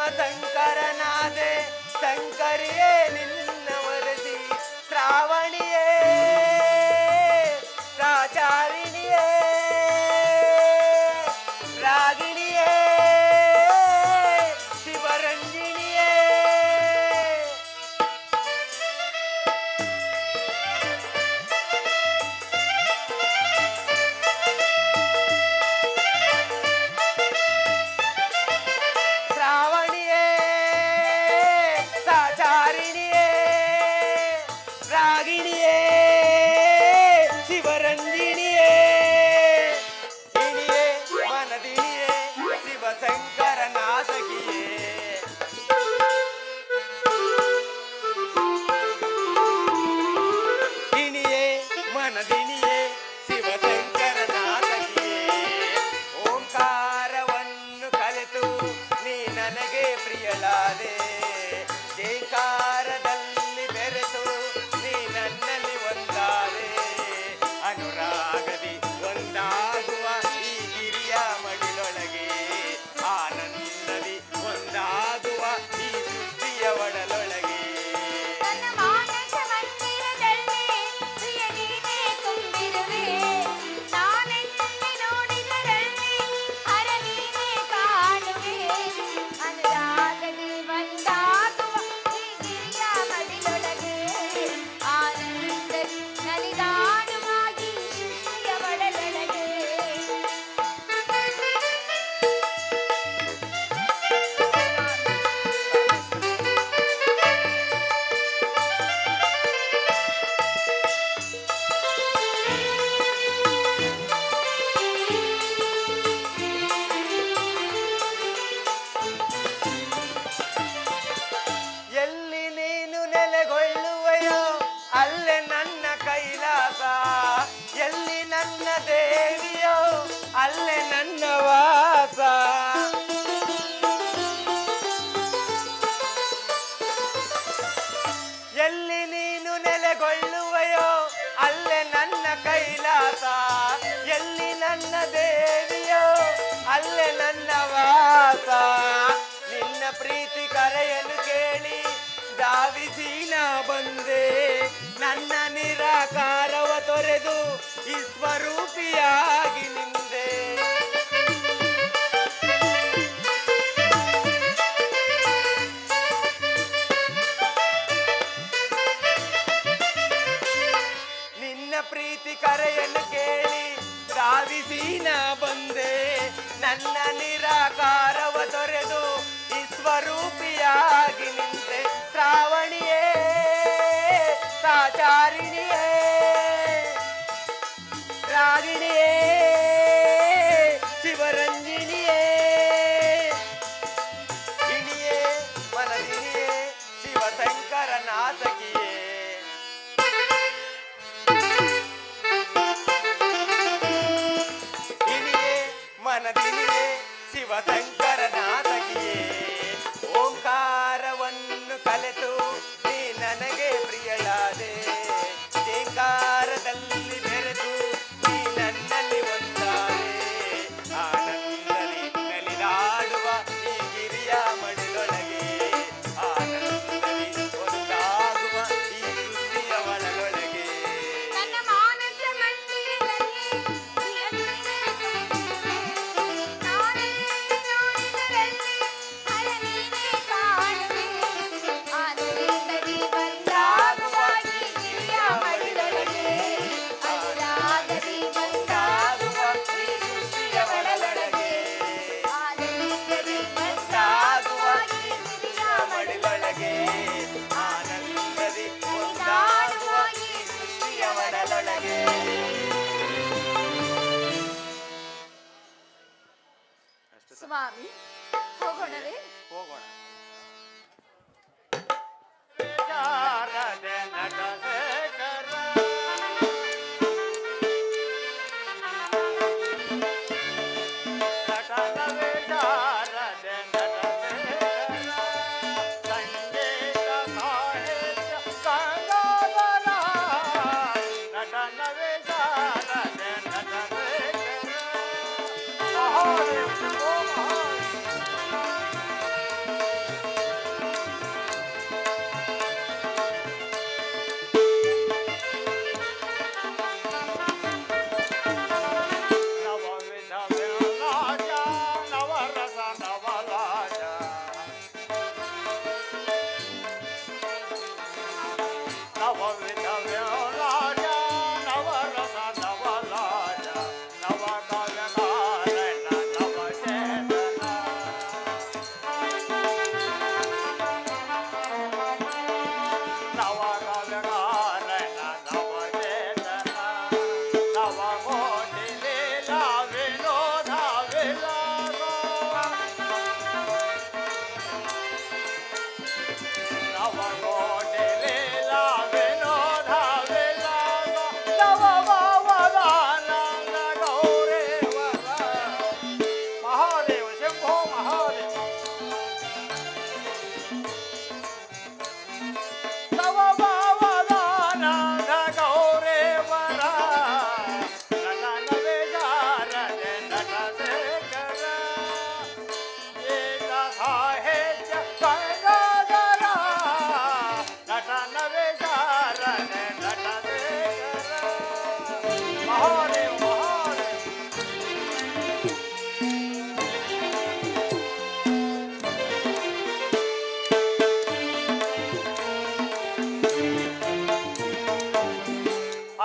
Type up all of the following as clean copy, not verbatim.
ಶಿವಶಂಕರನಾದೆ ಶಂಕರಿಯೇ ನಿನ್ನ ವರದಿ ಶ್ರಾವಣಿಯೇ ಪ್ರಾಚಾರಿಣಿಯೇ ರಾಗಿಣಿಯೇ ಶಿವರಂಜಿಣಿಯೇ ಶ್ರಾವಣಿಯೇ ಪ್ರಾಚಾರಿಣಿಯೇ ರಾಗಿಣಿಯೇ ಶಿವರಂಜಿಣಿಯೇ ಇಣಿಯೇ ಮನದಿಣಿಯೇ ಶಿವಶಂಕರ ನಾಸಕಿಯೇ ಇಣಿಯೇ ಮನದಿಣಿಯೇ ಶಿವಶಂಕರ ನಾಸಕಿಯೇ ಓಂಕಾರವನ್ನು ಕಲಿತು ನೀ ನನಗೆ ಪ್ರಿಯಳಾದೆ ಜೇಕಾರದಲ್ಲಿ ಬೆರೆತು ನೀ ನನ್ನಲ್ಲಿ ಒಂದಾದೆ ಅನುರಾಗದಿ ಒಂದಾಗುವ ಈ ಗಿರಿಯ ಮಡಿಲೊಳಗೆ ಆನಂದದಿ ಒಂದಾಗುವ ಈ ಸೃಷ್ಟಿಯ ಒಡಲೊಳಗೆ ನನ್ನ ಮಾನಸ ಮಂದಿರದಲ್ಲಿ ಪ್ರಿಯ ನೀನೇ ತುಂಬಿರುವೆ ನಾನೆಲ್ಲಿ ನೋಡಿದರಲ್ಲಿ ಹರ ನೀನೇ ಕಾಣುವೆ ಅನುರಾಗದಿ ಒಂದಾಗುವ ಈ ಗಿರಿಯ ಮಡಿಲೊಳಗೆ ಆನಂದದಿ ನಲಿದಾಡುವ ಈ ಸೃಷ್ಟಿಯ ಒಡಲೊಳಗೆ ಎಲ್ಲಿ ನೀನು ನೆಲೆಗೊಳ್ಳುವೆಯೋ ಅಲ್ಲೇ ನನ್ನ ಕೈಲಾಸ ಎಲ್ಲಿ ನನ್ನ ದೇವಿಯೋ ಅಲ್ಲೇ ನನ್ನ ವಾಸ ಎಲ್ಲಿ ನೀನು ನೆಲೆಗೊಳ್ಳುವೆಯೋ ಅಲ್ಲೇ ನನ್ನ ಕೈಲಾಸ ಎಲ್ಲಿ ನನ್ನ ದೇವಿಯೋ ಅಲ್ಲೇ ನನ್ನ ವಾಸ ನಿನ್ನ ಪ್ರೀತಿ ಕರೆಯನ್ನು ಕೇಳಿ ಧಾವಿಸಿ ನಾ ಬಂದೆ ನನ್ನ ನಿರಾಕಾರವ ತೊರೆದು ಈ ಸ್ವರೂಪಿಯಾಗಿ ನಿಂದೆ ನಿನ್ನ ಪ್ರೀತಿ ಕರೆಯನ್ನು ಕೇಳಿ ಧಾವಿಸಿ ನಾ ಬಂದೆ ನನ್ನ ನಿರಾಕಾರವ ತೊರೆದು ಈ ಸ್ವರೂಪಿಯಾಗಿ ನಿಂತೆ ಶ್ರಾವಣಿಯೇ ಪ್ರಾಚಾರಿಣಿಯೇ ರಾಗಿಣಿಯೇ ಶಿವರಂಜಿಣಿಯೇ ಇಣಿಯೇ ಮನದಿಣಿಯೇ ಶಿವಶಂಕರ ನಾಸಕಿಯೇ ಇಣಿಯೇ ಮನದಿಣಿಯೇ ಶಿವಶಂಕರ ನಾಸಕಿಯೇ ಓಂಕಾರ ನವಕೋಟಿ ಲೀಲಾ ವಿನೋದ ವಿಲಾಸ ನವಭಾವದಾನಂದ ಗೌರೇವರ ಮಹಾದೇವ ಶಂಭೋ ಮಹಾದೇವ ನವಭಾವದಾನಂದ ಗೌರೇವರ ನಟನ ವಿಚಾರದೆ ನಟ ಶೇಖರ ಏಕ ಸಾಹಿತ್ಯ ಗಂಗಾಧರ ನಟನ ವಿಚಾರದೆ ನಟ ಶೇಖರ ಮಹಾದೇವ ಮಹಾದೇವ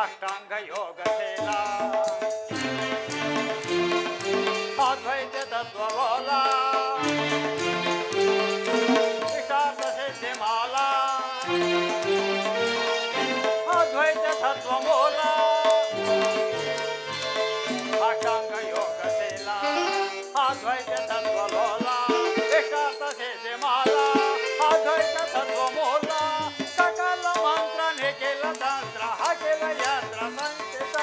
ಅಷ್ಟಾಂಗ ಯೋಗ ಸೇನಾ ಅದ್ವೈತ ತತ್ವಬೋಲ ಇಷ್ಟಾರ್ಥ ಸಿದ್ಧಿ ಮಾಲಾ ಅದ್ವೈತ ತತ್ವಮೂಲ ಅಷ್ಟಾಂಗ ಯೋಗ ಸೇನಾ ಅದ್ವೈತ ತತ್ವಬೋಲ ಇಷ್ಟಾರ್ಥ ಸಿದ್ಧಿ ಮಾಲಾ ಅದ್ವೈತ ತತ್ವಮೂಲ ಸಕಲ ಮಂತ್ರ ನಿಖಿಲ ತಂತ್ರ ಅಖಿಲ ಯಂತ್ರ ಸಂಚಿತ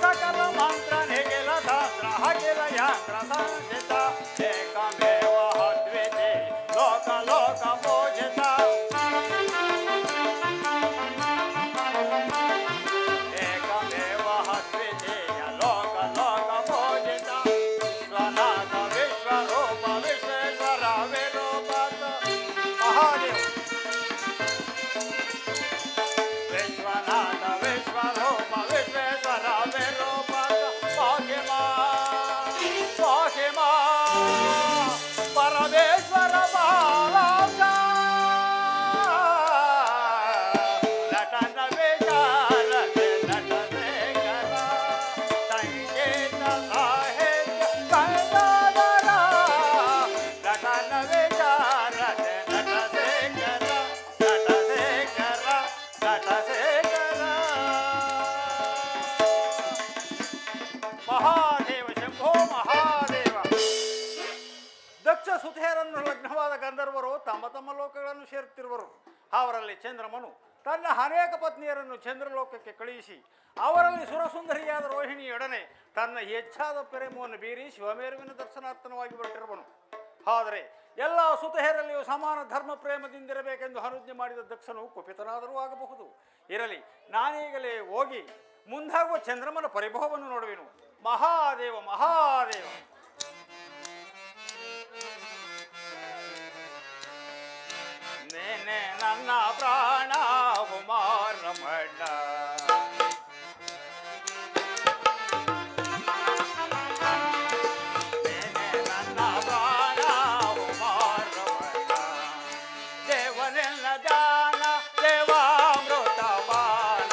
ಸಕಲ ಮಂತ್ರ ನಿಖಿಲ ತಂತ್ರ ಅಖಿಲ ಯಂತ್ರ ಸಂಚಿತ ಏಕಮೇವ ಅದ್ವಿತಿ ಲೋಕ ಲೋಕ ಪೂಜಿತ ಏಕಮೇವ ಅದ್ವಿತೀಯ ಲೋಕ ಲೋಕ ಪೂಜಿತ ವಿಶ್ವನಾಥ ವಿಶ್ವರೂಪ ವಿಶ್ವೇಶ್ವರ ವಿರೂಪಕ ಮಹಾದೇವ ವಿಶ್ವನಾಥ ವಿಶ್ವರೂಪ ವಿಶ್ವೇಶ್ವರ ವಿರೂಪಕ ಮಹಿಮಾ ಮಹಿಮಾ ಪರಮೇಶ್ವರ ಬಾಲಕ ನಟನ ವಿಚಾರದೆ ನಟ ಶೇಖರ ಸಂಗೀತ ಸಾಹಿತ್ಯ ಗಂಗಾಧರ ನಟನ ವಿಚಾರದೆ ನಟ ಶೇಖರ ನಟ ಶೇಖರ ನಟ ಶೇಖರ ಮಹಾದೇವ ಶಂಭೋ ಮಹಾದೇವ ದಕ್ಷ ಸುಧೇರನ್ನು ಲಗ್ನವಾದ ಗಂಧರ್ವರು ತಮ್ಮ ತಮ್ಮ ಲೋಕಗಳನ್ನು ಸೇರುತ್ತಿರುವರು. ಅವರಲ್ಲಿ ಚಂದ್ರಮನು ತನ್ನ ಅನೇಕ ಪತ್ನಿಯರನ್ನು ಚಂದ್ರಲೋಕಕ್ಕೆ ಕಳುಹಿಸಿ ಅವರಲ್ಲಿ ಸುರಸುಂದರಿಯಾದ ರೋಹಿಣಿಯೊಡನೆ ತನ್ನ ಹೆಚ್ಚಾದ ಪ್ರೇಮವನ್ನು ಬೀರಿ ಶಿವಮೇರುವಿನ ದರ್ಶನಾರ್ಥನವಾಗಿ ಹೊರಟಿರುವನು. ಆದರೆ ಎಲ್ಲ ಸುತಹೇರಲ್ಲಿಯೂ ಸಮಾನ ಧರ್ಮ ಪ್ರೇಮದಿಂದಿರಬೇಕೆಂದು ಅನುಜ್ಞೆ ಮಾಡಿದ ದಕ್ಷನು ಕುಪಿತನಾದರೂ ಆಗಬಹುದು. ಇರಲಿ, ನಾನೀಗಲೇ ಹೋಗಿ ಮುಂದಾಗುವ ಚಂದ್ರಮನ ಪರಿಭವವನ್ನು ನೋಡುವೆನು. ಮಹಾದೇವ ಮಹಾದೇವ ನೇನೆ ನನ್ನ ಪ್ರಾಣ ಕುಮಾರಮಣ್ಣ ನೇನೆ ನನ್ನ ಪ್ರಾಣ ಕುಮಾರಮಣ್ಣ ದೇವನೆಲ್ಲ ದಾನ ದೇವಾಮೃತ ಪಾನ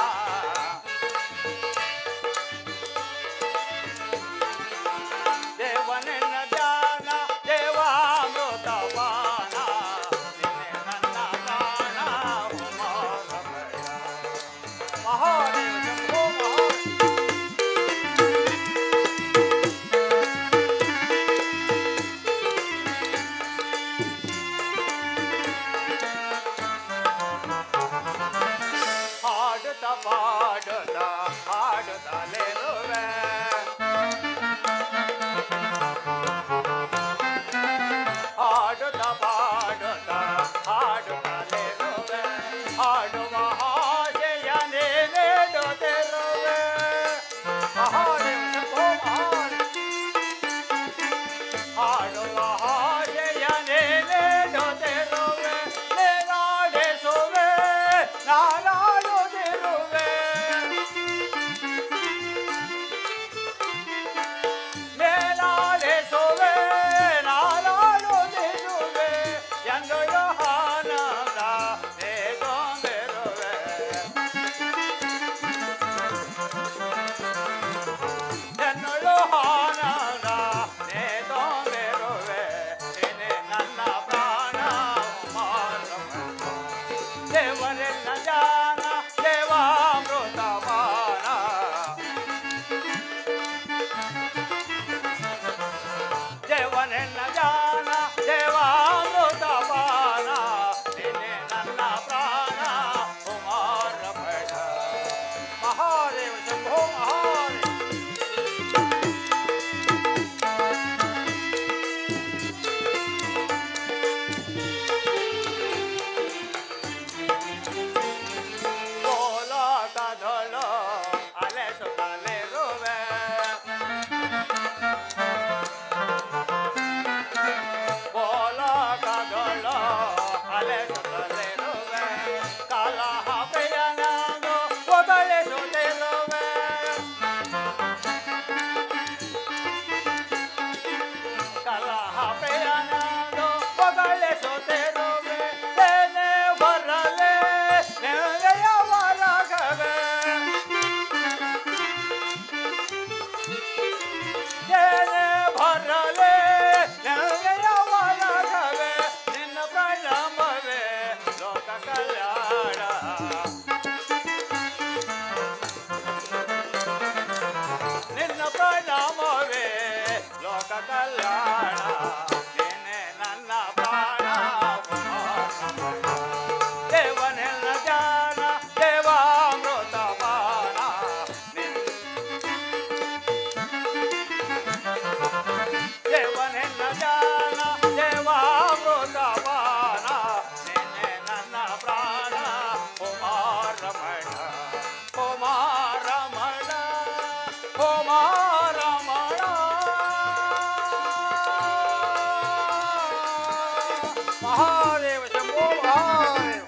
ಮಹಾದೇವ ಶಂಭೋ ಮಹಾದೇವ.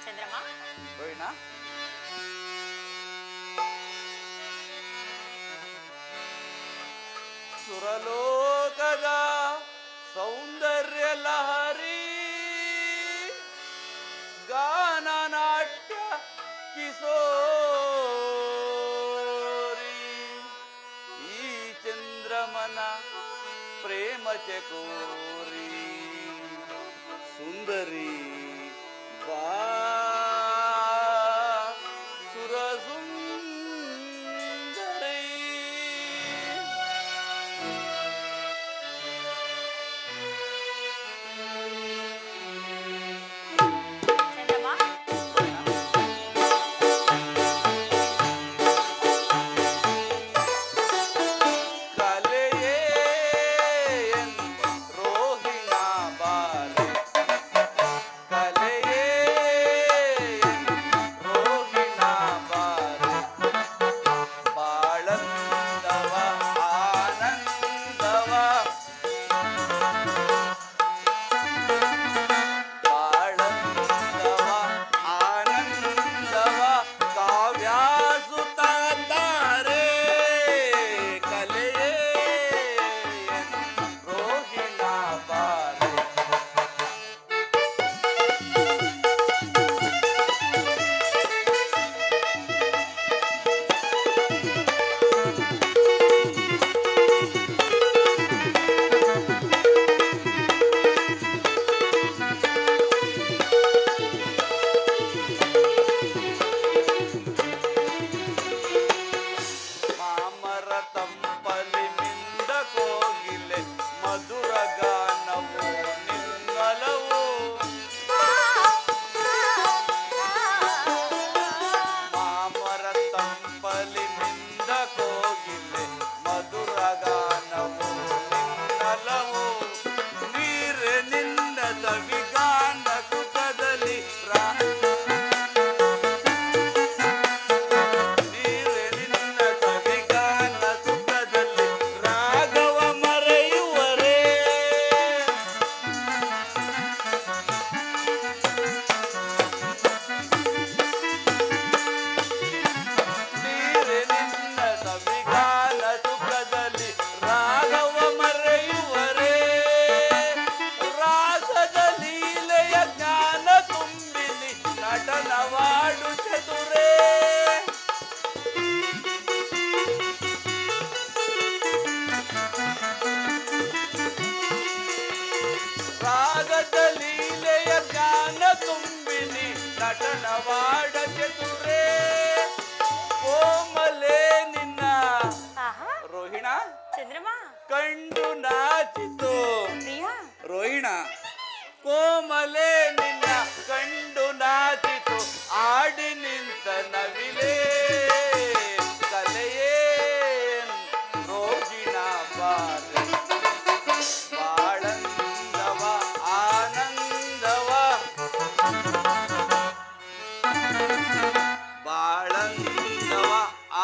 ಚಂದ್ರಮ್ಮ, ರೋಹಿಣ, ಸುರಲೋಕದ ಸೌಂದರ್ಯ ಲಹರಿ ಗಾನ ನಾಟ್ಯ ಕಿಶೋರಿ ಈ ಚಂದ್ರಮನ ಪ್ರೇಮ ಚಕೋರಿ ಸುಂದರಿ ಬಾ ಸುರಸುಂದರಿ. ಚಂದ್ರಮ್ಮ, ಕಲೆಯೇ ಎನ್ ರೋಹಿಣ ಬಾರೆ ಕಲೆಯೇ ಎನ್ ರೋಹಿಣ ಬಾರೆ ಬಾಳಂದವ ಆನಂದವ ಬಾಳಂದವ ಆನಂದವ ಕಾವ್ಯಾಸುತ ತಾರೆ ಕಲೆಯೇ ಎನ್ ರೋಹಿಣ ಬಾರೆ. ಮಾಮರ ತಂಪಲಿ ಮಿಂದ ಕೋಗಿಲೆ ಮಧುರ ಗಾನವು ನಿನ್ನಲವು ಮಾಮರ ತಂಪಲಿ ಮಿಂದ ಕೋಗಿಲೆ ಮಧುರ ಗಾನವು ನಿನ್ನಲವು ನೀರೆ ನಿನ್ನ ಸವಿಗಾನ ಸುಖದಲ್ಲಿ ನೀರೆ ನಿನ್ನ ಸವಿಗಾನ ಸುಖದಲ್ಲಿ ರಾಗವ ಮರೆಯುವರೇ ನೀರೆ ನಿನ್ನ ಸವಿಗಾನ ಸುಖದಲ್ಲಿ ರಾಗವ ಮರೆಯುವರೇ ರಾಗದ ಲೀಲೆಯ ಜ್ಞಾನ ತುಂಬಿಲಿ ನಟನವಾಡು ಚತುರೇ ರಾಗದ ಲೀಲೆಯ ಜ್ಞಾನ ತುಂಬಿನಿ ನಟನವಾಡ ಚತುರೇ ಕೋಮಲೆ ನಿನ್ನ ಆಹಾ, ರೋಹಿಣ ಚಂದ್ರಮ್ಮ, ಕಂಡು ನಾಚಿತು ಪ್ರಿಯಾ, ರೋಹಿಣ ಕೋಮಲೆ ನಿನ್ನ ಕಂಡು ನಾಚಿತು ಆಡಿ ನಿಂತ ನವಿಲೇ ಕಲೆಯೇ ರೋಹಿಣ ಬಾರೆ ಬಾಳಂದವ ಆನಂದವ ಬಾಳಂದವ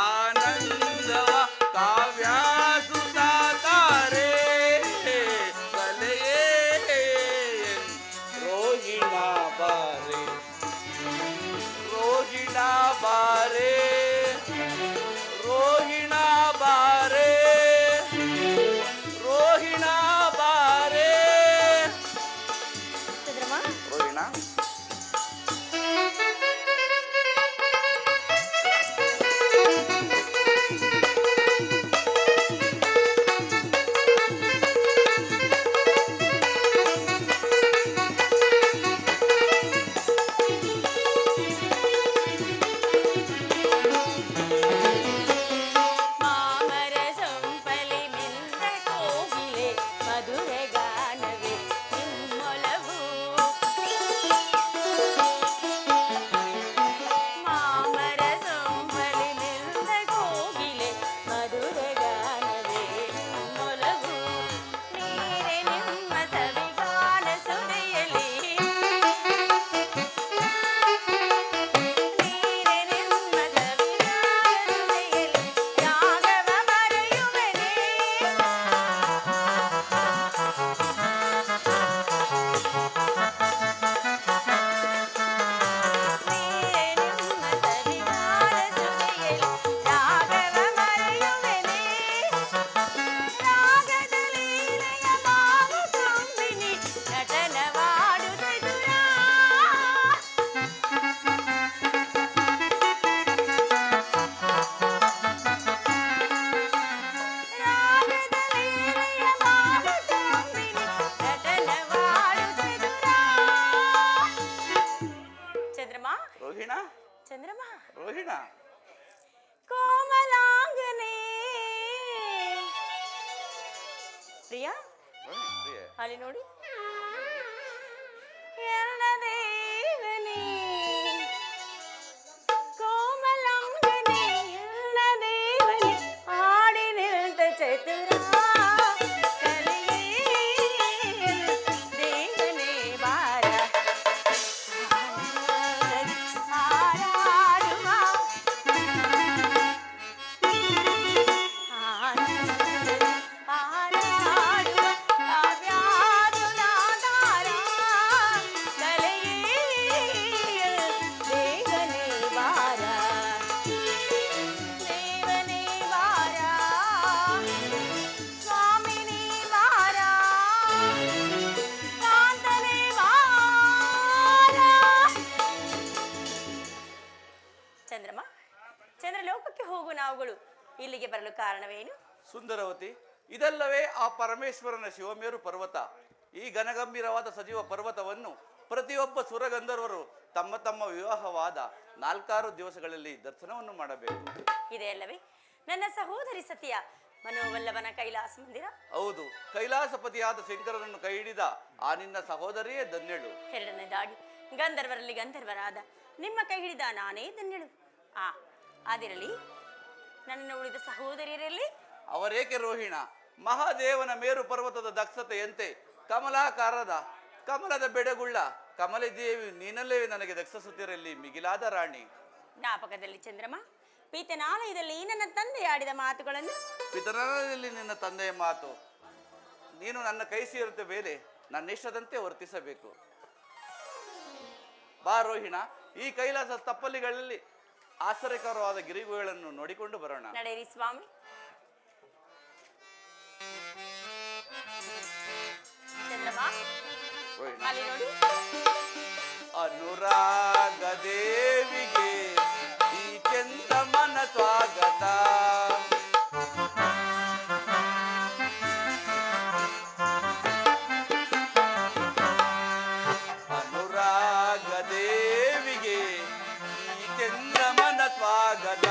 ಆನಂದವ ಕಾವ್ಯಾಸುತ ತಾರೆ ಕಲೆಯೇ ರೋಹಿಣ ಬಾರೆ ರೋಹಿಣ ಬಾರೆ ರೋಹಿಣ ಬಾರೆ ರೋಹಿಣ ಬಾರೆ ಚಂದ್ರಮ್ಮ, ರೋಹಿಣ ಪ್ರಿಯಾ ಪ್ರಿಯೆ. ಅಲ್ಲಿ ನೋಡಿ. ಎಲ್ಲ ದೇವನೇ ಕೋಮಲಾಂಗನೇ ಎಲ್ಲ ದೇವನೇ ಆಡಿ ನಿಂತ ಚತುರ ದೇವನೇ ಬಾರ ಹಾರಾಡುವ ಹಾರಾಡುವ ಕಾವ್ಯಾನುನಾದಾರ ಕಲೆಯೇ ದೇವನೇ ಬಾರ ದೇವನೇ ಬಾರ ಸ್ವಾಮಿನೇ ಬಾರ ಕಾಂತನೇ ಬಾರ. ಚಂದ್ರಮ್ಮ, ಚಂದ್ರಲೋಕಕ್ಕೆ ಹೋಗು ನಾವುಗಳು ಇಲ್ಲಿಗೆ ಬರಲು ಕಾರಣವೇನು? ಸುಂದರವತಿ, ಇದಲ್ಲವೇ ಆ ಪರಮೇಶ್ವರನ ಶಿವಮೇರು ಪರ್ವತ. ಈ ಘನಗಂಭೀರವಾದ ಸಜೀವ ಪರ್ವತವನ್ನು ಪ್ರತಿಯೊಬ್ಬ ಸುರಗಂಧರ್ವರು ತಮ್ಮ ತಮ್ಮ ವಿವಾಹವಾದ 4-6 ದಿವಸಗಳಲ್ಲಿ ದರ್ಶನವನ್ನು ಮಾಡಬೇಕು. ಇದೆ ಅಲ್ಲವೇ ನನ್ನ ಸಹೋದರಿ ಸತಿಯ ಮನೋವಲ್ಲಭನ ಕೈಲಾಸ ಮಂದಿರ? ಹೌದು, ಕೈಲಾಸಪತಿಯಾದ ಶಂಕರನನ್ನು ಕೈ ಹಿಡಿದ ಆ ನಿನ್ನ ಸಹೋದರಿಯೇ ಧನ್ಯಳು. ಎರಡನೇ ದಾಡಿ ಗಂಧರ್ವರಲ್ಲಿ ಗಂಧರ್ವರಾದ ನಿಮ್ಮ ಕೈ ಹಿಡಿದ ನಾನೇ ಧನ್ಯಳು. ಆದಿರಲಿ, ನನ್ನ ಉಳಿದ ಸಹೋದರಿಯರಲ್ಲಿ ಅವರೇಕೆ ರೋಹಿಣ? ಮಹಾದೇವನ ಮೇರು ಪರ್ವತದ ದಕ್ಷತೆಯಂತೆ ಕಮಲಾಕಾರದ ಕಮಲದ ಬೆಡಗುಳ್ಳ ಕಮಲದೇವಿ ನೀನಲ್ಲೇ ನನಗೆ ದಕ್ಷಸುತ್ತಿರಲಿ ಮಿಗಿಲಾದ ರಾಣಿ. ಜ್ಞಾಪಕದಲ್ಲಿ ಚಂದ್ರಮ್ಮ, ಪೀತನಾಲಯದಲ್ಲಿ ನನ್ನ ತಂದೆ ಆಡಿದ ಮಾತುಗಳನ್ನು ಪಿತರನಲ್ಲಿ ನಿನ್ನ ತಂದೆಯ ಮಾತು. ನೀನು ನನ್ನ ಕೈ ಸೇರುತ್ತೆ ಬೇರೆ ನನ್ನ ಇಷ್ಟದಂತೆ ವರ್ತಿಸಬೇಕು. ಬಾ ರೋಹಿಣ, ಈ ಕೈಲಾಸ ತಪ್ಪಲಿಗಳಲ್ಲಿ ಆಶ್ಚರ್ಯಕರವಾದ ಗಿರಿಗುಗಳನ್ನು ನೋಡಿಕೊಂಡು ಬರೋಣ. ನಡೆಯಿರಿ ಸ್ವಾಮಿ. ಚಂದ್ರಮ್ಮ, ರೋಹಿಣ, ಅಲ್ಲಿ ನೋಡಿ. ಅನುರಾಗ ದೇವಿಗೆ ಈ ಚಂದ್ರಮನ ಸ್ವಾಗತ. ಅನುರಾಗ ದೇವಿಗೆ ಈ ಚಂದ್ರಮನ ಸ್ವಾಗತ.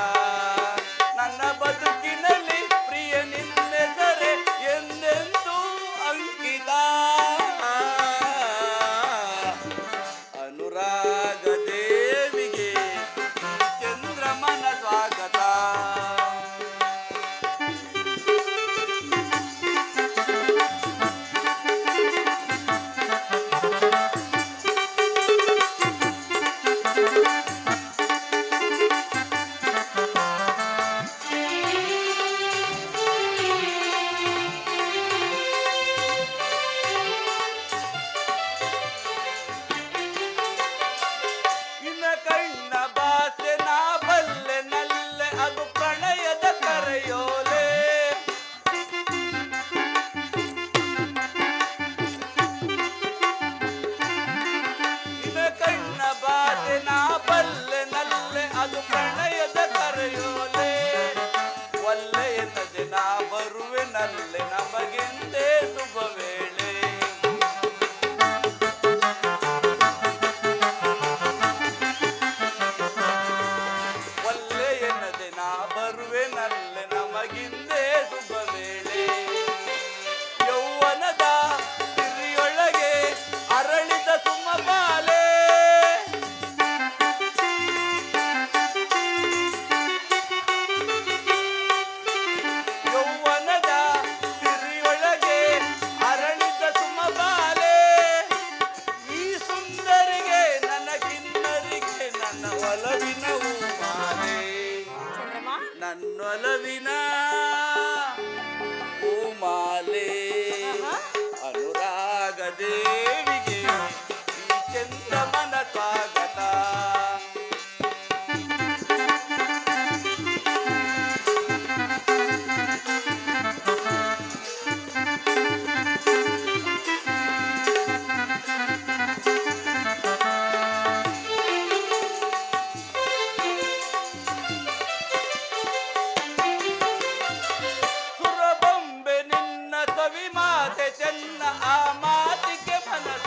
ನನ್ನ ಬದುಕಿನಲ್ಲಿ ಪ್ರಿಯ ನಿನ್ನೆದರೆ ಎಂದೆಂದೂ ಅಂಕಿತ. ಅನುರಾಗ ದೇವಿಗೆ ಚಂದ್ರಮನ ಸ್ವಾಗತ. ಇನ್ನ ಕಣ್ಣ ಬಾಸೆ ನಾ ಬಲ್ಲೆ ನಲ್ಲೆ ಅದು ಪ್ರಣಯದ ಕರೆಯೋಲೆ. ಇನ್ನ ಕಣ್ಣ ಬಾಸೆ ನಾ ಬಲ್ಲೆ ನಲ್ಲೆ ಅದು ಪ್ರಣಯದ ಕರೆಯೋಲೆ. ಒಲ್ಲೆ ಎನ್ನದೆ ನಾ ಬರುವೆ ನಲ್ಲೆ ನಮಗೆಂದೇ ಶುಭ ವೇಳೆ. ಒಲ್ಲೆ ಎನ್ನದೆ ನಾ ಬರುವೆ ನಲ್ಲೆ ನಮಗಿಂದೇ ಶುಭ ವೇಳೆ. ಯೌವನದ ಸಿರಿಯೊಳಗೆ ಅರಳಿದ ಸುಮಬಾಲೆ. ಯೌವನದ ಸಿರಿಯೊಳಗೆ ಅರಳಿದ ಸುಮಬಾಲೆ. ಈ ಸುಂದರಿಗೆ ನನ್ನ ಕಿನ್ನರಿಗೆ ನನ್ನ ಒಲವಿನ ಹೂಮಾಲೆ. ಚಂದ್ರಮ್ಮ, ನನ್ನೊಲವಿನ ಹೂಮಾಲೆ. ಅನುರಾಗ ದೇವಿಗೆ ಈ ಚಂದ್ರಮನ ಸ್ವಾಗತ. ಸುರಬೊಂಬೆ ನಿನ್ನ ಸವಿ ಮಾತೆ ಚೆನ್ನ ಆ ಮಾತಿಗೆ ಮನಸ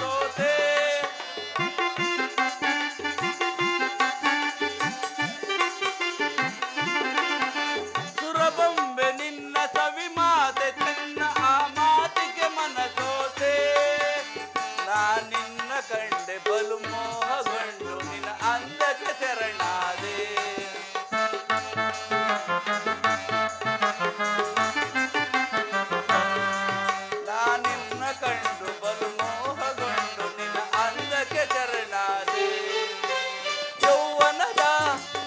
ಶರಣಾದೆ. ನಾನಿನ್ನ ಕಂಡು ಬಲು ಮೋಹಗೊಂಡು ನಿನ್ನ ಅಂದಕ್ಕೆ ಶರಣಾದೆ. ಯೌವನದ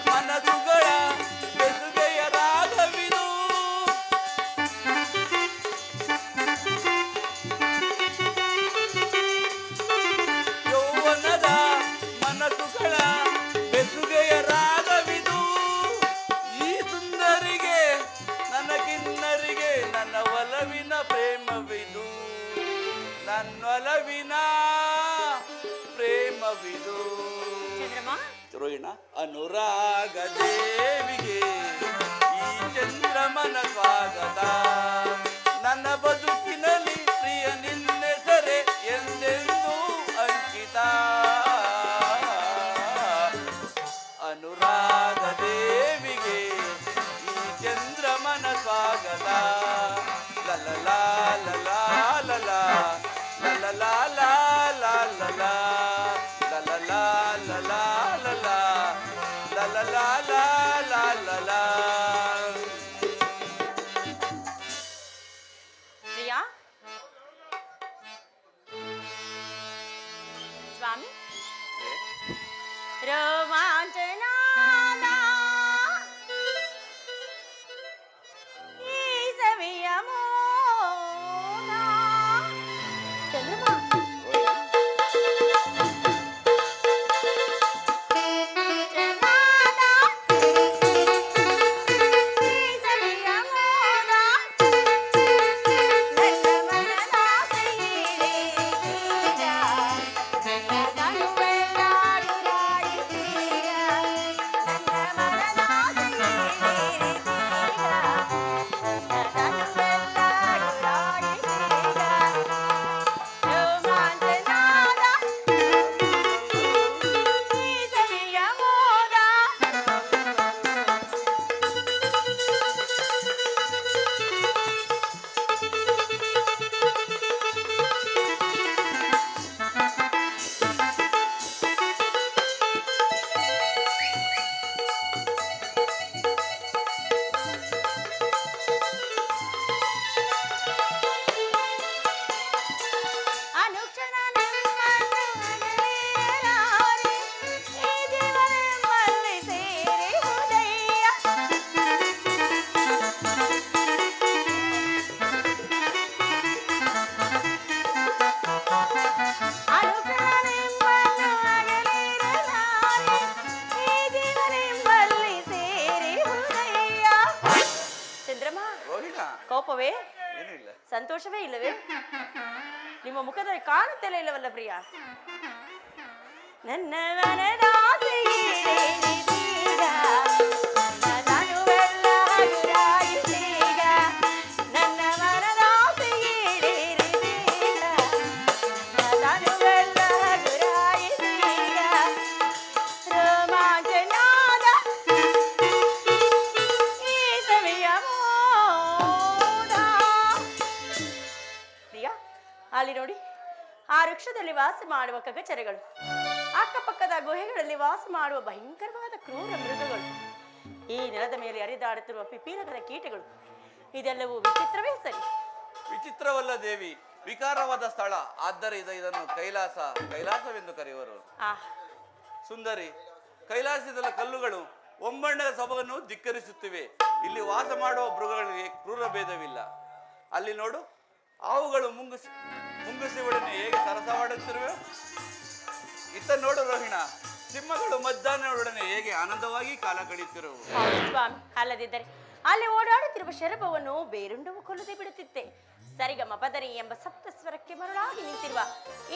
ಮನಸ್ಸುಗಳ ಬೆಸುಗೆಯ ರಾಗವಿದು. ಯೌವನದ ಮನಸ್ಸುಗಳ ಬೆಸುಗೆಯ ರಾಗವಿದು. ಈ ಸುಂದರಿಗೆ ನನ್ನ ಕಿನ್ನರಿಗೆ ನನ್ನ ಒಲವಿನ ಪ್ರೇಮವಿದು. ನನ್ನೊಲವಿನ ಪ್ರೇಮವಿದು. ಚಂದ್ರಮ್ಮ, ರೋಹಿಣ ಅನುರಾಗ ದೇವಿಗೆ ಈ ಚಂದ್ರಮನ ಸ್ವಾಗತ. ನನ್ನ ಬದುಕಿನಲ್ಲಿ ಪ್ರಿಯ ನಿನ್ನೆಸರೆ ಎಂದೆಂದೂ ಅಂಕಿತ. ಅನುರಾಗ ದೇವಿಗೆ ಈ ಚಂದ್ರಮನ ಸ್ವಾಗತ. ಲಲಲಾ ಲಲಾ ಲಲಾ ಲಲಲಾ ಲಲಾ ಲಲಾ ಲಲಲಾ ಲಲಾ ಲಲಾ ಲಲಲಾ ಲಲಾ ಲಲಾ. ಪ್ರಿಯಾ ಸ್ವಾಮಿ, ರೋಮಾಂಚನಾದ ಈ ಸವಿಯ ಮೋದ. ಚಂದ್ರಮ್ಮ, ಚನಾದ ಈ ಸವಿಯ ಮೋದ. ನನ್ನ ಮನದಾಸೆಯೇ ತೀರ, ನನ್ನ ತನುವೆಲ್ಲಾಡುರಾಯಿತೀರ. ನನ್ನ ಮನದಾಸೆಯೇ ತೀರ, ನನ್ನ ತನುವೆಲ್ಲಾಡುರಾಯಿತೀರ. ರೋಮಾಂಚನಾದ ಈ ಸವಿಯ ಮೋದ. ಅನುಕ್ಷಣ ನಿಮ್ಮನ್ನು ಅಗಲಿರಲಾರೆ, ಈ ಜೀವನದಲ್ಲಿ ಸೇರಿ ಉದಯ. ಅನುಕ್ಷಣ ನಿಮ್ಮನ್ನು ಅಗಲಿರಲಾರೆ, ಈ ಜೀವನದಲ್ಲಿ ಸೇರಿ ಉದಯ. ಚಂದ್ರಮ್ಮ, ರೋಹಿಣ ಕೋಪವೇ? ಏನಿಲ್ಲ. ಸಂತೋಷವೇ ಇಲ್ಲವೇ? ನಿಮ್ಮ ಮುಖದಲ್ಲಿ ಕಾಣುತ್ತಲೇ ಇಲ್ಲವಲ್ಲ ಪ್ರಿಯ? ನನ್ನ ಮನದಾಸೆಯೀಡೇರಿದೀಗ, ನನ್ನ ತನುವೆಲ್ಲ ಹಗುರಾಯಿತೀಗ. ನನ್ನ ಮನದಾಸೆಯೀಡೇರಿದೀಗ, ನನ್ನ ತನುವೆಲ್ಲ ಹಗುರಾಯಿತೀಗ. ರೋಮಾಂಚನಾದ ಈ ಸವಿಯ ಮೋದ. ಪ್ರಿಯ, ಅಲ್ಲಿ ನೋಡಿ, ಆ ವೃಕ್ಷದಲ್ಲಿ ವಾಸ ಮಾಡುವ ಕಗಚರಗಳು, ಅಕ್ಕಪಕ್ಕದ ಗುಹೆಗಳಲ್ಲಿ ವಾಸ ಮಾಡುವ ಭಯಂಕರವಾದ ಕ್ರೂರ ಮೃಗಗಳು, ಈ ನೆಲದ ಮೇಲೆ ಹರಿದಾಡುತ್ತಿರುವ ಪಿಪೀಲಕದ ಕೀಟಗಳು, ಇದೆಲ್ಲವೂ ವಿಚಿತ್ರವೇ ಸರಿ. ವಿಚಿತ್ರವಲ್ಲ ದೇವಿ, ವಿಕಾರವಾದ ಸ್ಥಳ. ಆದ್ದರಿಂದ ಇದನ್ನು ಕೈಲಾಸವೆಂದು ಕರೆಯುವರು. ಆ ಸುಂದರಿ, ಕೈಲಾಸದ ಕಲ್ಲುಗಳು ಒಂಬಣ್ಣದ ಸೊಬಗನ್ನು ಧಿಕ್ಕರಿಸುತ್ತಿವೆ. ಇಲ್ಲಿ ವಾಸ ಮಾಡುವ ಮೃಗಗಳಿಗೆ ಕ್ರೂರ ಭೇದವಿಲ್ಲ. ಅಲ್ಲಿ ನೋಡು, ಹಾವುಗಳು ಮುಂಗುಸಿ ಒಡನೆ ಹೇಗೆ ಸರಸವಾಡುತ್ತಿರುವೆ. ಇತ್ತ ನೋಡು ರೋಹಿಣ, ಸಿಂಹಗಳು ಮಧ್ಯಾಹ್ನದೊಡನೆ ಹೇಗೆ ಆನಂದವಾಗಿ ಕಾಲ ಕಳೆಯುತ್ತಿರುವು. ಹೌದು ಸ್ವಾಮಿ, ಅಲ್ಲದಿದ್ದರೆ ಅಲ್ಲಿ ಓಡಾಡುತ್ತಿರುವ ಶರಭವನ್ನು ಬೇರುಂಡವು ಕೊಲ್ಲದೆ ಬಿಡುತ್ತಿತ್ತೆ. ಸರಿಗಮ ಪದರಿ ಎಂಬ ಸಪ್ತಸ್ವರಕ್ಕೆ ಮರಳಾಗಿ ನಿಂತಿರುವ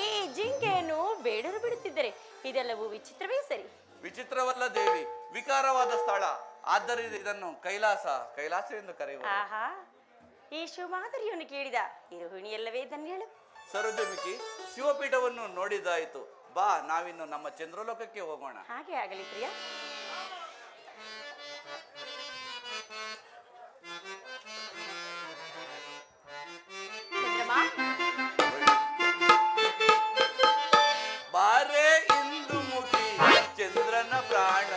ಈ ಜಿಂಕೆಯನ್ನು ಬೇಡರು ಬಿಡುತ್ತಿದ್ದರೆ ಇದೆಲ್ಲವೂ ವಿಚಿತ್ರವೇ ಸರಿ. ವಿಚಿತ್ರವಲ್ಲ ದೇವಿ, ವಿಕಾರವಾದ ಸ್ಥಳ. ಆದ್ದರಿಂದ ಇದನ್ನು ಕೈಲಾಸವೆಂದು ಕರೆಯುವರು. ಆಹಾ, ಈ ಶಿವಮಾದರಿಯನ್ನು ಕೇಳಿದ ಈ ರೋಹಿಣಿಯಲ್ಲವೇ ಧನ್ಯಳು. ಸರೋಜಮುಖಿ, ಶಿವಪೀಠವನ್ನು ನೋಡಿದಾಯಿತು. ಬಾ, ನಾವಿನ್ನು ನಮ್ಮ ಚಂದ್ರಲೋಕಕ್ಕೆ ಹೋಗೋಣ. ಹಾಗೆ ಆಗಲಿ ಪ್ರಿಯ. ಚಂದ್ರಮಾ, ಬಾರೆ ಇಂದು ಮುಖಿ ಚಂದ್ರನ ಪ್ರಾಣ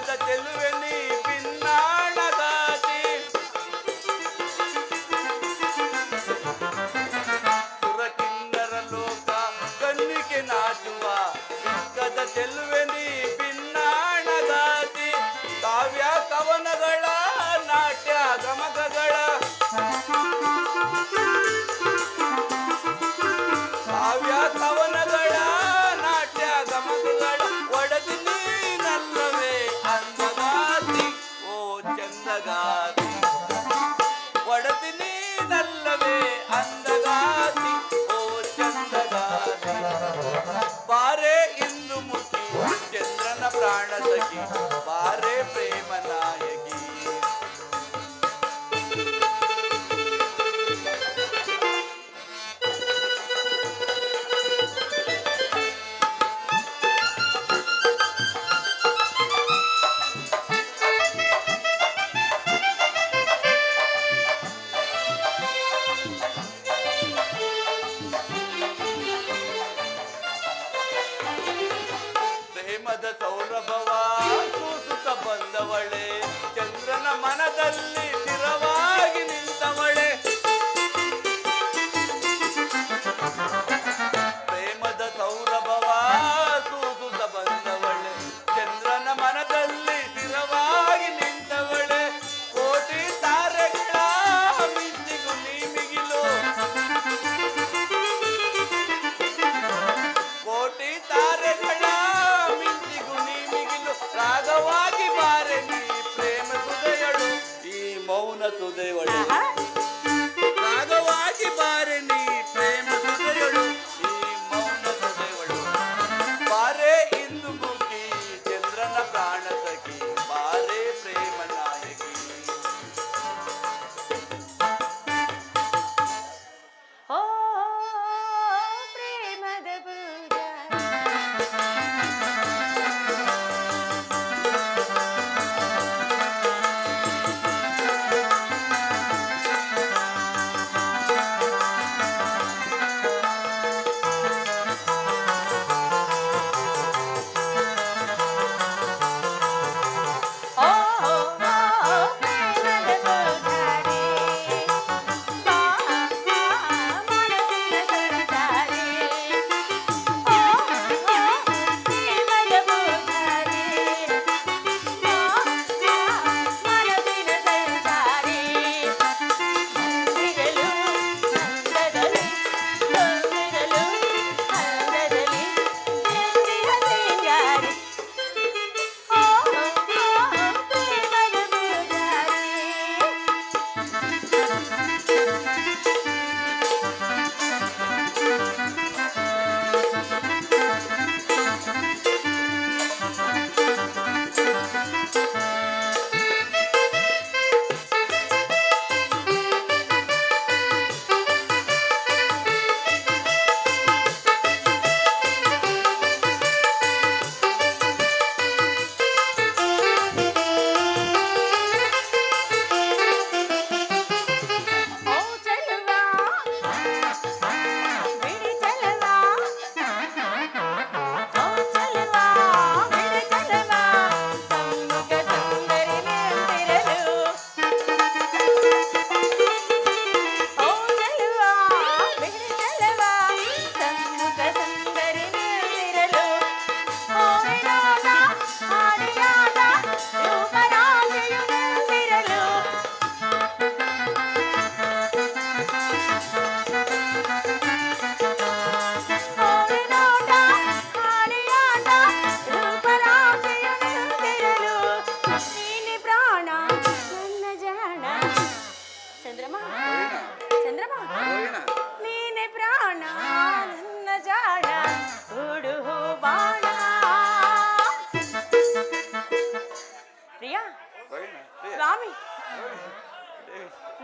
ಕಗ್ಗದ ಚೆಲುವೆ ನೀ ಭಿನ್ನಾಣಗಾತಿ ಸುರಕಿನ್ನರ ಲೋಕ ಕನ್ನಿಕೆ ನಾಚುವ ಕಗ್ಗದ ಚೆಲುವೆ ನೀ ಭಿನ್ನಾಣಗಾತಿ ಕಾವ್ಯ ಕವನಗಳ ನಾಟ್ಯ ಗಮಕಗಳ ಕಾವ್ಯ ಕವನಗಳ ನಾಟ್ಯ ಗಮಕಗಳ ಒಡದಿ ನೀನಲ್ಲವೇ ಅಂದಗಾತಿ ಓ ಚಂದಗಾತಿ ಒಡದಿ ನೀನಲ್ಲವೇ ಅಂದಗಾತಿ ಓ ಚಂದಗಾತಿ ಬಾರೆ ಇಂದು ಮುಖಿ ಚಂದ್ರನ ಪ್ರಾಣ ಸಖಿ ಬಾರೆ ಪ್ರೇಮ ನಾಯಕಿ ಪ್ರೇಮದ ಸೌರಭವ ಸೂಸುತ್ತ ಬಂದವಳೆ ಚಂದ್ರನ ಮನದಲ್ಲಿ ಸ್ಥಿರವಾಗಿ ನಿಂತವಳೆ ಪ್ರೇಮದ ಸೌರಭವ ಸೂಸುತ್ತ ಬಂದವಳೆ ಚಂದ್ರನ ಮನದಲ್ಲಿ ಸ್ಥಿರವಾಗಿ ನಿಂತವಳೆ ಕೋಟಿ ತಾರೆಗಳ ಮಿಂಚಿಗೂ ನೀ ಮಿಗಿಲು ಕೋಟಿ ತಾರೆಗಳ ಮಿಂಚಿಗೂ ನೀ ಮಿಗಿಲು ರಾಗವಾಗಿ ಬಾರೆ ನೀ ಪ್ರೇಮ ಸುದೆಯಳು ಈ ಮೌನ ಸುದೆಯವಳು ರಾಗವಾಗಿ ಬಾರೆ ನೀ ಪ್ರೇಮ ಸುದೆಯಳು ಈ ಮೌನ ಸುದೆಯವಳು ಬಾರೆ ಇಂದು ಮುಖಿ ಚಂದ್ರನ ಪ್ರಾಣ ಸಖಿ ಬಾರೆ ಪ್ರೇಮ ನಾಯಕಿ ಓ ಪ್ರೇಮದ ಪೂಜಾ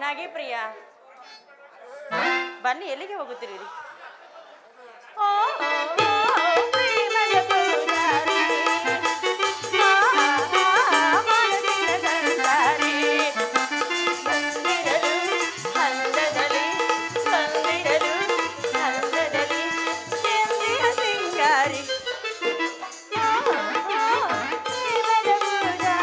ನಾಗೇ ಪ್ರಿಯ ಬನ್ನಿ, ಎಲ್ಲಿಗೆ ಹೋಗುತ್ತೀರಿ? ಓ ಪ್ರೇಮದ ಪೂಜಾರಿ, ಮನಸ್ಸಿನ ಸಂಸಾರಿ, ಬಂದಿರಲು ಹಂದದಲ್ಲಿ, ಬಂದಿರಲು ಹಂದದಲ್ಲಿ, ಚಂದಿರ ಸಿಂಗಾರಿ, ಪ್ರೇಮದ ಪೂಜಾರಿ.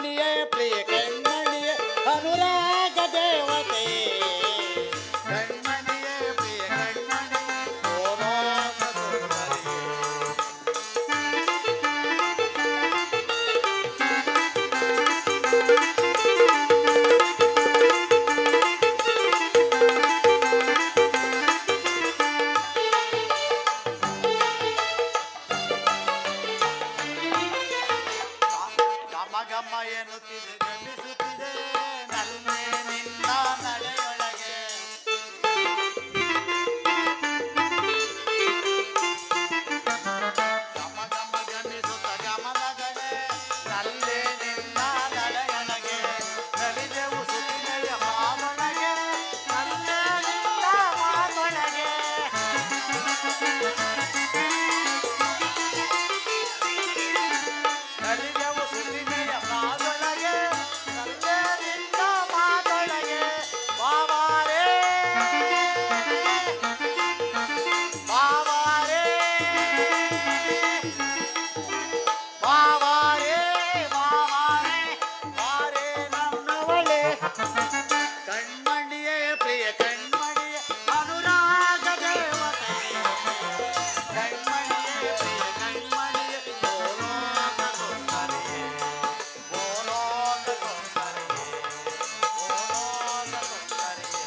ಕಣ್ಮಣಿಯೇ ಪ್ರಿಯ ಕಣ್ಮಣಿಯೇ ಅನುರಾಗ ದೇವತೆ ಕಣ್ಮಣಿಯೇ ಪ್ರಿಯ ಕಣ್ಮಣಿಯೇ ಓಲಾಸ ಸುಂದರಿಯೇ. ಗಮ ಗಮ ಎನ್ನುತ್ತಿದೆ ಗಮಿಸುತ್ತಿದೆ ನಲ್ಲೆ ನಿನ್ನ ನಡೆಯೊಳಗೆ ಗಮ ಗಮ ಗಮಿಸುತ್ತ ಗಮನಗಳೇ ನಲ್ಲೆ ನಿನ್ನ ನಡೆಯೊಳಗೆ ನಲಿದೆವು ಸುತ್ತಿನೆಯ ಮಾತೊಳಗೆ ನಲ್ಲೆ ನಿನ್ನ ಮಾತೊಳಗೆ ನಲಿದೆವು ಸುತ್ತಿನೆಯ ಮಾತೊಳಗೆ ನಲ್ಲೆ ನಿನ್ನ ಮಾತೊಳಗೆ ಬಾವಾರೇ ಬಾವಾರೇ ಬಾವಾರೇ ಬಾವಾರೇ ಬಾರೇ ನನ್ನವಳೆ ಕಣ್ಮಣಿಯೇ ಪ್ರಿಯ ಕಣ್ಮಣಿಯೇ ಅನುರಾಗ ದೇವತೆ ಕಣ್ಮಣಿಯೇ ಪ್ರಿಯ ಕಣ್ಮಣಿಯೇ ಬೋಲೋಗ ಸುಂದರಿಯೇ ಬೋಲೋಗ ಸುಂದರಿಯೇ ಬೋಲೋಗ ಸುಂದರಿಯೇ.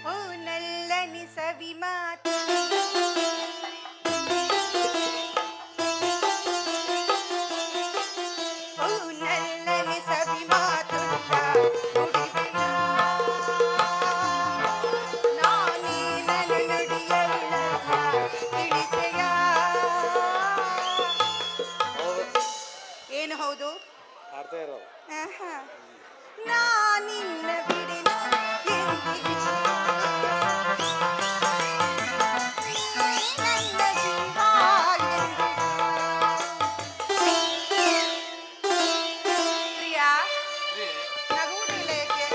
ಓ ನಲ್ಲನಿ ಸವಿ ಮಾತು ಓ ನಲ್ಲನಿ ಸವಿ ಮಾತು ನಾನೇ ನನ್ನ ನುಡಿಯಲ್ಲ ತಿಳಿಸೆಯ. ಏನು ಹೌದು ಆಡ್ತಾ ಇರೋದು ಆಹಾ. ನಾನಿನ್ನ ಬಿಡೆನು ಎಂದಿಗೂ. ನೀ ನನ್ನ ಜೀವ ಎಂದಿಗೂ. ಪ್ರಿಯಾ ನಗುವುದಿಲ್ಲ ಏಕೆ?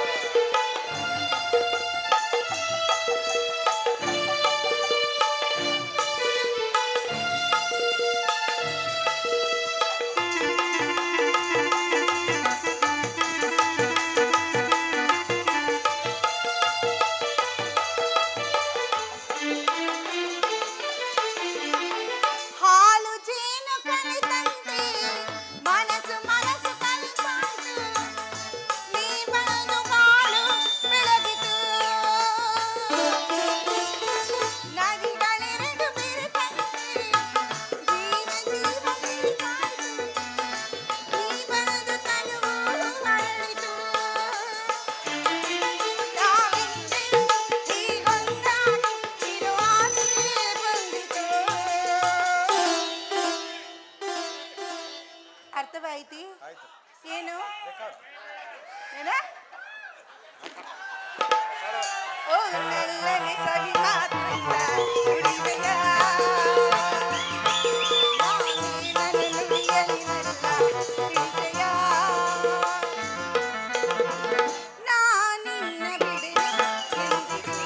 ಹಾಲು ಜೇನು ಕಲಿತಂತೆ ಮನಸ್ಸು ಮನಸ್ಸು ಕಲಿತಾಯ್ತು. ನೀ ಬಂದು ಬಾಳು ಬೆಳಗಿತು. ನದಿಗಳೆರಡು ಬೆರೆತಂತೆ ಜೀವ ಜೀವ ಬೆರೆತಾಯ್ತು. ನೀ ಬಂದು ತನುವು ಅರಳಿತು. ನಾವಿಂದೆಂದು ಹೀಗೊಂದಾಗಿ ಇರುವ ಆಸೆ ಬಂದಿತು. ಅರ್ಥವಾಯ್ತಿ? ಏನು ಏನ? ಓ ನಲ್ಲನೆ ಸವಿ ಮಾತನ್ನ ನುಡಿದೆಯ. ನಾನೇ ನನ್ನ ನುಡಿಯಲಿನಲ್ಲ ತಿಳಿಸೆಯ. ನಾನಿನ್ನ ಬಿಡೆನು ಎಂದಿಗೂ.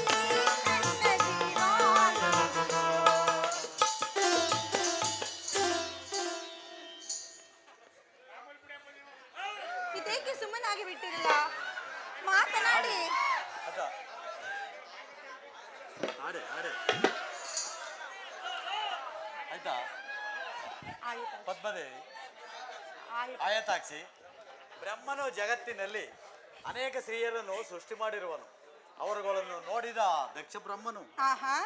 ನೀ ನನ್ನ ಜೀವ ಎಂದಿಗೂ. ಇದೇಕೆ ಸುಮ್ಮನಾಗಿ ಬಿಟ್ಟಿರಲ್ಲ? ಮಾತನಾಡಿ. ಆಡೆ ಆಡೆ ಆಯ್ತಾ ಆಯಿತು ಪದ್ಮದೇವಿ ಆಯಿತು. ಆಯತಾಕ್ಷಿ ಬ್ರಹ್ಮನು ಜಗತ್ತಿನಲ್ಲಿ ಅನೇಕ ಸ್ತ್ರೀಯರನ್ನು ಸೃಷ್ಟಿ ಮಾಡಿರುವನು. ಅವರುಗಳನ್ನು ನೋಡಿದ ದಕ್ಷ ಬ್ರಹ್ಮನು ಆಹಾ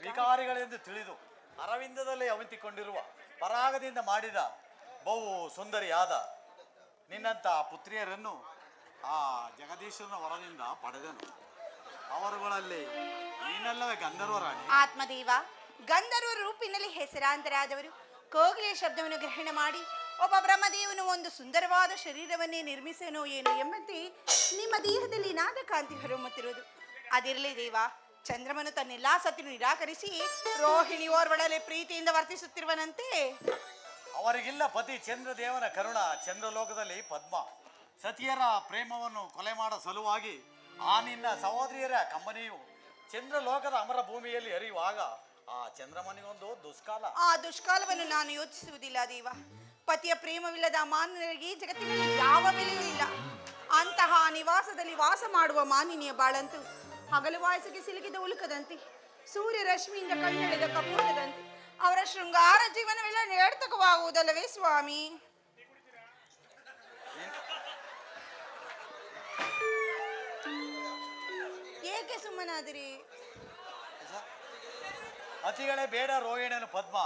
ವಿಕಾರಿಗಳೆಂದು ತಿಳಿದು ಅರವಿಂದದಲ್ಲಿ ಅವಿತಿಕೊಂಡಿರುವ ಪರಾಗದಿಂದ ಮಾಡಿದ ಬಹು ಸುಂದರಿಯಾದ ನಿನ್ನಂಥ ಪುತ್ರಿಯರನ್ನು ಆ ಜಗದೀಶ್ವರನ ವರದಿಂದ ಪಡೆದನು. ಅವರುಗಳಲ್ಲಿ ನೀನಲ್ಲವೇ ಗಂಧರ್ವ ರಾಣಿ. ಆತ್ಮದೇವ ಗಂಧರ್ವ ರೂಪಿನಲ್ಲಿ ಹೆಸರಾಂತರಾದವರು ಕೋಗಿಲೆಯ ಶಬ್ದವನ್ನು ಗ್ರಹಣ ಮಾಡಿ ಒಬ್ಬ ಬ್ರಹ್ಮದೇವನು ಒಂದು ಸುಂದರವಾದ ಶರೀರವನ್ನೇ ನಿರ್ಮಿಸನೋ ಏನು ಎಂಬಂತೆ ನಿಮ್ಮ ದೇಹದಲ್ಲಿ ನಾದ ಕಾಂತಿ ಹೊರಮುತ್ತಿರುವುದು. ಅದಿರಲಿ ದೇವ, ಚಂದ್ರಮನು ತನ್ನೆಲ್ಲಾ ಸತಿಯನ್ನು ನಿರಾಕರಿಸಿ ರೋಹಿಣಿ ಓರ್ವಳಲೆ ಪ್ರೀತಿಯಿಂದ ವರ್ತಿಸುತ್ತಿರುವನಂತೆ. ಅವರಿಗಿಲ್ಲ ಪತಿ ಚಂದ್ರದೇವನ ಕರುಣ. ಚಂದ್ರಲೋಕದಲ್ಲಿ ಪದ್ಮ ಸತಿಯರ ಪ್ರೇಮವನ್ನು ಕೊಲೆ ಮಾಡೋ ಸಲುವಾಗಿ ಆ ನಿನ್ನ ಸಹೋದರಿಯರ ಕಂಬನಿಯು ಚಂದ್ರಲೋಕದ ಅಮರ ಭೂಮಿಯಲ್ಲಿ ಹರಿಯುವಾಗ ಆ ಚಂದ್ರಮನಿಗೊಂದು ದುಷ್ಕಾಲ. ಆ ದುಷ್ಕಾಲವನ್ನು ನಾನು ಯೋಚಿಸುವುದಿಲ್ಲ ದೇವ. ಪತಿಯ ಪ್ರೇಮವಿಲ್ಲದ ಮಾನ್ಯರಿಗೆ ಜಗತ್ತಿನಲ್ಲಿ ಯಾವ ಬೆಲೆಯೂ ಇಲ್ಲ. ಅಂತಹ ನಿವಾಸದಲ್ಲಿ ವಾಸ ಮಾಡುವ ಮಾನಿನಿಯ ಬಾಳಂತೂ ಹಗಲು ವಾಯಸಿಗೆ ಸಿಲುಕಿದ ಉಲುಕದಂತೆ, ಸೂರ್ಯ ರಶ್ಮಿಯಿಂದ ಕಣ್ಣೆಳೆದ ಕಪೂರದಂತೆ ಅವರ ಶೃಂಗಾರ ಜೀವನವೆಲ್ಲ ನಿರರ್ಥಕವಾಗುವುದಲ್ಲವೇ ಸ್ವಾಮಿ? ಏಕೆ ಸುಮ್ಮನಾದಿರಿ? ಅತಿಗಳೇ ಬೇಡ ರೋಹಿಣಿಯನ್ನು ಪದ್ಮ.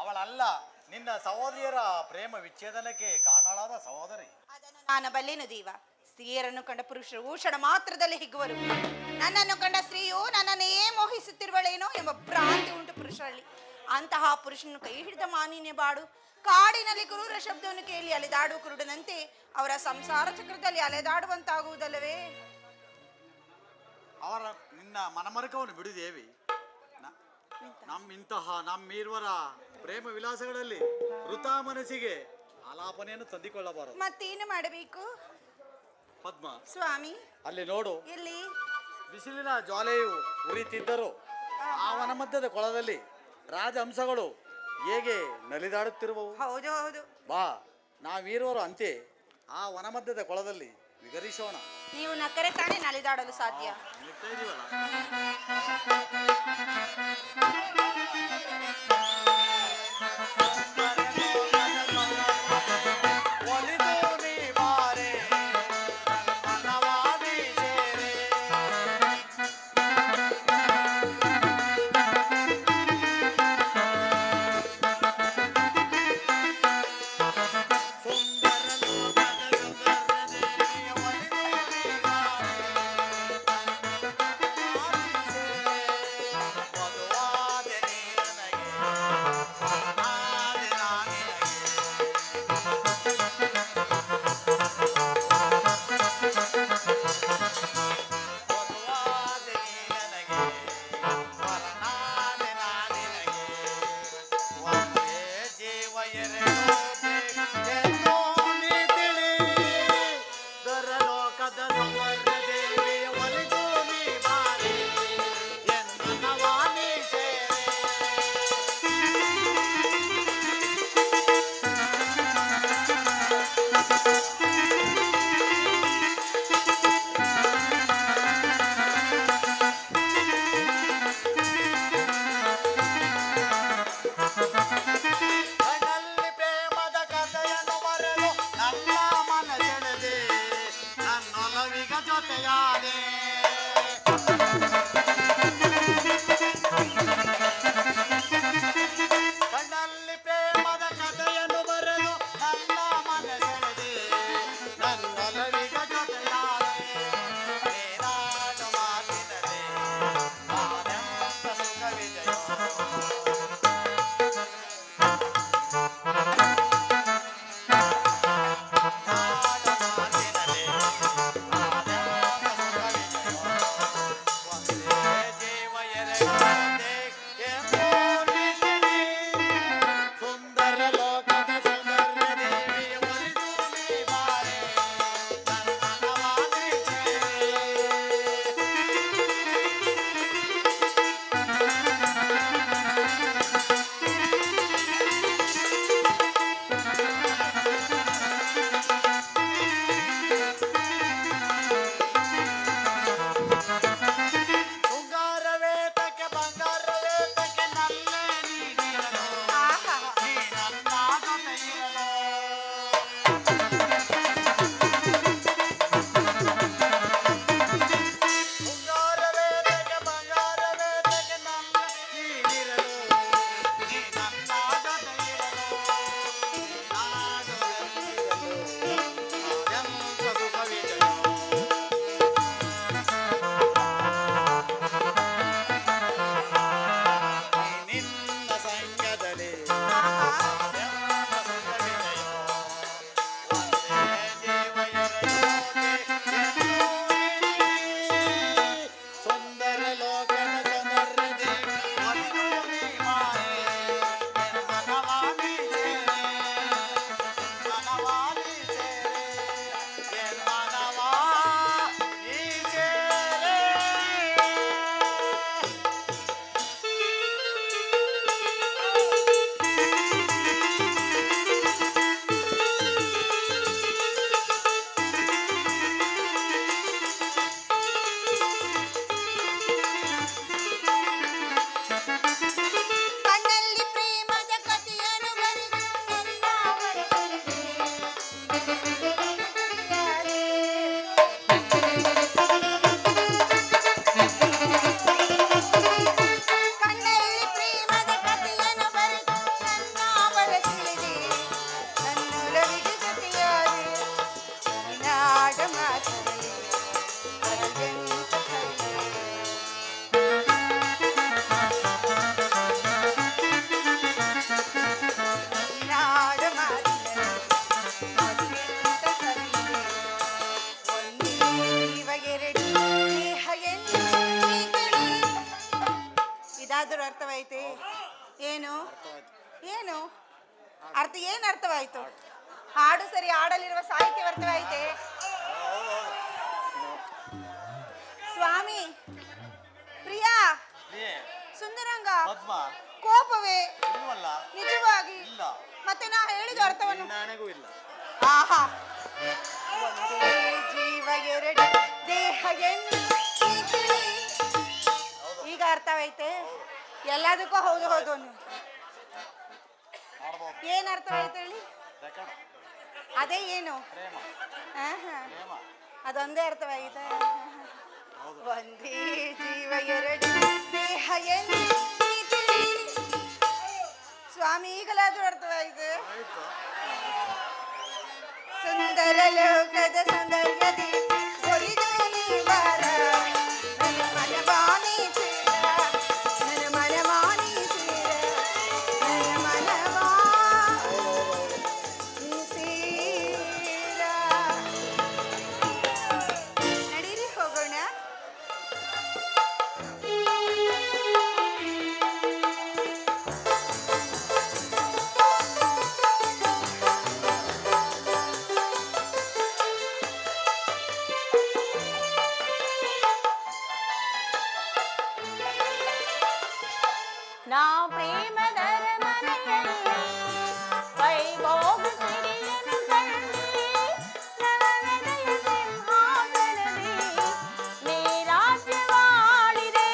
ಅವಳಲ್ಲ, ನಿನ್ನ ಸಹೋದರಿಯರ ಪ್ರೇಮ ವಿಚ್ಛೇದನಕ್ಕೆ ಕಾರಣಳಾದ ಸಹೋದರಿ. ಅದನ್ನು ನಾನು ಬಲ್ಲೆನು ದೇವ. ಸ್ತ್ರೀಯರನ್ನು ಕಂಡ ಪುರುಷರು ಕ್ಷಣ ಮಾತ್ರದಲ್ಲಿ ಹಿಗ್ಗುವರು. ನನ್ನನ್ನು ಕಂಡ ಸ್ತ್ರೀಯು ನನ್ನನ್ನೇ ಮೋಹಿಸುತ್ತಿರುವಳೇನೋ ಎಂಬ ಭ್ರಾಂತಿ ಉಂಟು ಪುರುಷರಲ್ಲಿ. ಅಂತಹ ಪುರುಷನ ಕೈ ಹಿಡಿದ ಮಾನಿನ್ಯ ಬಾಡು ಕಾಡಿನಲ್ಲಿ ಕ್ರೂರ ಶಬ್ದವನ್ನು ಕೇಳಿ ಅಲೆದಾಡುವ ಕುರುಡನಂತೆ ಅವರ ಸಂಸಾರ ಚಕ್ರದಲ್ಲಿ ಅಲೆದಾಡುವಂತಾಗುವುದಲ್ಲವೇ? ಅವರ ನಿನ್ನ ಮನಮರಕವನ್ನು ಬಿಡುದೇವಿ. ನಮ್ಮಿರುವರ ಪ್ರೇಮ ವಿಲಾಸಗಳಲ್ಲಿ ವೃಥಾ ಮನಸ್ಸಿಗೆ ಆಲಾಪನೆಯನ್ನು ತಂದಿಕೊಳ್ಳಬಾರದು. ಮತ್ತೇನು ಮಾಡಬೇಕು ಪದ್ಮ? ಸ್ವಾಮಿ, ಅಲ್ಲಿ ನೋಡು, ಎಲ್ಲಿ? ಬಿಸಿಲಿನ ಜ್ವಾಲೆಯು ಉರಿತಿದ್ದರು ಆ ವನಮಧ್ಯದ ಕೊಳದಲ್ಲಿ ರಾಜಹಂಸಗಳು ಹೇಗೆ ನಲಿದಾಡುತ್ತಿರುವವು. ಹೌದು ಹೌದು. ಬಾ, ನಾವಿರುವರು ಅಂತೆ ಆ ವನಮಧ್ಯದ ಕೊಳದಲ್ಲಿ ವಿಗರಿಸೋಣ. ನೀವು ನಕ್ಕರೆ ತಾನೇ ನಲಿದಾಡಲು ಸಾಧ್ಯ. ನಿಲ್ತಾ ಇದೀವಲ್ಲ. ಏನು ಏನು ಏನು ಅರ್ಥವಾಯ್ತು? ಹಾಡು ಸರಿ, ಹಾಡಲಿರುವ ಸಾಹಿತ್ಯ ಅರ್ಥವಾಯಿತೆ. ಸ್ವಾಮಿ, ಪ್ರಿಯಾ, ಪ್ರಿಯೆ, ಸುಂದರಂಗ, ಪದ್ಮ, ಕೋಪವೇ ಇಲ್ವಲ್ಲ? ನಿಜವಾಗಿ? ಇಲ್ಲ. ಮತ್ತೆ ನಾ ಹೇಳಿದ ಅರ್ಥವನ್ನು ನನಗೂ ಇಲ್ಲ. ಆಹಾ, ಒಂದೇ ಜೀವ ಎರಡು ದೇಹ ಎಂದು ಈ ತಿಳಿ. ಈಗ ಅರ್ಥವೈತೆ? ಎಲ್ಲದಕ್ಕೂ ಹೌದು ಹೌದು ನೀವು ಮಾಡ್ಬೋದು. ಏನ್ ಅರ್ಥವಾಯ್ತು ಹೇಳಿ? ರೆಕಾರ್ಡ್. ಅದೇ ಏನು? ಪ್ರೇಮ. ಆಹಾ, ಪ್ರೇಮ. ಅದೊಂದೇ ಅರ್ಥವಾಗಿದೆ. ಒಂದೇ ಜೀವ ಎರಡು ದೇಹ ಎಂದು ಈ ತಿಳಿ. ಸ್ವಾಮಿ, ಈಗಲಾದ್ರೂ ಅರ್ಥವಾಯಿತು? ಆಯ್ತು. ಸುಂದರ ಲೋಕದ ಸೌಂದರ್ಯದಿ ಒಲಿದು ನೀ ಬಾರ, ನನ್ನ ಮನವಾಣಿ ಸೇರ, ನನ್ನ ಮನವಾಣಿ ಸೇರ, ನನ್ನ ಮನವಾಣಿ ಸೇರ. ನಡೀರಿ ಹೋಗೋಣ. ನಾ ಪ್ರೇಮದರ ಮನೆಯಲ್ಲಿ ವೈಭೋಗ ಸಿರಿಯನ್ನು ಕಂಡೆ, ನವನದಯ ಸಿಂಹಾಸನದಿ ನೀ ರಾಜ್ಯವಾಳಿದೆ.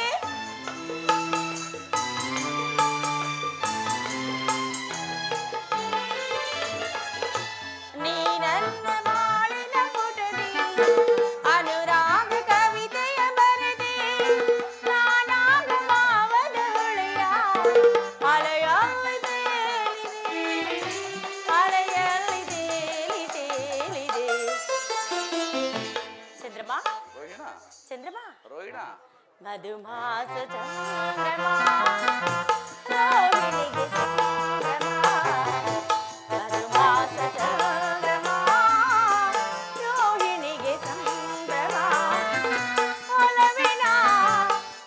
ನೀ ನನ್ನ ಬಾಳಿನ ಪುಟದಿ ಅನುರಾಗ ಕವಿತೆಯ ಬರೆದೆ, ನಾನಾಗ ಮಾವನ ಹೊಳೆಯ ಅಲೆಯಲ್ಲಿ ತೇಲಿದೆ, ಅಲೆಯಲ್ಲಿ ತೇಲಿದೆ. ಚಂದ್ರಮ, ರೋಹಿಣ, ಚಂದ್ರಮ, ರೋಹಿಣ, ಮಧುಮಾಸ ಚಂದ್ರಮ, ರೋಹಿಣಿಗೆ ಸಂಭ್ರಮ. ಮಧುಮಾಸ ಚಂದ್ರಮ, ರೋಹಿಣಿಗೆ ಸಂಭ್ರಮ. ಒಲವಿನ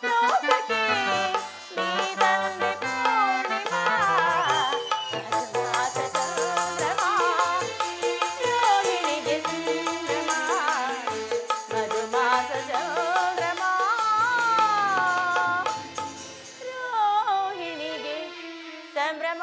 ಲೋಕಕ್ಕೆ ನೀ ತಂದೆ ಪೂರ್ಣಿಮಾ. ಮಧುಮಾಸ ಚಂದ್ರಮ, ರೋಹಿಣಿಗೆ ಸಂಭ್ರಮ. ಮಧುಮಾಸ ಚಂದ್ರಮ, ರೋಹಿಣಿಗೆ ಸಂಭ್ರಮ.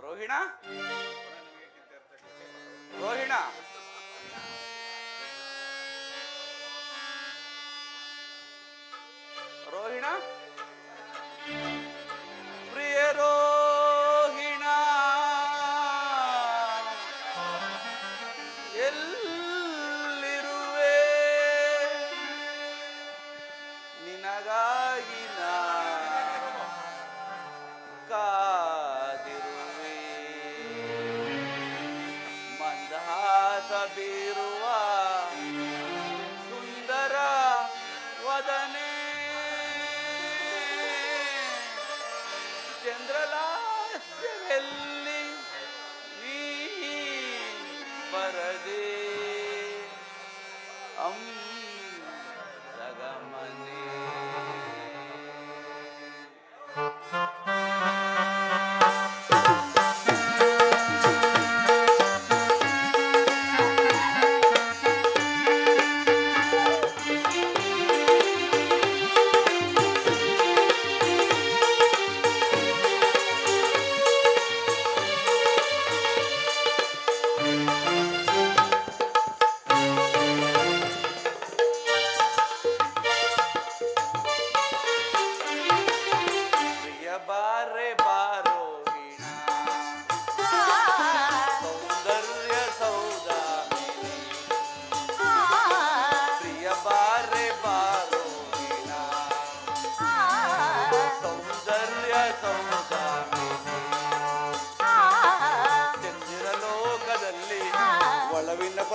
ರೋಹಿಣ, ರೋಹಿಣ, ರೋಹಿಣ, ಪ್ರಿಯ ರೋಹಿಣ, ಎಲ್ಲಿರುವೆ? ನಿನಗಾಗಿ ನಾ ಕಾದಿರುವೆ. ಮಂದಹಾಸ ಬೀರುವ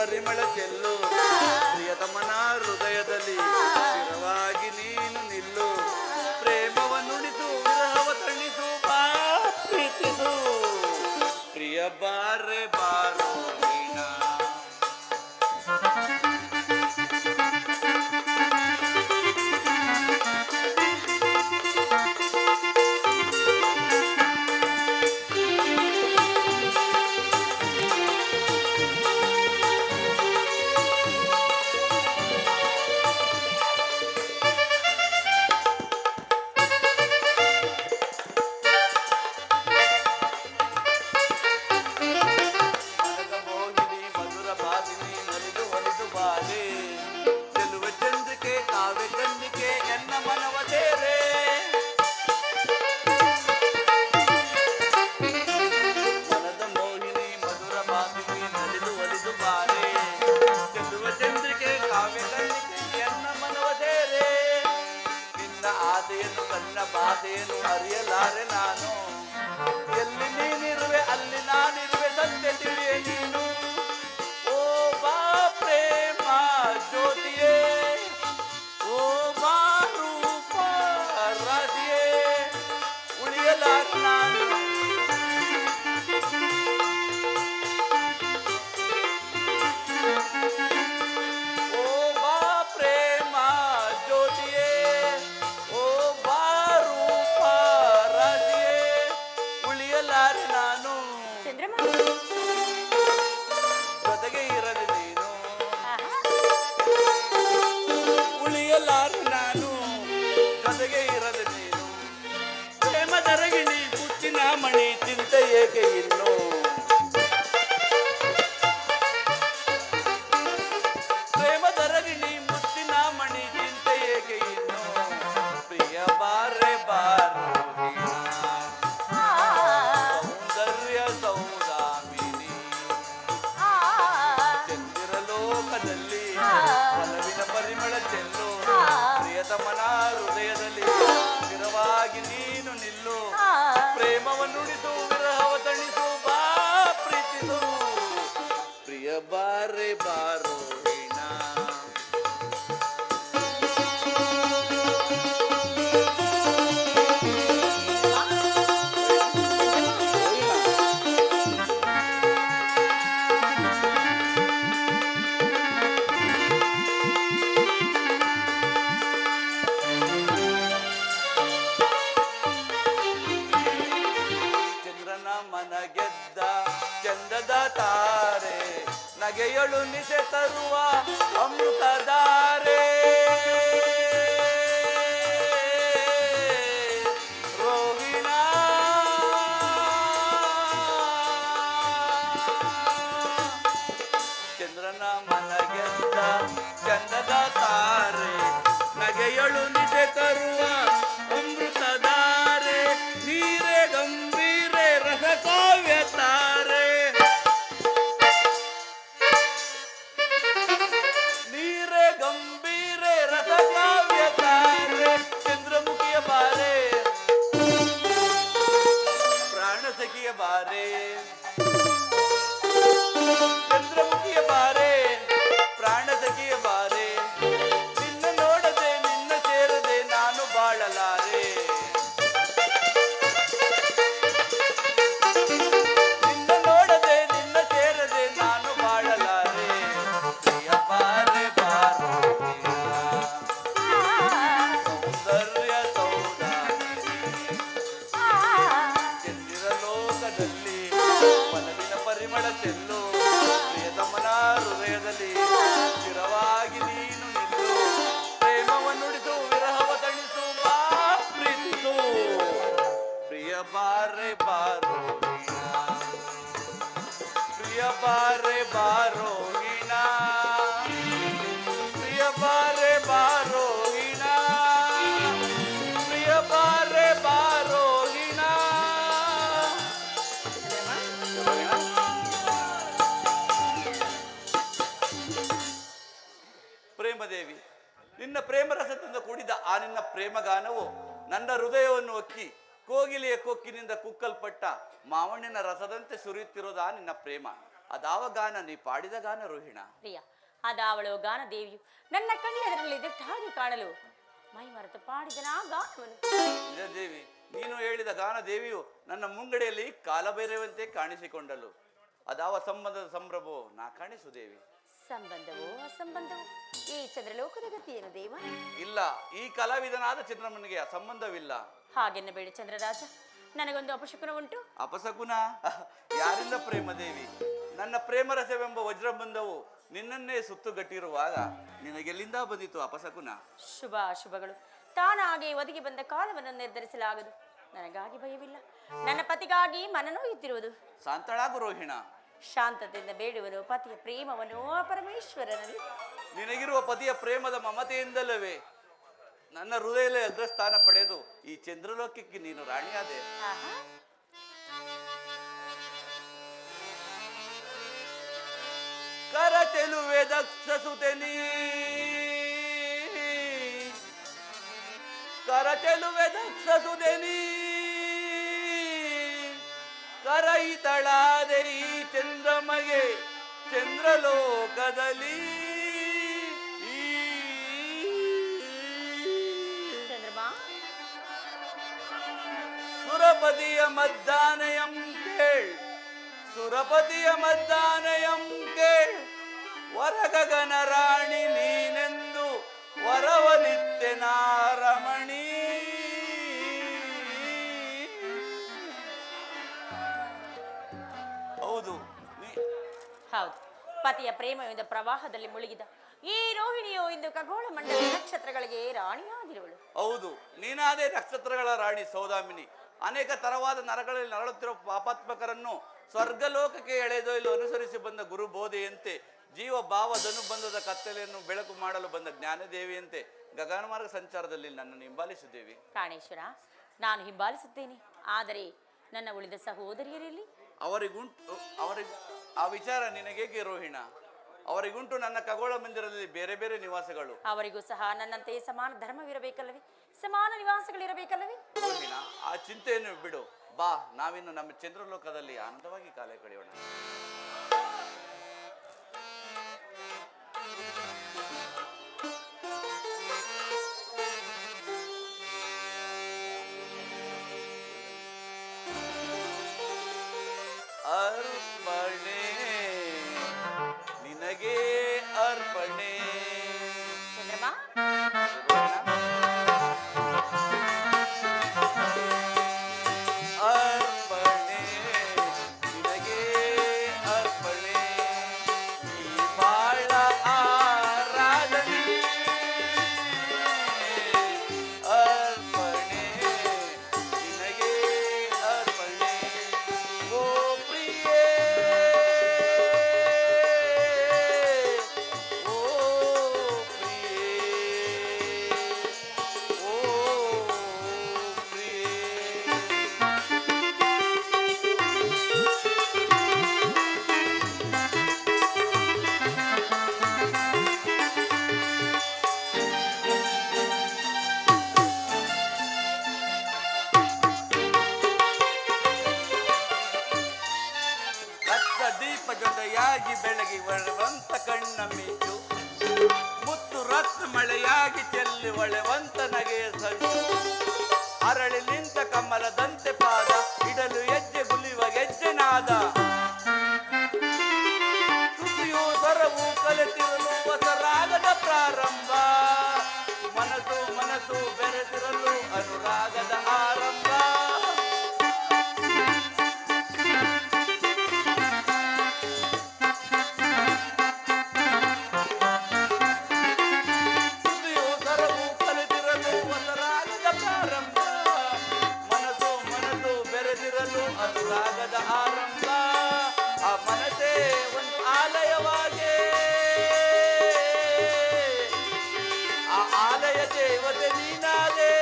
ಪರಿಮಳ ಚೆಲ್ಲು ಪ್ರಿಯತಮನ ಹೃದಯದಲ್ಲಿ ಸ್ಥಿರವಾಗಿ ನೀನು ನಿಲ್ಲು ಪ್ರೇಮವನ್ನುಣಿಸು ವಿರಹವ ತಣಿಸು ಬಾ ಪ್ರೀತಿಸು ಪ್ರಿಯ ಬಾರೆ ಬಾರೋ ವೀಣಾ. ಬಾಧೆಯನ್ನು ಅರಿಯಲಾರೆ ನಾನು ಎಲ್ಲಿ ನೀನಿರುವೆ ಅಲ್ಲಿ ನಾನಿರುವೆ ಸತ್ಯ ತಿಳಿಯೇ ನೀನು ಓ ಬಾ ಪ್ರೇಮ ಜ್ಯೋತಿಯೇ ಓ ಬಾ ರೂಪ ರಾಧಿಯೇ ಉಳಿಯಲಾರೆ ನಾನು ಓ ಬಾ ಪ್ರೇಮ ಜ್ಯೋತಿಯೇ ಓ ಬಾ ರೂಪ ರಾಧಿಯೇ ಉಳಿಯಲಾರೆ ನಾನು ಚಂದ್ರಮ್ಮ ಜೊತೆಗೆ ಇರಲಿ ನೀನು ಆಹಾ. ಉಳಿಯಲಾರೆ ನಾನು ಜೊತೆಗೆ ಇರಲಿ ನೀನು ಪ್ರೇಮದ ರಗಿಣಿ ಮುತ್ತಿನ ಮಣಿ ಚಿಂತೆ ಏಕೆ ಇನ್ನು ಪ್ರೇಮದ ರಗಿಣಿ ಮುತ್ತಿನ ಮಣಿ ಚಿಂತೆ ಏಕೆ ಇನ್ನು ಪ್ರಿಯ ಬಾರೆ ಬಾರೋ ವೀಣಾ. ಆ, ಸೌಂದರ್ಯ ಸೌದಾಮಿನಿ ಆ, ಚಂದಿರ ಲೋಕದಲ್ಲಿ ಒಲವಿನ ಪರಿಮಳ ಚೆಲ್ಲು ಪ್ರಿಯತಮನ ಹೃದಯದಲ್ಲಿ ಸ್ಥಿರವಾಗಿ ನೀನು ನಿಲ್ಲು ಆ. ಪ್ರೇಮವನ್ನುಣಿಸು ವಿರಹವ ತಣಿಸು ಬಾ ಪ್ರೀತಿಸು ಪ್ರಿಯ ಬಾರೆ ಬಾರೋ ವೀಣಾ. ಚಂದ್ರನ ಮನ ಗೆದ್ದ ಚಂದದ ತಾರೆ ನಗೆಯಳು ನಿಸೆ ತರುವ ಅಮೃತಧಾರೆ ರೋಹಿಣಾ ಚಂದ್ರನ ಮನ ಗೆದ್ದ ಚಂದದ ತಾರೆ ನಗೆಯಳು ನಿಸೆ ತರುವ ಅಮೃತಧಾರೆ ನೀರೇ ಗಂಭೀರೆ ರಸಕಾವ್ಯ ತಾರೆ ನೀರೇ ಗಂಭೀರೆ ರಸಕಾವ್ಯ ತಾರೆ ಚಂದ್ರಮುಖಿಯ ಬಾರೆ ಪ್ರಾಣ ಸಖಿಯ ಬಾರೆ ಚಂದ್ರಮುಖಿಯ ಬಾರೆ ಪ್ರಾಣ ಸಖಿಯ ಬಾರೆ ನಿನ್ನ ನೋಡದೆ ನಿನ್ನ ಸೇರದೆ ನಾನು ಬಾಳಲಾರೆ ನಿನ್ನ ನೋಡದೆ ನಿನ್ನ ಸೇರದೆ ನಾನು ಬಾಳಲಾರೆ ಪ್ರಿಯ ಬಾರೆ ಬಾರೋ ವೀಣಾ. ಸೌಂದರ್ಯ ಸೌದಾಮಿನಿ ಚಂದಿರ ಲೋಕದಲ್ಲಿ ಒಲವಿನ ಪರಿಮಳ ಚೆಲ್ಲು ಪ್ರಿಯತಮನ ಹೃದಯದಲ್ಲಿ ಸ್ಥಿರವಾಗಿ ನೀನು ನಿಲ್ಲು ಪ್ರೇಮವನ್ನುಡಿಸು ವಿರಹವ ತಣಿಸು ಬಾ ಪ್ರೀತಿಸು ಪ್ರಿಯ ಬಾರೆ ಬಾರೋ ವೀಣಾ. ಪ್ರಿಯ ಬಾರೆ ಬಾರೋ ವೀಣಾ. ಪ್ರಿಯ ಬಾರೆ ಬಾರೋ ವೀಣಾ. ಪ್ರಿಯ ಬಾರೆ ಬಾರೋ ವೀಣಾ. ಪ್ರೇಮದೇವಿ ನಿನ್ನ ಪ್ರೇಮರಸದಿಂದ ಕೂಡಿದ ಆ ನಿನ್ನ ಪ್ರೇಮಗಾನವು ನನ್ನ ಹೃದಯವನ್ನು ಒಕ್ಕಿ ಕೋಗಿಲೆಯ ಕೊಕ್ಕಿನಿಂದ ಕುಕ್ಕಲ್ಪಟ್ಟ ಮಾವಣ್ಣಿನ ರಸದಂತೆ ಸುರಿಯುತ್ತಿರೋದ ನಿನ್ನ ಪ್ರೇಮ ಅದಾವ ಗಾನ ನೀ ಪಾಡಿದ ಗಾನ ರೋಹಿಣ. ಪ್ರಿಯ, ಅದಾವಳು ಗಾನ ದೇವಿಯು ನನ್ನ ಕಣ್ಣೆದರಲ್ಲಿ ದಿಟ್ಟಾಗಿ ಕಾಣಲು ಮೈ ಮರೆತು ಪಾಡಿದನ ಆ ಗಾನವನ್ನು. ನಿಜ ದೇವಿ, ನೀನು ಹೇಳಿದ ಗಾನ ದೇವಿಯು ನನ್ನ ಮುಂಗಡೆಯಲ್ಲಿ ಕಾಲಬೇರೆವಂತೆ ಕಾಣಿಸಿಕೊಂಡಳು. ಅದಾವ ಸಂಬಂಧದ ಸಂಭ್ರಮವೋ ನಾ ಕಾಣಿಸು ದೇವಿ. ಸಂಬಂಧವೋ ಅಸಂಬಂಧವೋ ಈ ಚಂದ್ರಲೋಕದ ಗತಿಯೇನು ದೇವ? ಇಲ್ಲ, ಈ ಕಲಾವಿದನಾದ ಚಂದ್ರಮನಿಗೆ ಸಂಬಂಧವಿಲ್ಲ. ಹಾಗೆನ್ನಬೇಡಿ ಚಂದ್ರರಾಜ, ನನಗೊಂದು ಅಪಶಕುನ ಉಂಟು. ಅಪಸಕುನ? ಯಾರಿಂದ ಪ್ರೇಮ ದೇವಿ? ನನ್ನ ಪ್ರೇಮ ರಸವೆಂಬ ವಜ್ರಬಂಧವು ನಿನ್ನನ್ನೇ ಸುತ್ತುಗಟ್ಟಿರುವಾಗ ನಿನಗೆಲ್ಲಿಂದ ಬಂದಿತು ಅಪಸಕುನ? ಶುಭ ಅಶುಭಗಳು ತಾನಾಗಿ ಒದಗಿ ಬಂದ ಕಾಲವನ್ನು ನಿರ್ಧರಿಸಲಾಗದು. ನನಗಾಗಿ ಭಯವಿಲ್ಲ, ನನ್ನ ಪತಿಗಾಗಿ ಮನನೋಯುತ್ತಿರುವುದು. ಶಾಂತಳಾಗು ರೋಹಿಣ. ಶಾಂತತೆಯಿಂದ ಬೇಡುವನು ಪತಿಯ ಪ್ರೇಮವನ್ನು ಆ ಪರಮೇಶ್ವರನಲ್ಲಿ. ನಿನಗಿರುವ ಪತಿಯ ಪ್ರೇಮದ ಮಮತೆಯಿಂದಲವೇ ನನ್ನ ಹೃದಯದಲ್ಲಿ ಅಗ್ರಸ್ಥಾನ ಪಡೆದು ಈ ಚಂದ್ರಲೋಕಕ್ಕೆ ನೀನು ರಾಣಿಯಾದೆ. ಆಹಾ. ಕರ ಚೆಲುವೆ ದಕ್ಷ ಸುತೆನಿ, ಕರ ಚೆಲುವೆ ದಕ್ಷ ಸುತೆನಿ, ಕರೈತಳಾದೆ ಈ ಚಂದ್ರಮಗೆ ಚಂದ್ರಲೋಕದಲ್ಲಿ. ಚಂದ್ರಮಾ, ಸುರಪತಿಯ ಮದ್ದಾನಯಂ ಕೇಳ್, ಸುರಪತಿಯ ಮದ್ದಾನಯಂ ಕೇಳ್, ವರಗಗನ ರಾಣಿ ನೀನೆಂದು ವರವನಿತ್ಯ ನಾರಮಣಿ. ಹೌದು, ಹೌದು, ಪತಿಯ ಪ್ರೇಮವಿಂದ ಪ್ರವಾಹದಲ್ಲಿ ಮುಳುಗಿದ ಈ ರೋಹಿಣಿಯು ಇಂದು ಖಗೋಳ ಮಂಡಲ ನಕ್ಷತ್ರಗಳಿಗೆ ರಾಣಿಯಾಗಿರುವಳು. ಹೌದು, ನೀನಾದೇ ನಕ್ಷತ್ರಗಳ ರಾಣಿ ಸೌದಾಮಿನಿ. ಅನೇಕ ತರವಾದ ನರಗಳಲ್ಲಿ ನರಳುತ್ತಿರುವ ಪಾಪಾತ್ಮಕರನ್ನು ಸ್ವರ್ಗಲೋಕಕ್ಕೆ ಎಳೆದೊಯ್ಲು ಅನುಸರಿಸಿ ಬಂದ ಗುರು ಬೋಧೆಯಂತೆ, ಜೀವ ಭಾವ ಧನುಬಂಧದ ಕತ್ತಲೆಯನ್ನು ಬೆಳಕು ಮಾಡಲು ಬಂದ ಜ್ಞಾನದೇವಿಯಂತೆ ಗಗನ ಮಾರ್ಗ ಸಂಚಾರದಲ್ಲಿ ನನ್ನನ್ನು ಹಿಂಬಾಲಿಸಿದ್ದೇವೆ. ಪ್ರಾಣೇಶ್ವರ, ನಾನು ಹಿಂಬಾಲಿಸುತ್ತೇನೆ, ಆದರೆ ನನ್ನ ಉಳಿದ ಸಹೋದರಿಯರಲ್ಲಿ ಅವರಿಗೂ ಆ ವಿಚಾರ ನಿನಗೇಕೆ ರೋಹಿಣ? ಅವರಿಗುಂಟು ನನ್ನ ಖಗೋಳ ಮಂದಿರದಲ್ಲಿ ಬೇರೆ ಬೇರೆ ನಿವಾಸಗಳು. ಅವರಿಗೂ ಸಹ ನನ್ನಂತೆ ಸಮಾನ ಧರ್ಮವಿರಬೇಕಲ್ಲವೇ, ಸಮಾನ ನಿವಾಸಗಳಿರಬೇಕಲ್ಲವೇ? ರೋಹಿಣ, ಆ ಚಿಂತೆಯನ್ನು ಬಿಡು. ಬಾ, ನಾವಿನ್ನು ನಮ್ಮ ಚಂದ್ರಲೋಕದಲ್ಲಿ ಆನಂದವಾಗಿ ಕಾಲ ಕಳೆಯೋಣ. ಅರ್ಪಣೆ ನಿನಗೆ ಅರ್ಪಣೆ. ಚಂದ್ರಮಾ, ಅರ್ಪಣೆ ನಿನಗೆ ಅರ್ಪಣೆ, ಈ ಬಾಳ ಆರಾಧನೆ. ಅರ್ಪಣೆ ನಿನಗೆ ಅರ್ಪಣೆ, ಓ ಪ್ರಿಯೇ, ಓ ಪ್ರಿಯೇ, ಓ ಪ್ರಿಯೇ. ಲಕ್ಷ ದೀಪ ಜೊತೆಯಾಗಿ ಬೆಳಗಿ ಒಳೆವಂತ ಕಣ್ಣ ಮಿಂಚು, ಮುತ್ತು ರತ್ನ ಮಳೆಯಾಗಿ ಚೆಲ್ಲಿ ಒಳೆವಂತ ನಗೆಯ ಸಂಚು, ಅರಳಿ ನಿಂತ ಕಮಲದಂತೆ ಪಾದ ಇಡಲು ಹೆಜ್ಜೆ ಗುಲಿವ ಗೆಜ್ಜೆನಾದ, ತುಟಿಯು ಸ್ವರವು ಕಲೆತಿರಲು ಹೊಸರಾಗದ ಪ್ರಾರಂಭ, ಮನಸ್ಸು ಮನಸ್ಸು ಬೆರೆತಿರಲು ಅನುರಾಗದ ಆರಂಭ. ತುಟಿಯು ಸ್ವರವು ಕಲೆತಿರಲು ಹೊಸರಾಗದ ಪ್ರಾರಂಭ, ಮನಸ್ಸು ಮನಸ್ಸು ಬೆರೆತಿರಲು ಅನುರಾಗದ ಆರಂಭ. ಆ ಮನಸ್ಸೇ ಒಂದು ಆಲಯವಾಗೆ, ಆ ಆಲಯ ದೇವತೆ ನೀನಾದೆ,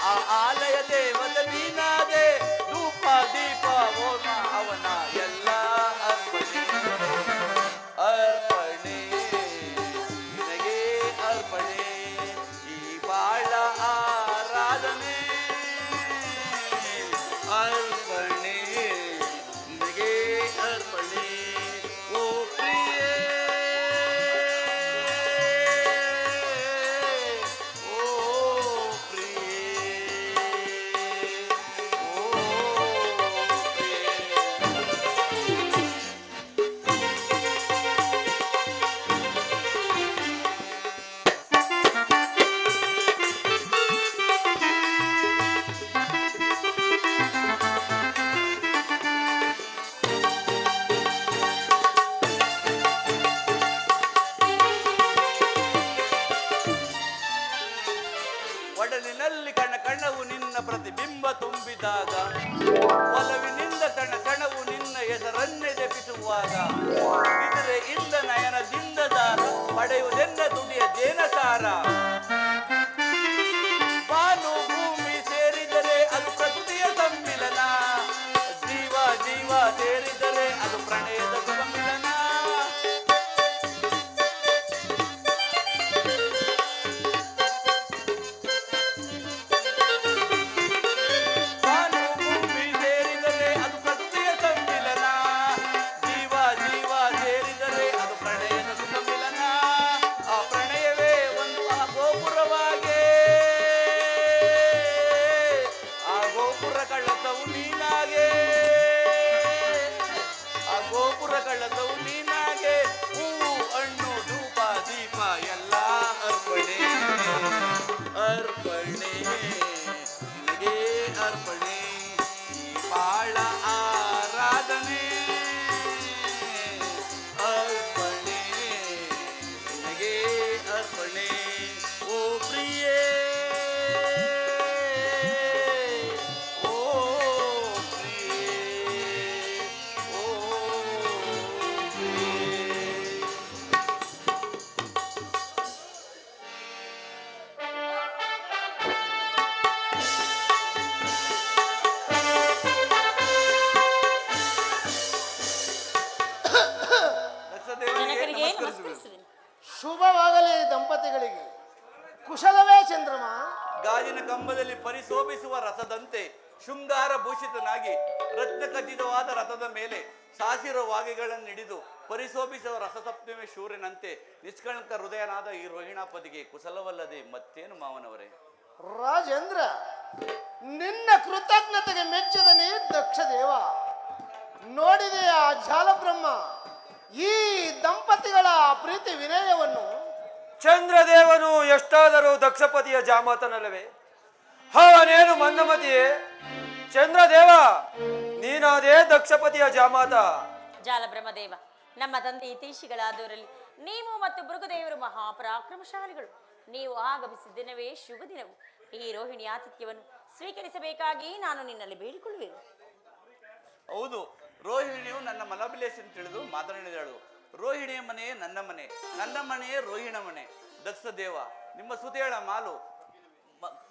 ಆ ಆಲಯ ದೇವತೆ ನೀನಾದೆ. ಧೂಪ ದೀಪ ಹೋಮ ಅವನ ಎಲ್ಲ ಅರ್ಪಣೆ, ಅರ್ಪಣೆ ನಿನಗೆ ಅರ್ಪಣೆ, ಈ ಬಾಳ ಆರಾಧನೆ. ಅರ್ಪಣೆ ಬಿಂಬ ತುಂಬಿದಾಗ ಒಲವಿನಿಂದ ತಣ ತಣವು ನಿನ್ನ ಹೆಸರನ್ನೇ ಜಪಿಸುವಾಗ ಇದ್ರೆ ಇಂದ ನಯನದಿಂದ ದಾರ ಪಡೆಯುವುದೆನ್ನ ತುಡಿಯ ಜೇನಸಾರ ಬಾನು ಭೂಮಿ ಸೇರಿದರೆ ಅದು ಪ್ರಕೃತಿಯ ಸಮ್ಮಿಲನ ಜೀವ ಜೀವ ಸೇರಿದರೆ ಅದು ಪ್ರಣಯದ ಸುಗಮಿಲನ ಬಾನು ಭೂಮಿ ಸೇರಿದರೆ ಅದು ಪ್ರಕೃತಿಯ ಸಮ್ಮಿಲನ ಜೀವ ಜೀವ ಸೇರಿದರೆ ಅದು ಪ್ರಣಯದ ಸುಗಮಿಲನ ಆ ಪ್ರಣಯವೇ ಒಂದು ಆ ಗೋಪುರವಾಗೇ ಆ ಗೋಪುರ ಕಳ್ಳತವು ನೀನಾಗೆ ಆ ಗೋಪುರ ಕಳ್ಳತವು ನೀನಾಗೆ ಹೂವು ಹಣ್ಣು ಧೂಪ ದೀಪ ಎಲ್ಲ ಅರ್ಪಣೆ ಅರ್ಪಣೆ ನಿನಗೆ ಅರ್ಪಣೆ ಈ ಬಾಳ ಆರಾಧನೆ ಅರ್ಪಣೆ ನಿನಗೆ ಅರ್ಪಣೆ ಓ ಪ್ರಿಯೇ ಓ ಪ್ರಿಯೇ ಓ ಪ್ರಿಯೇ ಲಕ್ಷದೇವನಿಗೆ ಜನಕರಿಗೆ ನಮಸ್ಕರಿಸುವೆನು. ನಮಸ್ಕರಿಸುವೆನು. ಶುಭವಾಗಲಿ ದಂಪತಿಗಳಿಗೆ. ಕುಶಲವೇ ಚಂದ್ರಮ? ಗಾಜಿನ ಕಂಬದಲ್ಲಿ ಪರಿಶೋಭಿಸುವ ರಥದಂತೆ ಶೃಂಗಾರ ಭೂಷಿತನಾಗಿ ರತ್ನಖಚಿತವಾದ ರಥದ ಮೇಲೆ ಸಾಸಿರ ವಾಗೆಗಳನ್ನು ಹಿಡಿದು ಪರಿಶೋಭಿಸುವ ರಸಸಪ್ತಮಿ ಶೂರ್ಯನಂತೆ ನಿಷ್ಕಳಂಕ ಹೃದಯನಾದ ಈ ರೋಹಿಣಾಪತಿಗೆ ಕುಶಲವಲ್ಲದೆ ಮತ್ತೇನು ಮಾವನವರೇ? ರಾಜೇಂದ್ರ, ನಿನ್ನ ಕೃತಜ್ಞತೆಗೆ ಮೆಚ್ಚಿದ ನೀ ದಕ್ಷ ದೇವ. ನೋಡಿದೆಯಾ ಜಾಲಬ್ರಹ್ಮ ಈ ದಂಪತಿಗಳ ಪ್ರೀತಿ ವಿನಯವನ್ನು? ಚಂದ್ರದೇವನು ಎಷ್ಟಾದರೂ ದಕ್ಷಪತಿಯ ಜಾಮಾತನಲ್ಲವೇ? ಅವನೇನು ಮಂದಮತಿಯೇ? ಚಂದ್ರದೇವ, ನೀನಾದೇ ದಕ್ಷಪತಿಯ ಜಾಮಾತ. ಜಾಲಬ್ರಹ್ಮದೇವ, ನಮ್ಮ ತಂದೆ ಹಿತೈಷಿಗಳಾದವರಲ್ಲಿ ನೀವು ಮತ್ತು ಭೃಗುದೇವರು ಮಹಾಪರಾಕ್ರಮಶಾಲಿಗಳು. ನೀವು ಆಗಮಿಸಿದ ದಿನವೇ ಶುಭ ದಿನವು. ಈ ರೋಹಿಣಿ ಆತಿಥ್ಯವನ್ನು ಸ್ವೀಕರಿಸಬೇಕಾಗಿ ನಾನು ನಿನ್ನಲ್ಲಿ ಬೇಡಿಕೊಳ್ಳುವೆನು. ಹೌದು, ರೋಹಿಣಿಯು ನನ್ನ ಮನೋಭಿಲೇಷನ್ ತಿಳಿದು ಮಾತನಾಡಿದಳು. ರೋಹಿಣಿಯ ಮನೆ ನನ್ನ ಮನೆ, ನನ್ನ ಮನೆಯೇ ರೋಹಿಣ ಮನೆ. ದಕ್ಷ ದೇವ, ನಿಮ್ಮ ಸುತೆಯಳ ಮಾಲು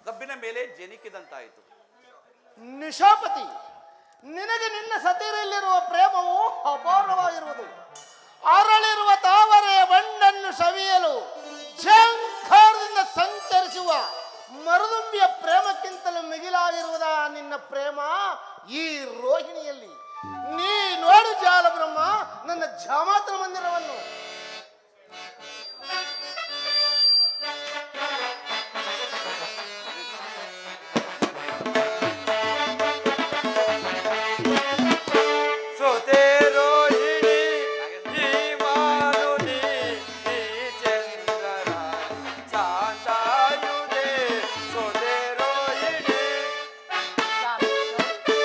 ಕಬ್ಬಿನ ಮೇಲೆ ಜನಿಕಿದಂತಾಯಿತು. ನಿಶಾಪತಿ, ನಿನಗೆ ನಿನ್ನ ಸತಿಯರಲ್ಲಿರುವ ಪ್ರೇಮವು ಅಪಾರವಾಗಿರುವುದು. ಅರಳಿರುವ ತಾವರೆಯ ಬಣ್ಣನ್ನು ಸವಿಯಲು ಝಂಕಾರದಿಂದ ಸಂಚರಿಸುವ ಮರುದುಂಬಿಯ ಪ್ರೇಮಕ್ಕಿಂತಲೂ ಮಿಗಿಲಾಗಿರುವುದ ನಿನ್ನ ಪ್ರೇಮ ಈ ರೋಹಿಣಿಯಲ್ಲಿ. ನೀ ನೋಡು ಜಾಲಬ್ರಹ್ಮ ನನ್ನ ಜಾಮಾತನ ಮಂದಿರವನ್ನು. ಸೋತೆ ರೋಹಿಣಿ ಈ ಮಾರುನಿ ಈ ಚಂದ್ರರ ಶಾಂತಾಯುಧೆ. ಸೋತೆ ರೋಹಿಣಿ. ಸ್ವಾಮಿ, ನೋಡಿ.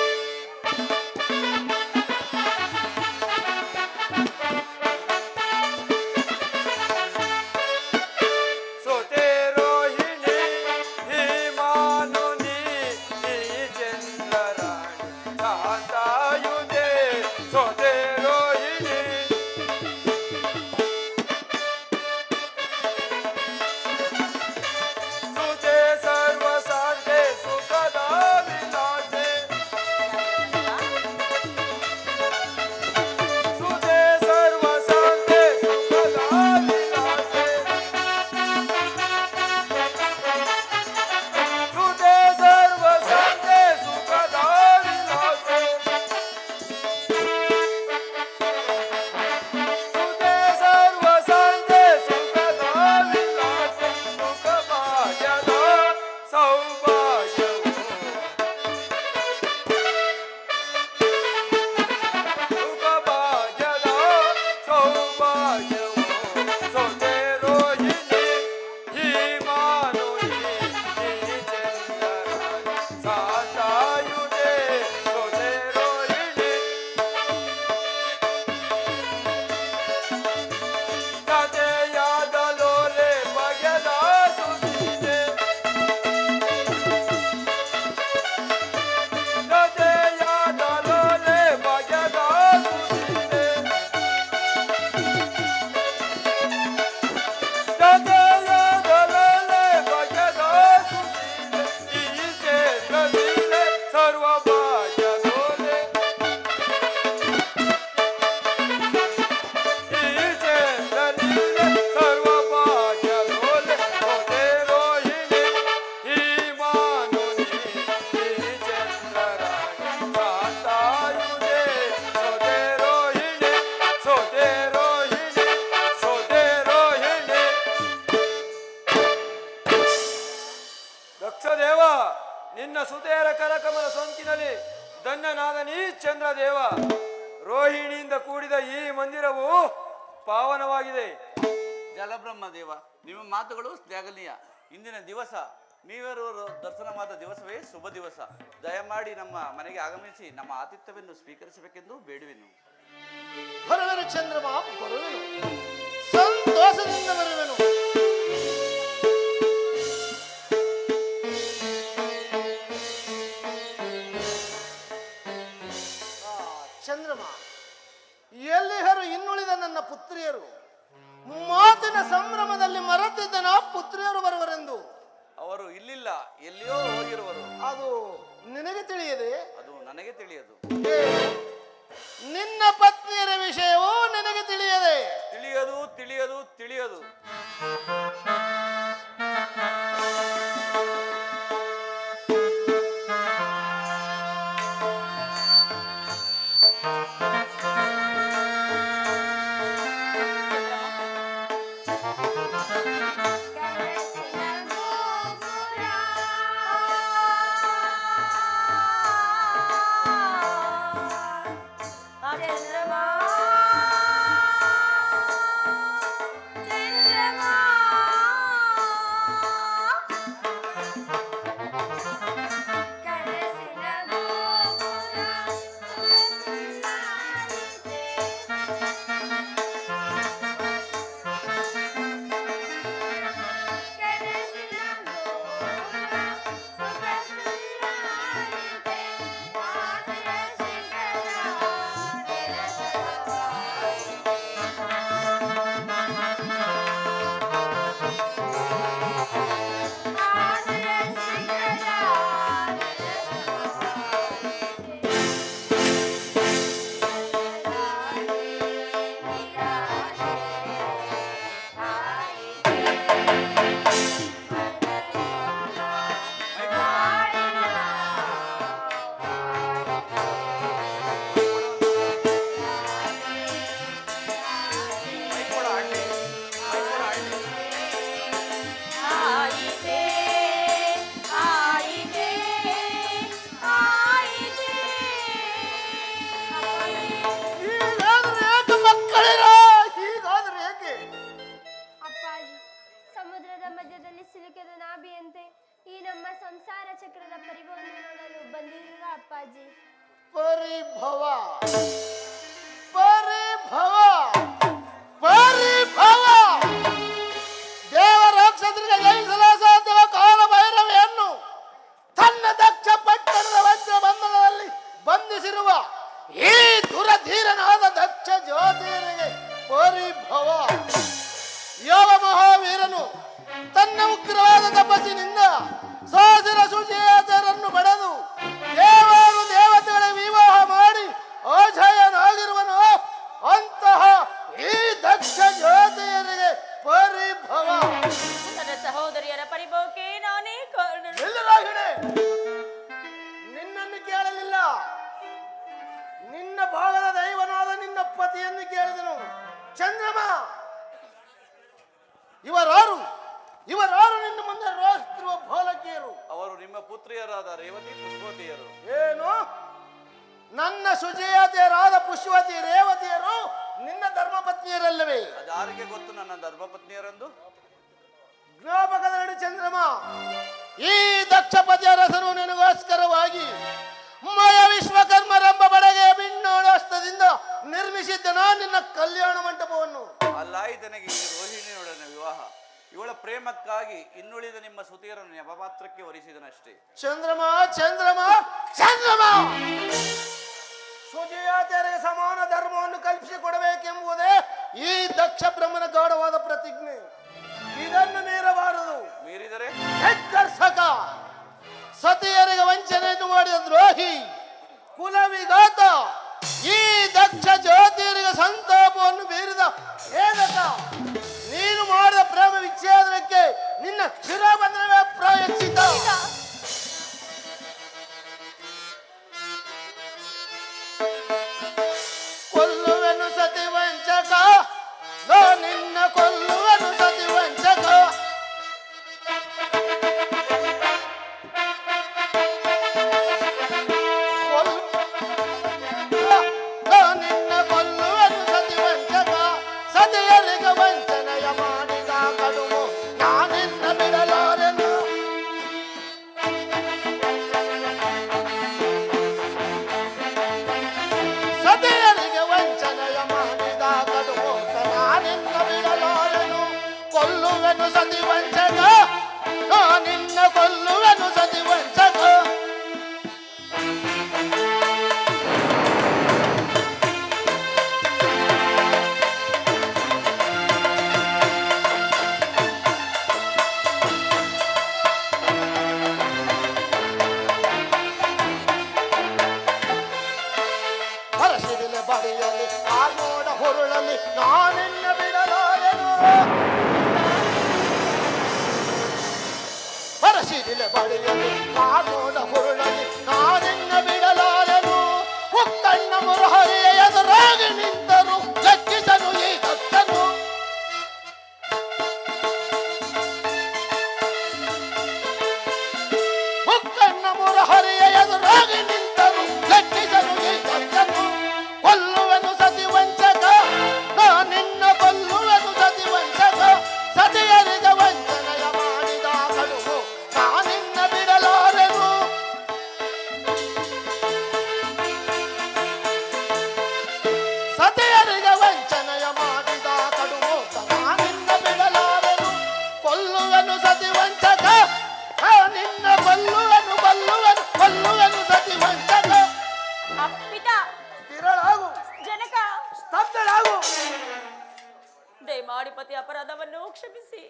ಸರ್ವ ಭಾಗ್ಯದೋಲೆ ಈ ಚಂದ್ರನಿಗೆ ಸರ್ವ ಭಾಗ್ಯದೋಲೆ ಸೋತೆ ರೋಹಿಣಿ ಈ ಮಾನುನಿ ಈ ಚಂದ್ರರಾಣಿ ಕಾಂತಾಯುಧೆ ಸೋತೆ ರೋಹಿಣಿ ಸೋತೆ ರೋಹಿಣಿ ಸೋತೆ ರೋಹಿಣಿ. ದಕ್ಷದೇವ ನಿನ್ನ ಸುತೆಯರ ಕರಕಮಲ ಸೋಂಕಿನಲ್ಲಿ ಧನ್ಯನಾದ ನೀ ಚಂದ್ರದೇವ. ರೋಹಿಣಿಯಿಂದ ಕೂಡಿದ ಈ ಮಂದಿರವು ಪಾವನವಾಗಿದೆ. ಜಲಬ್ರಹ್ಮ ದೇವ, ನಿಮ್ಮ ಮಾತುಗಳು ತ್ಯಾಗನೀಯ. ಇಂದಿನ ದಿವಸ ನೀವೆರುವರು ದರ್ಶನವಾದ ದಿವಸವೇ ಶುಭ ದಿವಸ. ದಯಮಾಡಿ ನಮ್ಮ ಮನೆಗೆ ಆಗಮಿಸಿ ನಮ್ಮ ಆತಿಥ್ಯವನ್ನು ಸ್ವೀಕರಿಸಬೇಕೆಂದು ಬೇಡುವೆನು. ಬರುವೆನು ಚಂದ್ರಮ, ಬರುವೆನು, ಸಂತೋಷದಿಂದ ಬರುವೆನು. ಚಂದ್ರಮ, ಎಲ್ಲಿಹರು ಇನ್ನುಳಿದ ನನ್ನ ಪುತ್ರಿಯರು? ಮಾತಿನ ಸಂಭ್ರಮದಲ್ಲಿ ಮರೆತಿದ್ದನ ಪುತ್ರಿಯರು ಬರುವರೆಂದು. ಅವರು ಇಲ್ಲಿಲ್ಲ, ಎಲ್ಲಿಯೋ ಹೋಗಿರುವರು. ಅದು ನಿನಗೆ ತಿಳಿಯದೆ? ಅದು ನನಗೆ ತಿಳಿಯದು. ನಿನ್ನ ಪತ್ನಿಯರ ವಿಷಯವೂ ನಿನಗೆ ತಿಳಿಯದೆ? ತಿಳಿಯದು ತಿಳಿಯದು ತಿಳಿಯದು. ಸಂಸಾರ ಚಕ್ರದ ಪರಿಭವವನ್ನು ನೋಡಲು ಬಂದಿರುವ ಅಪ್ಪಾಜಿ. ಪರಿಭವ ಪರಿಭವ ಪರಿಭವ ದೇವ ರಾಕ್ಷಸರಿಗೆ ಜಯಿಸಲು ಸಾಧ್ಯವ ಕಾಲ ಭೈರವಿಯನ್ನು ತನ್ನ ದಕ್ಷ ಪಟ್ಟಣದ ವಜ್ರ ಬಂಧನದಲ್ಲಿ ಬಂಧಿಸಿರುವ ಈ ದುರಧೀರನಾದ ದಕ್ಷ ಜ್ಯೋತಿಯರಿಗೆ ಪರಿಭವ. ಯಾವ ಮಹಾವೀರನು ತನ್ನ ಉಗ್ರವಾದ ತಪಸ್ಸಿನಿಂದ ಸಹಸ್ರ ಸುಜೇತರನ್ನು ಪಡೆದು ದೇವರು ದೇವತೆಗಳ ವಿವಾಹ ಮಾಡಿ ಅಜಯನಾಗಿರುವನು, ಅಂತಹ ಈ ದಕ್ಷ ಜ್ಯೋತಿಯರಿಗೆ ಪರಿಭವ. ನನ್ನ ಸಹೋದರಿಯರ ಪರಿಭವಕ್ಕೆ ನಾನೇ ಕಾರಣ. ಎಲ್ಲರಾಗಿಡೆ ನಿನ್ನನ್ನು ಕೇಳಲಿಲ್ಲ, ನಿನ್ನ ಭಾಗದ ದೈವನಾದ ನಿನ್ನ ಪತಿಯನ್ನು ಕೇಳಿದನು. ಚಂದ್ರಮ, ಇವರಾರು ನಿನ್ನ ಮುಂದೆ ರೋಷಿರುವ ಬಾಲಕಿಯರು? ಅವರು ನಿಮ್ಮ ಪುತ್ರಿಯರಾದ ರೇವತಿ ಪುಷ್ಪವತಿಯರು. ಏನು? ನನ್ನ ಸುಜಯತೆಯರಾದ ಪುಷ್ಪವತಿ ರೇವತಿಯರು ನಿನ್ನ ಧರ್ಮಪತ್ನಿಯರಲ್ಲವೇ? ಅದಾರಿಗೆ ಗೊತ್ತು ನನ್ನ ಧರ್ಮಪತ್ನಿಯರೆಂದು? ಜ್ಞಾಪಕದ ನಡು ಚಂದ್ರಮ, ಈ ದಕ್ಷಪತಿಯ ರಸನು ನಿನಗೋಸ್ಕರವಾಗಿ ಮಯ ವಿಶ್ವಕರ್ಮರೆಂಬ ಬಡಗೆ ಬಿಣ್ಣೋಡಸ್ತದಿಂದ ನಿರ್ಮಿಸಿದ್ದನ ನಿನ್ನ ಕಲ್ಯಾಣ ಮಂಟಪವನ್ನು. ಅಲ್ಲಾಯಿತನಿಗೆ ಈ ರೋಹಿಣಿಯೊಡನೆ ವಿವಾಹ. ಇವಳ ಪ್ರೇಮಕ್ಕಾಗಿ ಇನ್ನುಳಿದ ನಿಮ್ಮ ಸುತಿಯರನ್ನು ನೆಪಮಾತ್ರಕ್ಕೆ ವರಿಸಿದನಷ್ಟೇ. ಚಂದ್ರಮ ಚಂದ್ರಮ ಚಂದ್ರಮ, ಸುಜಯಾತೆಯರಿಗೆ ಸಮಾನ ಧರ್ಮವನ್ನು ಕಲ್ಪಿಸಿಕೊಡಬೇಕೆಂಬುದೇ ಈ ದಕ್ಷ ಬ್ರಹ್ಮನ ಗಾಢವಾದ ಪ್ರತಿಜ್ಞೆ. ಇದನ್ನು ಮೀರಬಾರದು. ಮೀರಿದರೆ ಹೆಗ್ಗರ್ಸಕ ಸತಿಯರಿಗೆ ವಂಚನೆಯನ್ನು ಮಾಡಿದ ದ್ರೋಹಿ, ಕುಲವಿಘಾತ, ಈ ದಕ್ಷ ಜ್ಯೋತಿಯರಿಗೆ ಸಂತಾಪವನ್ನು ಬೀರಿದ ವೇದಕ, ನೀನು ಮಾಡಿದ ಪ್ರೇಮ ವಿಚ್ಛೇದನಕ್ಕೆ ನಿನ್ನ ಶಿರಬಂಧನವೇ ಪ್ರಾಯಶ್ಚಿತ. ಕೊಲ್ಲುವೆನು ಸತಿ ವಂಚಕ, ನಾ ನಿನ್ನ ಕೊಲ್ಲುವೆನು ಸತಿ ವಂಚಕ. ನಾ ನಿನ್ನ ಕೊಲ್ಲುವೆನು ಸತಿ ವಂಚಕ, ಸತಿಯರಿಗೆ ವಂಚನೆಯ ಮಾಡಿದ ಕಡುವು ನಾನಿನ್ನ ಬಿಡಲಾರೆನು. ಸತಿಯರಿಗೆ ವಂಚನೆಯ ಮಾಡಿದ ಕಡುವು ನಾನಿನ್ನ ಬಿಡಲಾರೆನು. ಕೊಲ್ಲುವೆನು ಸತಿ ವಂಚಕ, ನಾ ನಿನ್ನ ಕೊಲ್ಲುವೆನು ಸತಿ ವಂಚಕ. ಹರಸಿಡಿಲೆ ಬಡಿಯಲ್ಲಿ ಆ ಮೋಡ ಹೊರಳಲ್ಲಿ ನಾನಿನ್ನ ಬಿಡಲಾರೆನು. ಹರಸಿಡಿಲೆ ಬಡಿಯಲ್ಲಿ ಆ ಮೋಡ ಹೊರಳಲ್ಲಿ ನಾನಿನ್ನ ಬಿಡಲಾರೆನು. ಉಕ್ಕಣ್ಣ ಮುರಹರಿಯ ಎದುರಾಗಿ ನಿಂತರು ಲೆಕ್ಕಿಸನು ಈ ಭಕ್ತನು. ಉಕ್ಕಣ್ಣ ಮುರಹರಿಯ ಎದುರಾಗಿ ನಿಂತರು ಲೆಕ್ಕಿಸನು ಈ ಭಕ್ತನು. ಕೊಲ್ಲುವೆನು ಸತಿ ವಂಚಕ, ನಾ ನಿನ್ನ ಕೊಲ್ಲುವೆನು ಸತಿ ವಂಚಕ, ಸತಿಯರಿಗೆ ವಂಚನೆಯ ಮಾಡಿದ ಕಡುವು ನಾನಿನ್ನ ಬಿಡಲಾರೆನು. ಸತಿಯರಿಗೆ ವಂಚನೆಯ ಮಾಡಿದ ಕಡುವು ನಾನಿನ್ನ ಬಿಡಲಾರೆನು. ಕೊಲ್ಲುವೆನು ಸತಿ ವಂಚಕ, ನಾ ನಿನ್ನ ಕೊಲ್ಲುವೆನು ಕೊಲ್ಲುವೆನು ಕೊಲ್ಲುವೆನು ಸತಿ ವಂಚಕ. ಅಪ್ಪಿತ, ಸ್ಥಿರಳಾಗು, ಜನಕ, ಸ್ತಬ್ಧಳಾಗು. ದಯಮಾಡಿ ಪತಿ ಅಪರಾಧವನ್ನು ಕ್ಷಮಿಸಿ.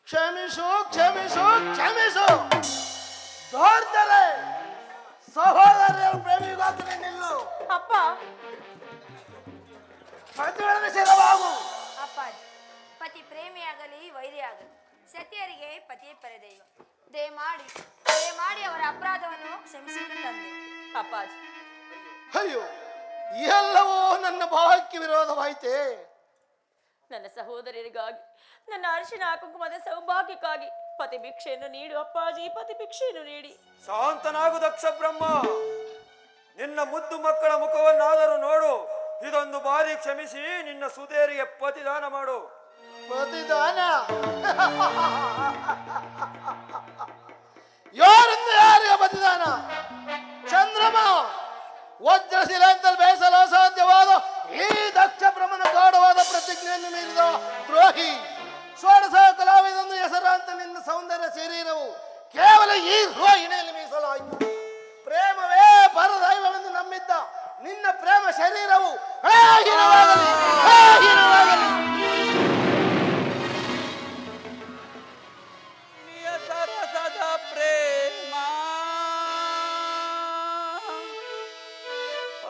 ಕ್ಷಮಿಸು ಕ್ಷಮಿಸು ಕ್ಷಮಿಸು. ಧೋರ್ತಾರೆ ಸಹೋದರ ಪ್ರೇಮಿಗಾಗ್ತದೆ ನಿಲ್ಲು. ಅಪ್ಪ, ಪ್ರತಿಗಳನ್ನು ಶಿರವಾಗು. ಅಪ್ಪಾಜಿ, ಪತಿ ಪ್ರೇಮಿಯಾಗಲಿ ವೈರಿಯಾಗಲಿ ಸತಿಯರಿಗೆ ಪತಿಯೇ ಪರದೈವ. ದಯಮಾಡಿ ಅವರ ಅಪರಾಧವನ್ನು ಕ್ಷಮಿಸುವುದು ತಂದೆ. ಅಪ್ಪಾಜಿ, ಅಯ್ಯೋ, ಎಲ್ಲವೂ ನನ್ನ ಭಾವಕ್ಕೆ ವಿರೋಧವಾಯಿತೆ. ನನ್ನ ಸಹೋದರರಿಗಾಗಿ, ನನ್ನ ಅರಿಶಿನ ಕುಂಕುಮದ ಸೌಭಾಗ್ಯಕ್ಕಾಗಿ ಪತಿ ಭಿಕ್ಷೆಯನ್ನು ನೀಡು ಅಪ್ಪಾಜಿ, ಪತಿ ಭಿಕ್ಷೆಯನ್ನು ನೀಡಿ. ಶಾಂತನಾಗು ದಕ್ಷ ಬ್ರಹ್ಮ, ನಿನ್ನ ಮುದ್ದು ಮಕ್ಕಳ ಮುಖವನ್ನಾದರೂ ನೋಡು. ಇದೊಂದು ಬಾರಿ ಕ್ಷಮಿಸಿ ನಿನ್ನ ಸುಧೇರಿಗೆ ಪತಿದಾನ ಮಾಡು. ಪ್ರತಿದಾನ ಯಾರಿಂದ ಯಾರಿಗೆ ಪ್ರತಿದಾನ? ಚಂದ್ರಮ ವಜ್ರಶಿಲೆ ಅಂತಲ್ಲಿ ಬೇಯಿಸಲು ಅಸಾಧ್ಯವಾದ ಈ ದಕ್ಷ ಬ್ರಹ್ಮನ ಗಾಢವಾದ ಪ್ರತಿಜ್ಞೆಯನ್ನು ಮೀರಿದ ದ್ರೋಹಿ. ಷೋಡಶ ಕಲಾವಿದೆಂದು ಹೆಸರಾಂತ ನಿನ್ನ ಸೌಂದರ್ಯ ಶರೀರವು ಕೇವಲ ಈ ರೋಹಿಣಿಯಲ್ಲಿ ಮೀಸಲಾಯಿತು. ಪ್ರೇಮವೇ ಪರದೈವವೆಂದು ನಂಬಿದ್ದ ನಿನ್ನ ಪ್ರೇಮ ಶರೀರವು ಹೀನವಾಗಲಿ, ಹೀನವಾಗಲಿ. ಸರಸದ ಪ್ರೇಮ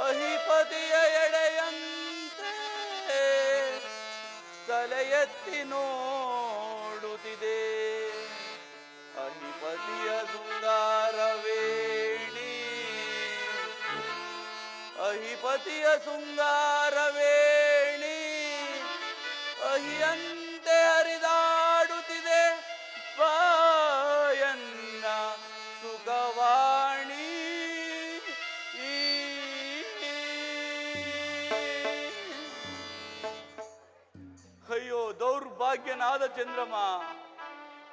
ಅಹಿಪತಿಯ ಎಡೆಯಂತೆ ತಲೆ ಎತ್ತಿ ನೋಡುತ್ತಿದೆ. ಅಹಿಪತಿಯ ಶೃಂಗಾರವೇಣಿ, ಅಹಿಪತಿಯ ಶೃಂಗಾರವೇಣಿ ಅಹಿಯಂತೆ ಹರಿದಾಡುತ್ತಿದೆ. ಪಾಯನ್ನ ಸುಖವಾಣಿ ಅಯ್ಯೋ ದೌರ್ಭಾಗ್ಯನಾದ ಚಂದ್ರಮ,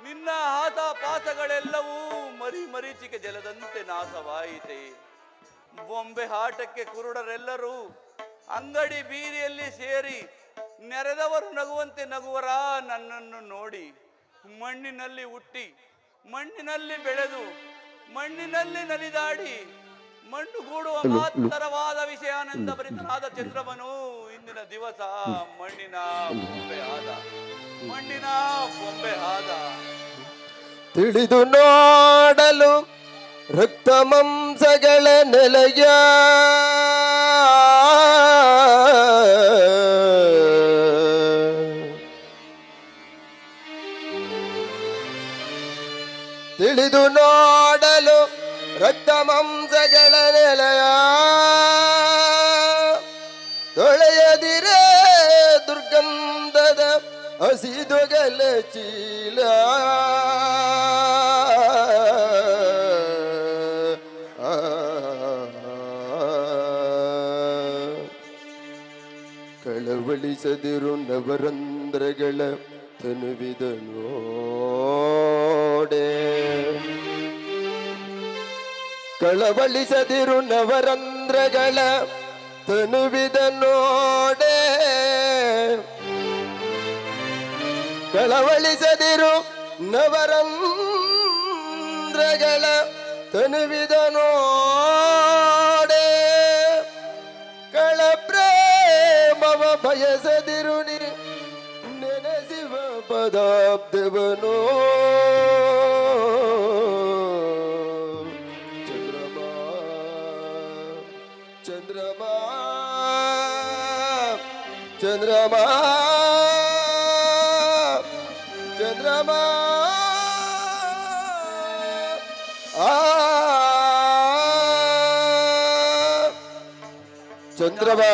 ನಿನ್ನ ಹಾತ ಪಾತಗಳೆಲ್ಲವೂ ಮರೀಚಿಕೆ ಜಲದಂತೆ ನಾಶವಾಯಿತೆ. ಬೊಂಬೆ ಆಟಕ್ಕೆ ಕುರುಡರೆಲ್ಲರೂ ಅಂಗಡಿ ಬೀದಿಯಲ್ಲಿ ಸೇರಿ ನೆರೆದವರು ನಗುವಂತೆ ನಗುವರ ನನ್ನನ್ನು ನೋಡಿ. ಮಣ್ಣಿನಲ್ಲಿ ಹುಟ್ಟಿ, ಮಣ್ಣಿನಲ್ಲಿ ಬೆಳೆದು, ಮಣ್ಣಿನಲ್ಲಿ ನಲಿದಾಡಿ ಮಣ್ಣುಗೂಡುವ ಮಹತ್ತರವಾದ ವಿಷಯಾನಂದ ಭರಿತನಾದ ಚಂದ್ರಮನು ಇಂದಿನ ದಿವಸ ಮಣ್ಣಿನ ಬೊಂಬೆ ಆದ, ಮಣ್ಣಿನ ಬೊಂಬೆ ಆದ. ತಿಳಿದು ನೋಡಲು ರಕ್ತ ಮಾಂಸಗಳ ನೆಲೆಯ ತಿಳಿದು ನೋಡಲು ರಕ್ತ ಮಾಂಸಗಳ ನೆಲೆಯ ತೊಳೆಯದಿರೇ ದುರ್ಗಂಧದ ಹಸಿದೊಗಲ ಚೀಲ ಕಳವಳಿಸದಿರು ನವರಂಧ್ರಗಳ ತನುವಿದ ನೋಡೆ ಕಳವಳಿಸದಿರು ನವರಂಧ್ರಗಳ ತನುವಿದ ನೋಡೆ ಕಳವಳಿಸದಿರು ನವರಂಧ್ರಗಳ ತನುವಿದ ನೋಡೆ ಕಳ ಪ್ರೇಮವ ಬಯಸದಿರು ನೀ ನೆನೆಸಿವ ಪದಾಬ್ದವನು ಚಂದ್ರಮಾ ಚಂದ್ರಮಾ ಚಂದ್ರಮಾ ಆ ಚಂದ್ರಮಾ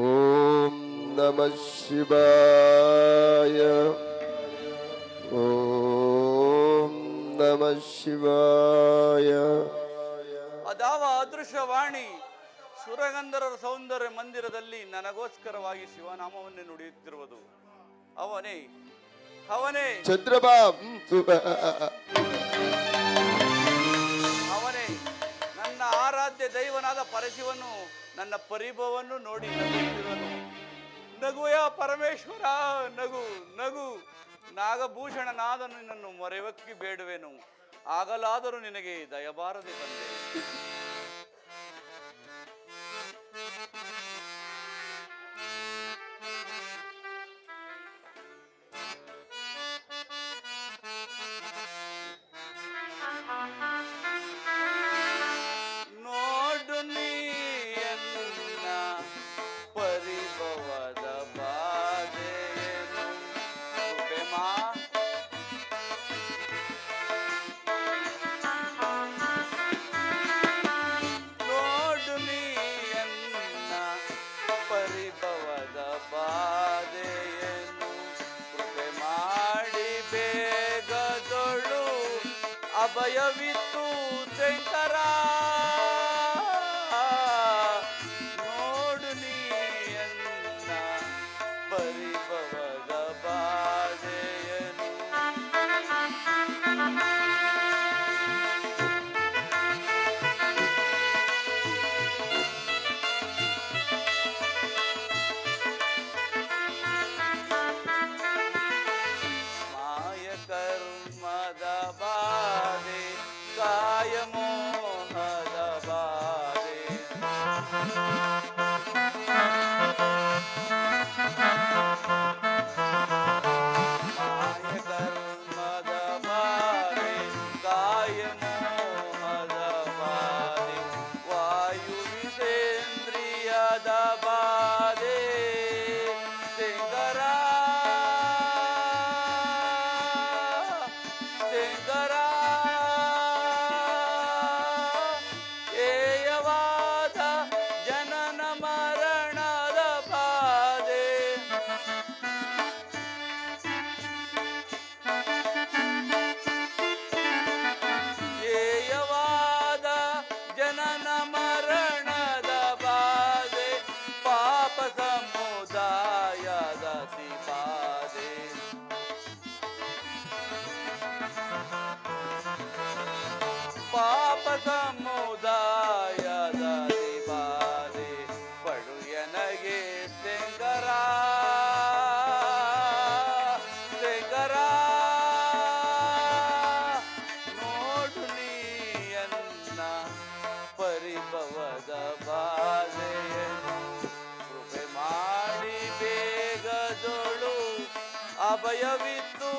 ಓಂ ನಮಃ ಶಿವಾಯ ಓಂ ನಮಃ ಶಿವಾಯ. ಅದಾವ ಅದೃಶ್ಯವಾಣಿ ಸುರಗಂಧರ್ವರ ಸೌಂದರ್ಯ ಮಂದಿರದಲ್ಲಿ ನನಗೋಸ್ಕರವಾಗಿ ಶಿವನಾಮವನ್ನೇ ನುಡಿಯುತ್ತಿರುವುದು. ಅವನೇ ಅವನೇ ಚಂದ್ರಮಾ ಅವನೇ ನನ್ನ ಆರಾಧ್ಯ ದೈವನಾದ ಪರಶಿವನು ನನ್ನ ಪರಿಭವವನ್ನು ನೋಡಿ ನಗುತ್ತಿರುವನು. ನಗುಯ ಪರಮೇಶ್ವರ ನಗು ನಗು. ನಾಗಭೂಷಣನಾದ ನಿನ್ನನ್ನು ಮೊರೆವಕ್ಕಿ ಬೇಡುವೆನು, ಆಗಲಾದರೂ ನಿನಗೆ ದಯಬಾರದೆ ಬಂದೆ. ನೋಡು ನೀಯನ್ನ ಪರಿಭವದ ಬಾಧೆಯನ್ನು ಕೃಪೆಮಾ. ನೋಡು ನೀಯನ್ನ ಪರಿಭವದ ಬಾಧೆಯನ್ನು ಕೃಪೆ ಮಾಡಿ ಬೇಗದೊಳು ಅಭಯವಿತ್ತು ಶಂಕರ. ನೋಡು ನೀಯನ್ನ ಪರಿಭವದ ಬಾಧೆಯನ್ನು. ಮಾಯ ಕರ್ಮದ ಬಾಧೆ ಕಾಯ ಮೋಹದ ಬಾಧೆ. ಮಾಯ ಕರ್ಮದ ಬಾಧೆ ಕಾಯ ಮೋಹದ ಬಾಧೆ. ವಾಯು ವಿಷೇಂದ್ರಿಯದ ಬಾಧೆ ಶಂಕರ ಶಂಕರ. ಏಯವಾದ ಜನನ ಮರಣದ ಬಾಧೆ. ಏಯವಾದ ಜನನ ಮರಣದ ಬಾಧೆ. ಪಾಪ ಸಮುದಾಯದ ಬಾಧೆ. ಪಾಪ ಸಮುದಾಯದ ಬಾಧೆ ಪಡುಯನಗೆ ಶಂಕರ ಶಂಕರ. ನೋಡು ನೀಯನ್ನ ಪರಿಭವದ ಬಾಧೆಯನ್ನು ಕೃಪೆ ಮಾಡಿ ಬೇಗದೊಳು ಅಭಯವಿತ್ತು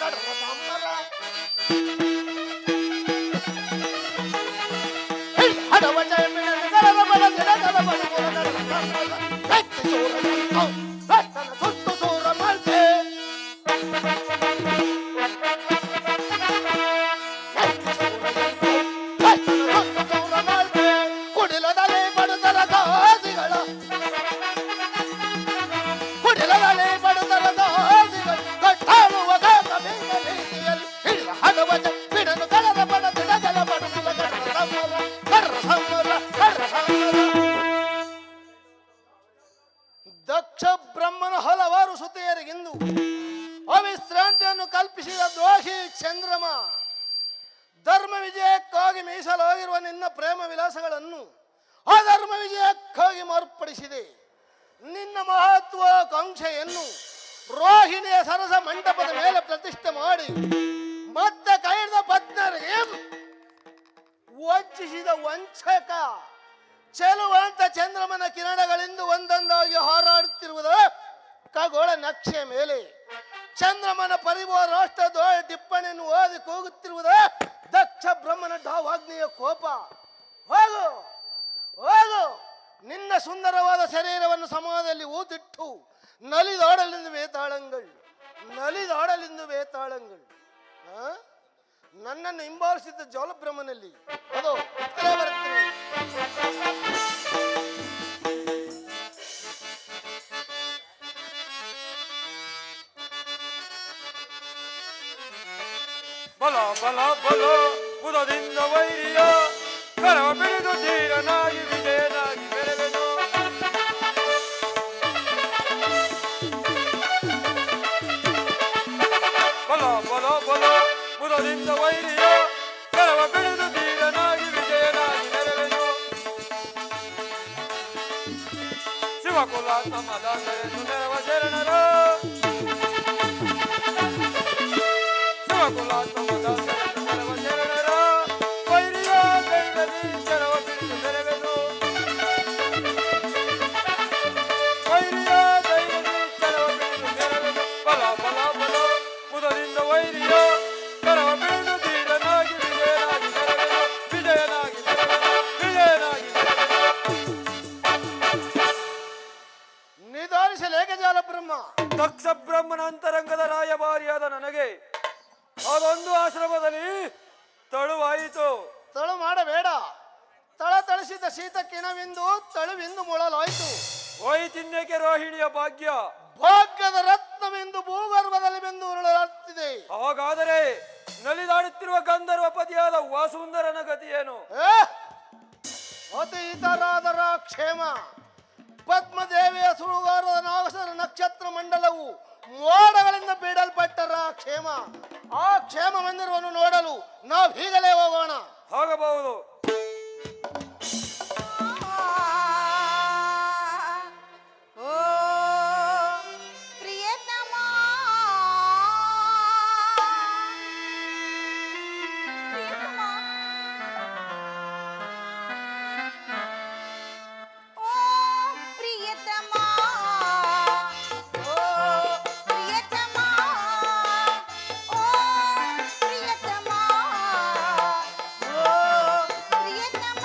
ಕಡ್ರ ಸಂಬರ ಹಡವ ಜಯ ಮಿಣನ ಗರರ ಬಡ ದಿನಗರ ಬಡ ಗುರನರ ಸಂಬರ ವ್ಯಕ್ತಿ ಸೂರ ಜಂತೋ ವ್ಯಕ್ತನ ಸುತ್ತು ಸೂರ ಮಲ್ತೆ ಕುಡಿಲದಲ್ಲಿ ಬಡದರ ಗಾಸಿಗಳ ಕುಡಿಲದಲ್ಲಿ ಬಡದರ ಗಾಸಿಗಳ ಕಟ್ಟಾಳುವ ಗಾತ ಬೇಗ ರೀತಿಯಲ್ಲಿ ಹಿಡಿದ ಹಡವಜ ಬಿಡನು ಕಲರ ಬಡ ದಿಡಗಲ ಬಡುಗುಲ ಕಡ್ರ ಸಂಬರ ಕಡ್ರ ಸಂಬರ ಕಡ್ರ ಸಂಬರ. ದಕ್ಷ ಬ್ರಹ್ಮನ ಹಲವಾರು ಸುತೆಯರಿಗಿಂದು ಅವಿಶ್ರಾಂತಿಯನ್ನು ಕಲ್ಪಿಸಿದ ದ್ರೋಹಿ ಚಂದ್ರಮ ಧರ್ಮ ವಿಜಯಕ್ಕಾಗಿ ಮೀಸಲಾಗಿರುವ ನಿನ್ನ ಪ್ರೇಮ ವಿಲಾಸಗಳನ್ನು ಅಧರ್ಮ ವಿಜಯಕ್ಕಾಗಿ ಮಾರ್ಪಡಿಸಿದೆ. ನಿನ್ನ ಮಹತ್ವಾಕಾಂಕ್ಷೆಯನ್ನು ರೋಹಿಣಿಯ ಸರಸ ಮಂಟಪದ ಮೇಲೆ ಪ್ರತಿಷ್ಠೆ ಮಾಡಿ ಮತ್ತೆ ಕೈದ ಪತ್ನರಿಗೆ ವಂಚಿಸಿದ ವಂಚಕ ಚೆಲುವಂತ ಚಂದ್ರಮನ ಕಿರಣಗಳಿಂದ ಒಂದೊಂದಾಗಿ ಹಾರಾಡುತ್ತಿರುವುದ ಖಗೋಳ ನಕ್ಷೆ ಮೇಲೆ ಚಂದ್ರಮನ ಪರಿವಾರ ರಾಷ್ಟ್ರದ ಟಿಪ್ಪಣಿಯನ್ನು ಓದಿ ಕೂಗುತ್ತಿರುವುದ ದಕ್ಷ ಬ್ರಹ್ಮನ ಢಾವಾಗ್ನಿಯ ಕೋಪ. ಹೋಗು ಹೋಗು, ನಿನ್ನ ಸುಂದರವಾದ ಶರೀರವನ್ನು ಸಮಾಜದಲ್ಲಿ ಊತಿಟ್ಟು ನಲಿದಾಡಲೆಂದು ವೇತಾಳಂಗಳು ನಲಿದಾಡಲೆಂದು ವೇತಾಳಂಗಳು ನನ್ನನ್ನು ಹಿಂಬಾಲಿಸಿದ್ದ ಜೋಲಬ್ರಹ್ಮನಲ್ಲಿ ಅದು ಇತ್ತಲೇ ಬರುತ್ತದೆ. ಬಲ ಬಲ ಬಲ ಬುಧದಿಂದ ವೈರಿಯ ಕರವ ಬಿಡಿದು ಧೀರನಾಗಿ ವಿಜಯನಾಗಿ ಬೆಳೆವೆನು. ಬಲ ಬಲ ಬಲ ಬುಧದಿಂದ ವೈರಿಯ ಕರವ ಬಿಡಿದು ಧೀರನಾಗಿ ವಿಜಯನಾಗಿ ಬೆಳೆವೆನು. ಶಿವಕುಲ ತಮ್ಮ ದಾಸರೆಂದು ನೆರವ ಶರಣರ ಶಿವಕುಲ ತಮ್ಮ ದಾಸರೆಂದು ನೆರವ ಶರಣರ ವೈರಿಯ ಕೈಯಲ್ಲಿ ಕರವ ಬಿಡಿದು ಬೆಳೆವೆನು. ವೈರಿಯ ಕೈಯಲ್ಲಿ ಕರವ ಬಿಡಿದು ಬೆಳೆವೆನು. ಬಲ ಬಲ ಬಲ ಮುದದಿಂದ ವೈರಿಯ ಕರವ ಬಿಡಿದು ಧೀರನಾಗಿ ವಿಜಯನಾಗಿ ಬೆಳೆವೆನು. ವಿಜಯನಾಗಿ ಬೆಳೆವೆನು. ವಿಜಯನಾಗಿ ಬೆಳೆವೆನು. ನಿಧಾನಿಸಲೇಕೆ ಜಾಲಬ್ರಹ್ಮ? ದಕ್ಷ ಬ್ರಹ್ಮನ ಅಂತರಂಗದ ರಾಯಭಾರಿಯಾದ ನನಗೆ ಅದೊಂದು ಆಶ್ರಮದಲ್ಲಿ ತಳುವಾಯಿತು. ತಳು ಮಾಡಬೇಡ. ತಳತಳಿಸಿದ ಶೀತಕ್ಕಿನವಿಂದು ತಳುವಿಂದು ಮೊಳಲಾಯಿತು. ಹೋಯಿತಿನ್ನೇಕೆ ರೋಹಿಣಿಯ ಭಾಗ್ಯ ಭಾಗ್ಯದ ರತ್ನವೆಂದು ಭೂಗರ್ಭದಲ್ಲಿ ಬೆಂದು ಉರುಳಾಡುತ್ತಿದೆ. ಹಾಗಾದರೆ ನಲಿದಾಡುತ್ತಿರುವ ಗಂಧರ್ವ ಪತಿಯಾದ ವಾಸುಂದರನ ಗತಿಯೇನು? ಅತೀತರಾದರ ಕ್ಷೇಮ ಪದ್ಮದೇವಿಯ ಸುಳುಗಾರದ ನಾಗಸರ ನಕ್ಷತ್ರ ಮಂಡಲವು ಮೋಡಗಳಿಂದ ಬೀಡಲ್ಪಟ್ಟರ ಕ್ಷೇಮ. ಆ ಕ್ಷೇಮ ಮಂದಿರವನ್ನು ನೋಡಲು ನಾವು ಹೀಗಲೇ ಹೋಗೋಣ. ಹೋಗಬಹುದು. ಓ ಪ್ರಿಯತಮ ಪ್ರಿಯತಮ ಓ ಪ್ರಿಯತಮ ಓ ಪ್ರಿಯತಮ ಓ ಪ್ರಿಯತಮ ಓ ಪ್ರಿಯತಮ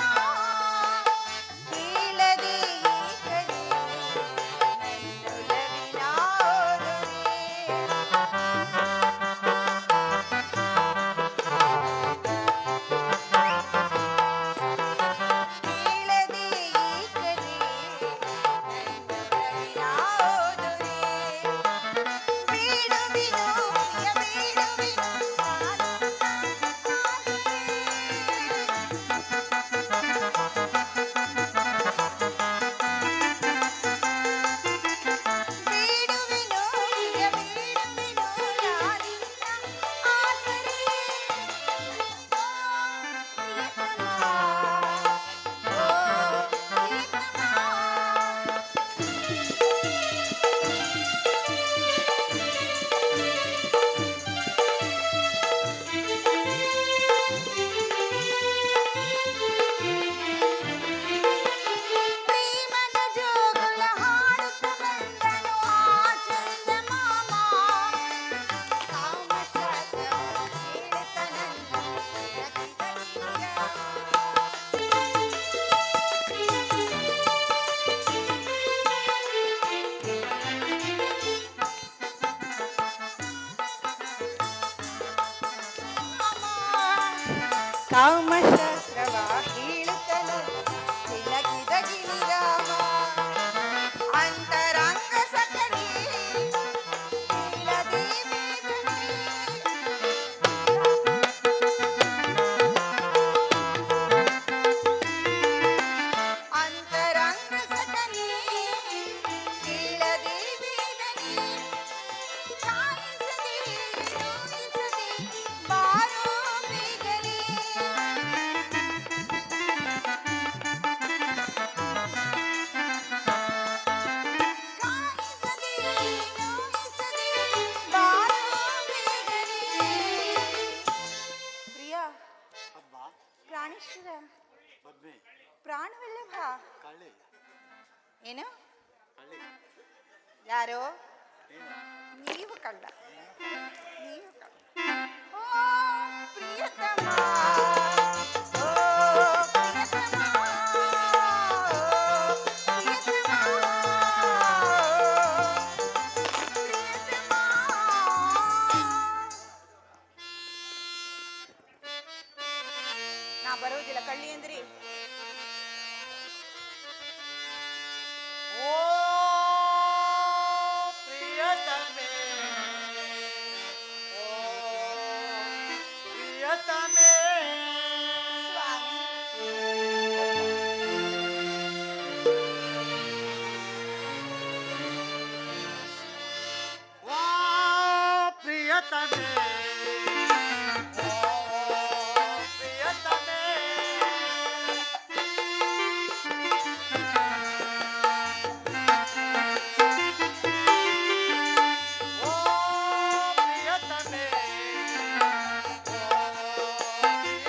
ಕಾಮಶಾಸ್ತ್ರವ ಹೇಳುತ್ತಲೋ ತಿಲಕಿದ ಗಿರಿರಾಮ ಅಂತರಂಗ ಸಕಲಿ ಅಂತರಂಗ ಸಕಲಿ ಕೀಳದೇವಿ ಛಾಯಿಸದೆ ನೋಯಿಸದೆ ಬಾರೋ ಬೇಗನೆ ಕಾಯಿಸದೆ ನೋಯಿಸದೆ ಬಾರೋ ಬೇಗನೆ ಪ್ರಿಯ ಪ್ರಾಣೇಶ್ವರ ಪ್ರಾಣವಲ್ಲಭ ಏನು ಯಾರೋ ನೀವು ಕಳ್ಳ ನೀವು ಕಳ್ಳ ಓ ಪ್ರಿಯತಮ ಓ ಪ್ರಿಯತಮ ಪ್ರಿಯತಮ ನಾ ಬರುವುದಿಲ್ಲ ಕಳ್ಳಿ ಅಂದ್ರಿ ಓ ಪ್ರಿಯತಮೆ ಓ ಪ್ರಿಯತಮೆ ಸ್ವಾಮಿ ಓ ಪ್ರಿಯತಮೆ ಓ ಪ್ರಿಯತಮೆ ಓ ಪ್ರಿಯತಮೆ ಓ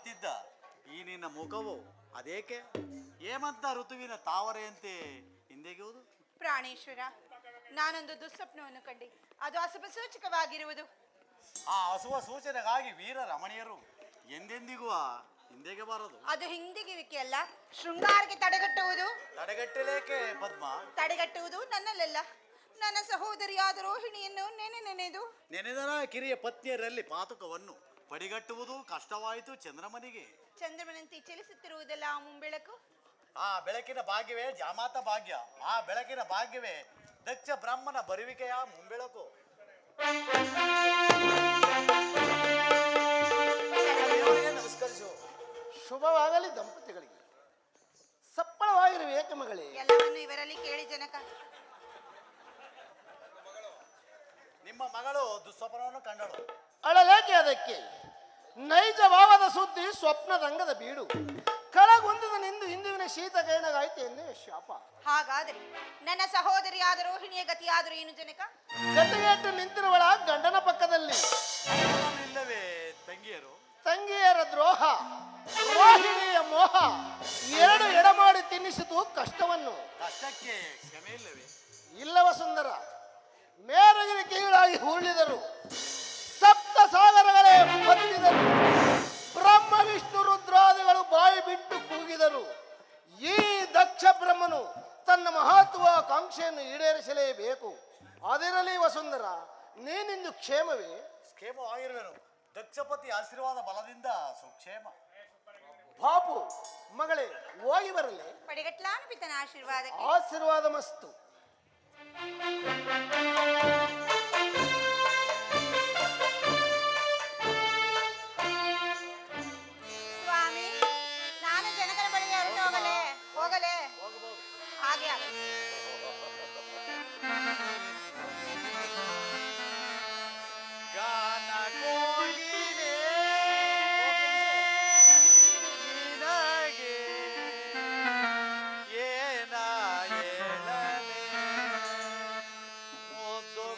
ಕಾಣುತ್ತಿದ್ದ ಈ ನಿನ್ನ ಮುಖವು ಅದೇಕೆ ಹೇಮಂತ ಋತುವಿನ ತಾವರೆಯಂತೆ ಹಿಂದೆಗೆಯುವುದು? ಪ್ರಾಣೇಶ್ವರ, ನಾನೊಂದು ದುಸ್ವಪ್ನವನ್ನು ಕಂಡೆ. ಅದು ಅಶುಭ ಸೂಚಕವಾಗಿರುವುದು. ಆ ಹಸುವ ಸೂಚನೆಗಾಗಿ ವೀರ ರಮಣೀಯರು ಎಂದೆಂದಿಗೂ ಹಿಂದೆಗೆ ಬರದು. ಅದು ಹಿಂದಿಗಿವಿಕೆ ಅಲ್ಲ, ಶೃಂಗಾರಕ್ಕೆ ತಡೆಗಟ್ಟುವುದು. ತಡೆಗಟ್ಟಲೇಕೆ ಪದ್ಮ? ತಡೆಗಟ್ಟುವುದು ನನ್ನಲ್ಲೆಲ್ಲ, ನನ್ನ ಸಹೋದರಿಯಾದ ರೋಹಿಣಿಯನ್ನು ನೆನೆದರ ಕಿರಿಯ ಪತ್ನಿಯರಲ್ಲಿ ಪಾತಕವನ್ನು ಪಡಿಗಟ್ಟುವುದು ಕಷ್ಟವಾಯಿತು ಚಂದ್ರಮನಿಗೆ. ಚಂದ್ರಮನಂತೆ ಚಲಿಸುತ್ತಿರುವುದಲ್ಲ ಆ ಮುಂಬೆಳಕು. ಆ ಬೆಳಕಿನ ಭಾಗ್ಯವೇ ಜಾಮಾತ ಭಾಗ್ಯ. ಆ ಬೆಳಕಿನ ಭಾಗ್ಯವೇ ದಕ್ಷ ಬ್ರಾಹ್ಮಣ ಬರುವಿಕೆಯ ಮುಂಬೆಳಕು. ದೇವರಿಗೆ ನಮಸ್ಕರಿಸು. ಶುಭವಾಗಲಿ ದಂಪತಿಗಳಿಗೆ. ಸಪ್ಪಳವಾಗಿರುವ ಏಕೆ ಮಗಳೇ? ಎಲ್ಲವನ್ನು ಇವರಲ್ಲಿ ಕೇಳಿ ಜನಕ. ನಿಮ್ಮ ಮಗಳು ದುಸ್ವಪ್ನವನ್ನು ಕಂಡಳು. ಅಳಲೇಕೆ ಅದಕ್ಕೆ? ನೈಜವಾದ ಸುದ್ದಿ ಸ್ವಪ್ನದಂಗದ ಬೀಡು. ಕಳಗುಂದದ ನಿಂದು ಹಿಂದುವಿನ ಶೀತ ಗೈನಗಾಯ್ತು ಎನ್ನೇ ಶಾಪ. ಹಾಗಾದರೆ ನನ್ನ ಸಹೋದರಿಯಾದ ರೋಹಿಣಿಯ ಗತಿಯಾದರೂ ಏನು ಜನಕ? ಗತಿಗೆಟ್ಟು ನಿಂತಿರುವಳ ಗಂಡನ ಪಕ್ಕದಲ್ಲಿ ಇಲ್ಲವೇ ತಂಗಿಯರು? ತಂಗಿಯರ ದ್ರೋಹ, ರೋಹಿಣಿಯ ಮೋಹ ಎರಡು ಎಡಮಾಡಿ ತಿನ್ನಿಸಿತು ಕಷ್ಟವನ್ನು. ಕಷ್ಟಕ್ಕೆ ಕ್ಷಮೆ ಇಲ್ಲವೇ? ಇಲ್ಲವ ಸುಂದರ, ಮೇರೆಗೆ ಕೀಳಾಗಿ ಉರುಳಿದರು, ಸಪ್ತ ಸಾಗರಗಳೇ ಬತ್ತಿದರು, ಬ್ರಹ್ಮ ವಿಷ್ಣು ರುದ್ರಾದಿಗಳು ಬಾಯಿ ಬಿಟ್ಟು ಕೂಗಿದರು. ಈ ದಕ್ಷ ಬ್ರಹ್ಮನು ತನ್ನ ಮಹತ್ವಾಕಾಂಕ್ಷೆಯನ್ನು ಈಡೇರಿಸಲೇಬೇಕು. ಅದಿರಲಿ ವಸುಂಧರ, ನೀನಿಂದು ಕ್ಷೇಮವೇ? ಕ್ಷೇಮವಾಗಿರುವೆನು. ದಕ್ಷಪತಿ ಆಶೀರ್ವಾದ ಬಲದಿಂದ ಸುಕ್ಷೇಮ. ಬಾಪು ಮಗಳೇ, ಹೋಗಿ ಬರಲಿ. ಪಡಿಗಟ್ಲಾನು ಪಿತನ ಆಶೀರ್ವಾದ. ಆಶೀರ್ವಾದ ಮಸ್ತು. ಸ್ವಾಮಿ, ನಾನು ಜನಕನ ಬಳಿಗೆ ಹೊರಟು ಹೋಗಲೇ? ಹಾಗೆ ಆಗಲಿ. ಗಾನ ಕೋಗಿಲೆ ನಿನಗೆ ಏನ ಹೇಳಲೆ, ಮುದ್ದು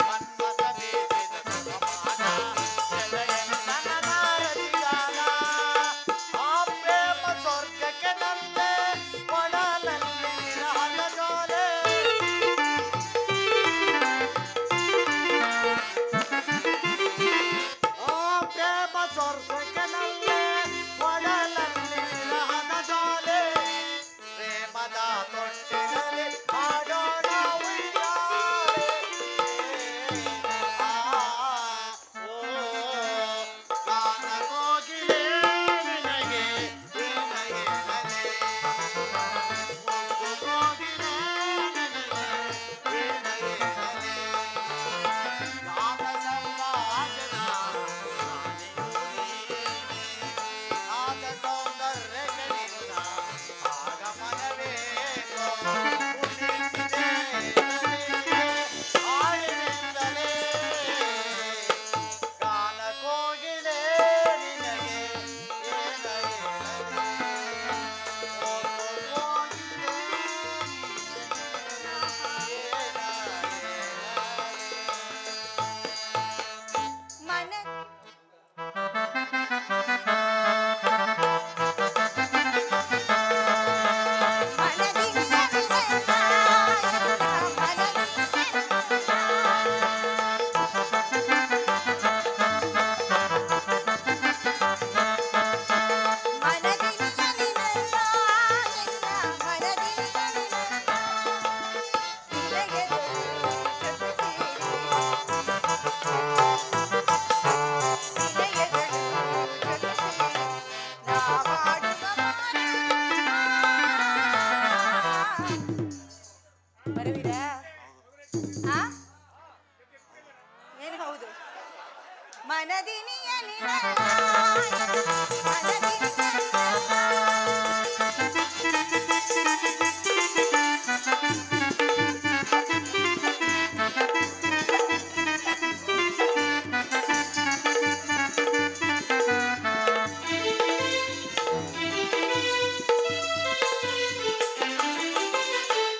ಮನ್ಮಥ ಬೀಸಿದ ಸುಖಮಾನ ಎದೆಯಲ್ಲಿ ನನಗಾರದಿಗಾನ. ಆ ಪ್ರೇಮ ಸ್ವರ್ಗಕ್ಕೆ ನಂದೆ ಒಡಲಲ್ಲಿ ವಿರಹದ ಜೋಲೆ. ಆ ಪ್ರೇಮ ಸ್ವರ್ಗಕ್ಕೆ ನಂದೆ ಒಡಲಲ್ಲಿ ವಿರಹದ ಜೋಲೆ. ಪ್ರೇಮದ ತೊಟ್ಟಿನಲ್ಲಿ ಆಡೋಣ ಉಯ್ಯಾಲೆ. ಓ ಗಾನ ಕೋಗಿಲೆ ನಿನಗೆ ನಿನಗೆ ನಲೆ. ಮುದ್ದು ಕೋಗಿಲೆ ನಿನಗೆ ನಿನಗೆ ನಲೆ. ಗಾನ ಸಂವಾದನ ರಾಣಿಯು ನೀನೆ. ನಾದ ಸೌಂದರ್ಯಗಳಿಂದ ಆಗಮನವೇನೋ ಉಳಿಸಿದೆ ನನಗೆ ಆಳಿನಿಂದಲೇ. ಗಾನ ಕೋಗಿಲೆ ನಿನಗೆ ಏನ ಏನಲೆ. ಓ ಕೋಗಿಲೆ ಮನ ಬರುವಿರಾ? ಆ? ಏನು ಹೌದು? ಮನದಿನಿಯ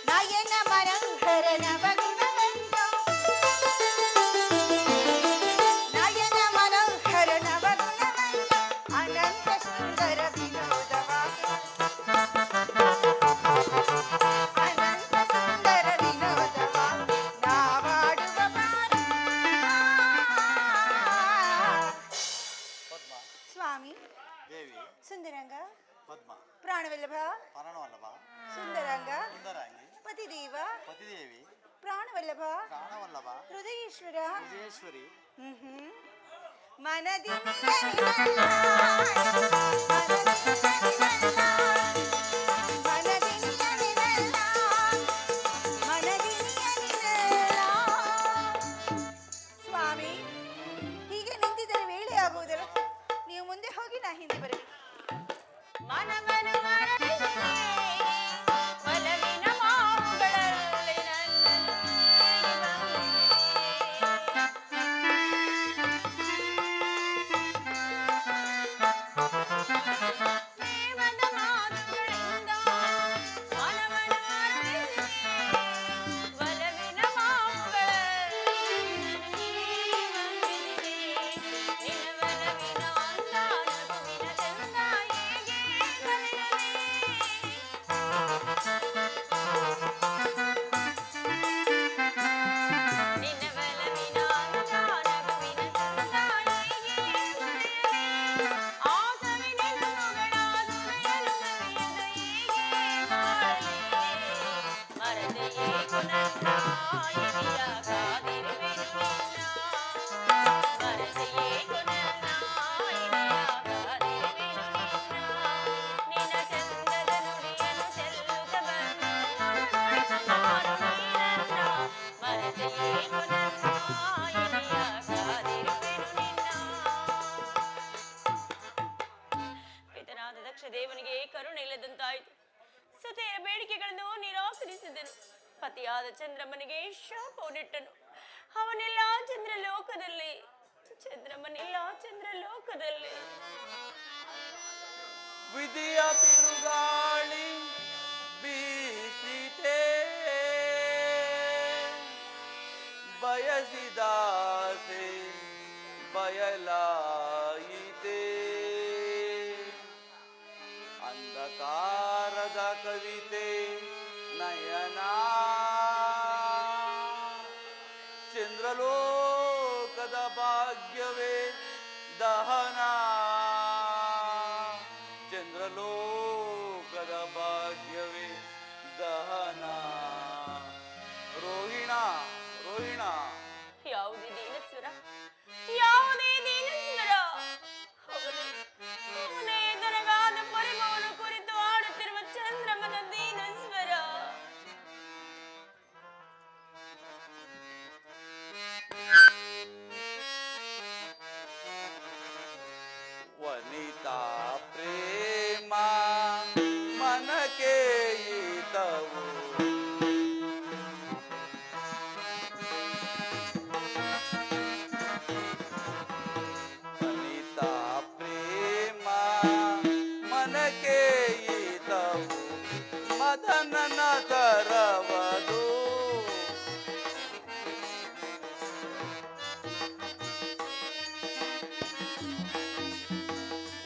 ನಯನ ಮನೋಹರ ನವಗುಣವಂತೋ. ನಯನ ಮನೋಹರ ನವಗುಣವಂತೋ. ಅನಂತ ಸುಂದರ ವಿನೋದವಾಗಿ. ಅನಂತ ಸುಂದರ ವಿನೋದವಾಗಿ ನಾವಾಡುವ ಬಾರಿ. ಪದ್ಮ ಸ್ವಾಮಿ ದೇವಿ ಸುಂದರಂಗ ಪದ್ಮ ಪ್ರಾಣವಲ್ಲಭ ಪರಣವಲ್ಲಭ ಸುಂದರಂಗ ಸುಂದರಾಂಗಿ ಪತಿದೇವ ಪತಿದೇವಿ ಪ್ರಾಣವಲ್ಲಭ ಪ್ರಾಣವಲ್ಲಭ ಹೃದಯೇಶ್ವರ ವಿಜಯೇಶ್ವರಿ ಸ್ವಾಮಿ ಹೀಗೆ ನಿಂತಿದ್ದರೆ ವೇಳೆ ಆಗುವುದಲ್ಲ, ನೀವು ಮುಂದೆ ಹೋಗಿ ನಾ ಹಿಂದೆ ಬರಬೇಕು. ಮನವನ್ನು ಮರಳಿಸಿದೆ, ಒಲವಿನ ಮಾವುಗಳಲ್ಲಿ ನನ್ನನ್ನು ಪ್ರೇಮದ ಮಾತುಗಳಿಂದ ಮನವನ್ನು ಮರಳಿಸಿದೆ, ಒಲವಿನ ಮಾವುಗಳಲ್ಲಿ ನಿನ್ನ ಒಲವಿನ ಅಂದ ನಗುವಿನ ಚಂದ ಹೇಗೆ ಕಲಿಯಲಿ. ನಿನ್ನ ಒಲವಿನ ಅಂದ ನಗುವಿನ ಚಂದ ಹೇಗೆ ಕಲಿಯಲಿ. ಆ ಸವಿನೆನಪುಗಳ ಸುರಿಯಲು ಸವಿಯದ ಹೇಗೆ ಮಾಡಲಿ. ಮರೆತೆಯೇ ಗುಣನ್ನ ಎದೆಯ ಕಾದಿರುವೆನು ನಿನ್ನ. ಮರೆತೆಯೇ ಗುಣನ್ನ ಎದೆಯ ಕಾದಿರುವೆನು ನಿನ್ನ. ನಿನ್ನ ಚಂದದ ನುಡಿಯನ್ನು ಚೆಲ್ಲುತ್ತ ಬಂದು ಮುಳುಗೊಳಿಸು ಮಾರು ನೀನನ್ನ. ಮರೆತೆಯೇ ಗುಣನ್ನ ಎದೆಯ ಕಾದಿರುವೆನು ನಿನ್ನ. ಪಿತನಾದ ದಕ್ಷ ದೇವನಿಗೆ ಕರುಣೆ ಇಲ್ಲದಂತಾಯಿತು. ಸತಿಯ ಬೇಡಿಕೆಗಳನ್ನು ನಿರಾಕರಿಸಿದನು. ಪತಿಯಾದ ಚಂದ್ರಮನಿಗೆ ಶಾಪವನ್ನಿಟ್ಟನು. ಅವನೆಲ್ಲ ಚಂದ್ರಲೋಕದಲ್ಲಿ, ಚಂದ್ರಮನೆಲ್ಲ ಚಂದ್ರಲೋಕದಲ್ಲಿ. ವಿಧಿಯ ಬಿರುಗಾಳಿ ಬೀಸಿತೆ ಬಯಸಿದಾಸೆ ಬಯಲಾಯಿತೆ ಅಂಧಕಾರದ ಕವಿತೆ ನಯನ ಚಂದ್ರಲೋಕದ ಭಾಗ್ಯವೇ ದಹನ ಚಂದ್ರಲೋಕದ ಭಾಗ್ಯವೇ ದಹನ ರೋಹಿಣ ರೋಹಿಣ ಯಾವುದೇ ದೀನಸ್ವರ ಯಾವುದೇ ದೀನಸ್ವರ ಹೌದು ಅವನೇ ನನಗಾದ ಪರಿಮಳವನ್ನು ಕುರಿತು ಆಡುತ್ತಿರುವ ಚಂದ್ರಮನ ದೀನಸ್ವರ. ವನಿತಾ ಪ್ರೇಮ ಮನಕ್ಕೆ ಈತವು ವನಿತಾ ಪ್ರೇಮ ಮನಕ್ಕೆ ಈತವು ಮದನನ ತರವದು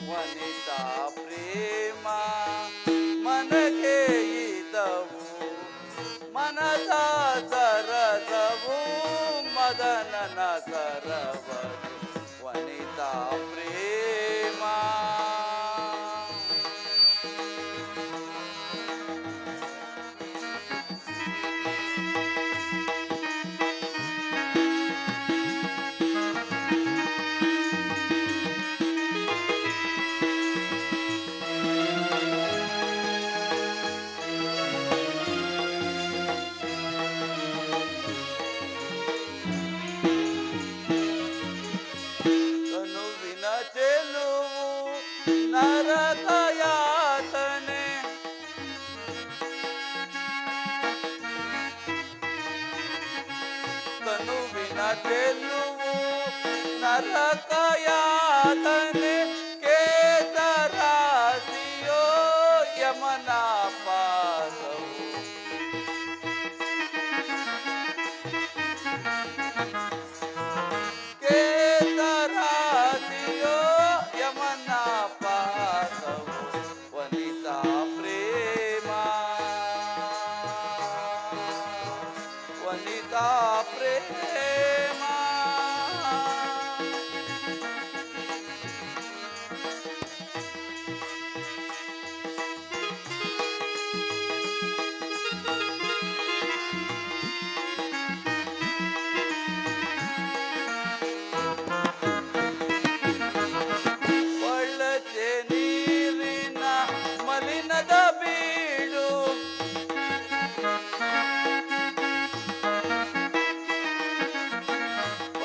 ವನಿತಾ ಪ್ರೇಮ ಮನಗೆ ಈತವು ಮನದ ಸರಸವು ಮದನನ ಸರವದು ವನಿತಾ ಪ್ರೇಮ ತನುವಿನ ಚೆಲುವು ನರಕಯಾತನೆ ತನುವಿನ ಚೆಲುವು ನರಕಯಾತನೆ ಕೇಸರಾಸಿಯೋ ಯಮನ ಪಾದವು ಕೇಸರಾಸಿಯೋ ಯಮನ ಪಾದವು ವನಿತಾ ಪ್ರೇಮ ವನಿತಾ ಪ್ರೇಮ ಒಳ್ಳತೆ ನೀರಿನ ಮಲಿನದ ಬೀಡು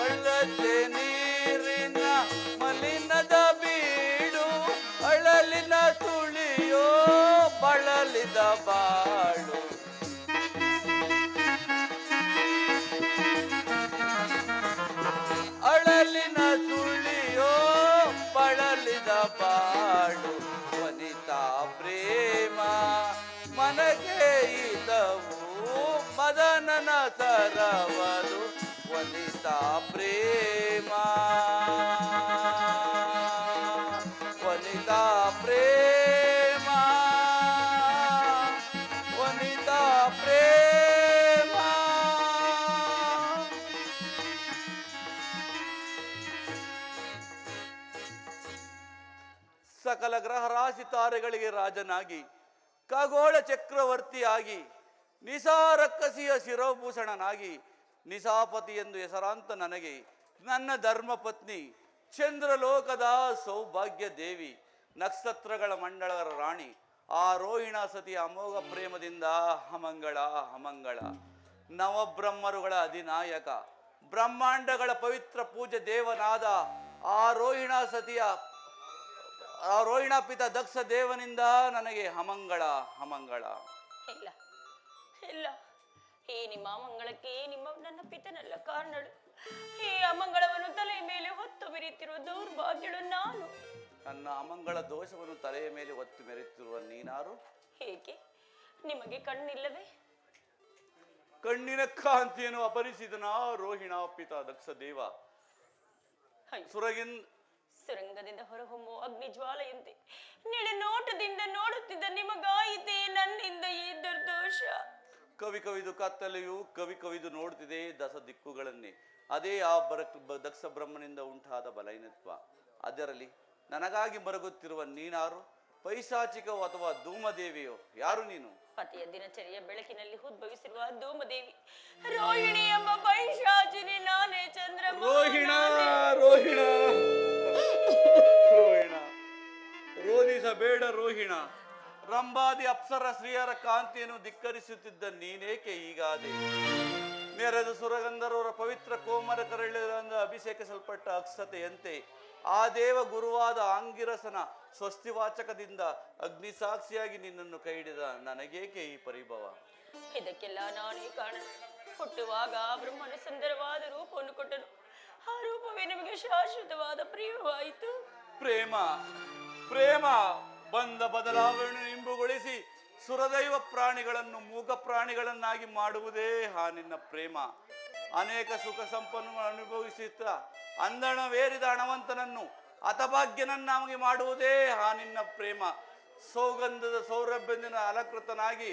ಒಳ್ಳತೆ ನೀರಿನ ಮಲಿನದ ಬೀಡು ಅಳಲಿನ ಸುಳಿಯೋ ಬಳಲಿದ ಬಾಳು ಅಳಲಿನ ಸುಳಿಯೋ ಬಳಲಿದ ಬಾಳು ವನಿತಾ ಪ್ರೇಮ ಮನಗೆ ಈತವು ಮದನನ ಸರವದು ವನಿತಾ ಪ್ರೇಮ ವನಿತಾ ಪ್ರೇಮ ವನಿತಾ ಪ್ರೇಮ ಸಕಲ ಗ್ರಹ ರಾಶಿ ತಾರೆಗಳಿಗೆ ರಾಜನಾಗಿ ಖಗೋಳ ಚಕ್ರವರ್ತಿಯಾಗಿ ನಿಸಾರಕ್ಕಸಿಯ ಶಿರೋಭೂಷಣನಾಗಿ ನಿಸಾಪತಿ ಎಂದು ಹೆಸರಾಂತ ನನಗೆ ನನ್ನ ಧರ್ಮಪತ್ನಿ ಚಂದ್ರಲೋಕದ ಸೌಭಾಗ್ಯ ದೇವಿ ನಕ್ಷತ್ರಗಳ ಮಂಡಳರ ರಾಣಿ ಆ ರೋಹಿಣ ಸತಿಯ ಅಮೋಘ ಪ್ರೇಮದಿಂದ ಅಮಂಗಳ ಅಮಂಗಳ ನವಬ್ರಹ್ಮರುಗಳ ಅಧಿನಾಯಕ ಬ್ರಹ್ಮಾಂಡಗಳ ಪವಿತ್ರ ಪೂಜೆ ದೇವನಾದ ಆ ರೋಹಿಣ ಸತಿಯ ಆ ರೋಹಿಣ ಪಿತ ದಕ್ಷ ದೇವನಿಂದ ನನಗೆ ಅಮಂಗಳ ಅಮಂಗಳ. ಇಲ್ಲ ಇಲ್ಲ ಈ ನಿಮ್ಮ ಮಂಗಳಕ್ಕೆ ನಿಮ್ಮ ನನ್ನ ಪಿತನಲ್ಲ ಕಾರಣಳು. ಈ ಅಮಂಗಳವನ್ನು ತಲೆಯ ಮೇಲೆ ಹೊತ್ತು ಮೆರೆಯುತ್ತಿರುವ ದೌರ್ಭಾಗ್ಯಳು ನಾನು. ನನ್ನ ಅಮಂಗಳ ದೋಷವನ್ನು ತಲೆಯ ಮೇಲೆ ಹೊತ್ತು ಮೆರೆಯುತ್ತಿರುವ ನೀನಾರು? ಹೇಗೆ ನಿಮಗೆ ಕಣ್ಣಿಲ್ಲವೇ? ಕಣ್ಣಿನ ಕಾಂತಿಯನ್ನು ಅಪರಿಸಿದನ ರೋಹಿಣ ಪಿತ ದಕ್ಷ ದೇವ. ಸುರಂಗದಿಂದ ಹೊರಹೊಮ್ಮುವ ಅಗ್ನಿ ಜ್ವಾಲೆಯಂತೆ ನಿಳೆ ನೋಟದಿಂದ ನೋಡುತ್ತಿದ್ದ ನಿಮಗಾಯಿತೆ ನನ್ನಿಂದ ಈ ದುರ್ದೋಷ. ಕವಿ ಕವಿದು ಕತ್ತಲೆಯು ಕವಿ ಕವಿದು ನೋಡುತ್ತಿದೆ ದಸ ದಿಕ್ಕುಗಳನ್ನೇ. ಅದೇ ಆ ದಕ್ಷ ಬ್ರಹ್ಮನಿಂದ ಉಂಟಾದ ಬಲಹೀನತ್ವ. ಅದರಲ್ಲಿ ನನಗಾಗಿ ಮರಗುತ್ತಿರುವ ನೀನಾರು? ಪೈಶಾಚಿಕವೋ ಅಥವಾ ಧೂಮದೇವಿಯೋ? ಯಾರು ನೀನು? ಪತಿಯ ದಿನಚರಿಯ ಬೆಳಕಿನಲ್ಲಿ ಉದ್ಭವಿಸಿರುವ ಧೂಮದೇವಿ ರೋಹಿಣಿ ಎಂಬ ಪೈಶಾಚಿನಿ ನಾನೇ ಚಂದ್ರಮ್ಮ. ರೋಹಿಣ ರೋಹಿಣ ರೋಹಿಣ, ರೋಧಿಸಬೇಡ ರೋಹಿಣ. ರಂಭಾದಿ ಅಪ್ಸರ ಸ್ತ್ರೀಯರ ಕಾಂತಿಯನ್ನು ಧಿಕ್ಕರಿಸುತ್ತಿದ್ದ ನೀನೇಕೆ ಹೀಗಾದೆ? ನೆರೆದ ಸುರಗಂಧರ್ವರ ಪವಿತ್ರ ಕೋಮರ ಕರಳಿನಿಂದ ಅಭಿಷೇಕಿಸಲ್ಪಟ್ಟ ಅಕ್ಷತೆಯಂತೆ ಆ ದೇವ ಗುರುವಾದ ಆಂಗಿರಸನ ಸ್ವಸ್ತಿವಾಚಕದಿಂದ ಅಗ್ನಿ ಸಾಕ್ಷಿಯಾಗಿ ನಿನ್ನನ್ನು ಕೈ ಹಿಡಿದ ನನಗೇಕೆ ಈ ಪರಿಭವ? ಇದಕ್ಕೆಲ್ಲ ನಾನೇ ಕಾರಣ. ಹುಟ್ಟುವಾಗ ಬ್ರಹ್ಮನು ಸುಂದರವಾದ ರೂಪವನ್ನು ಕೊಟ್ಟನು. ಆ ರೂಪವೇ ನಮಗೆ ಶಾಶ್ವತವಾದ ಪ್ರಿಯವಾಯಿತು. ಪ್ರೇಮ ಪ್ರೇಮ ಬಂದ ಬದಲಾವಣೆ ಇಂಬುಗೊಳಿಸಿ ಸುರದೈವ ಪ್ರಾಣಿಗಳನ್ನು ಮೂಕ ಪ್ರಾಣಿಗಳನ್ನಾಗಿ ಮಾಡುವುದೇ ಆ ನಿನ್ನ ಪ್ರೇಮ. ಅನೇಕ ಸುಖ ಸಂಪನ್ನು ಅನುಭವಿಸುತ್ತ ಅಂದಣವೇರಿದ ಹಣವಂತನನ್ನು ಹತಭಾಗ್ಯನನ್ನಾಗಿ ಮಾಡುವುದೇ ಆ ನಿನ್ನ ಪ್ರೇಮ. ಸೌಗಂಧದ ಸೌರಭ್ಯದಿಂದ ಅಲಂಕೃತನಾಗಿ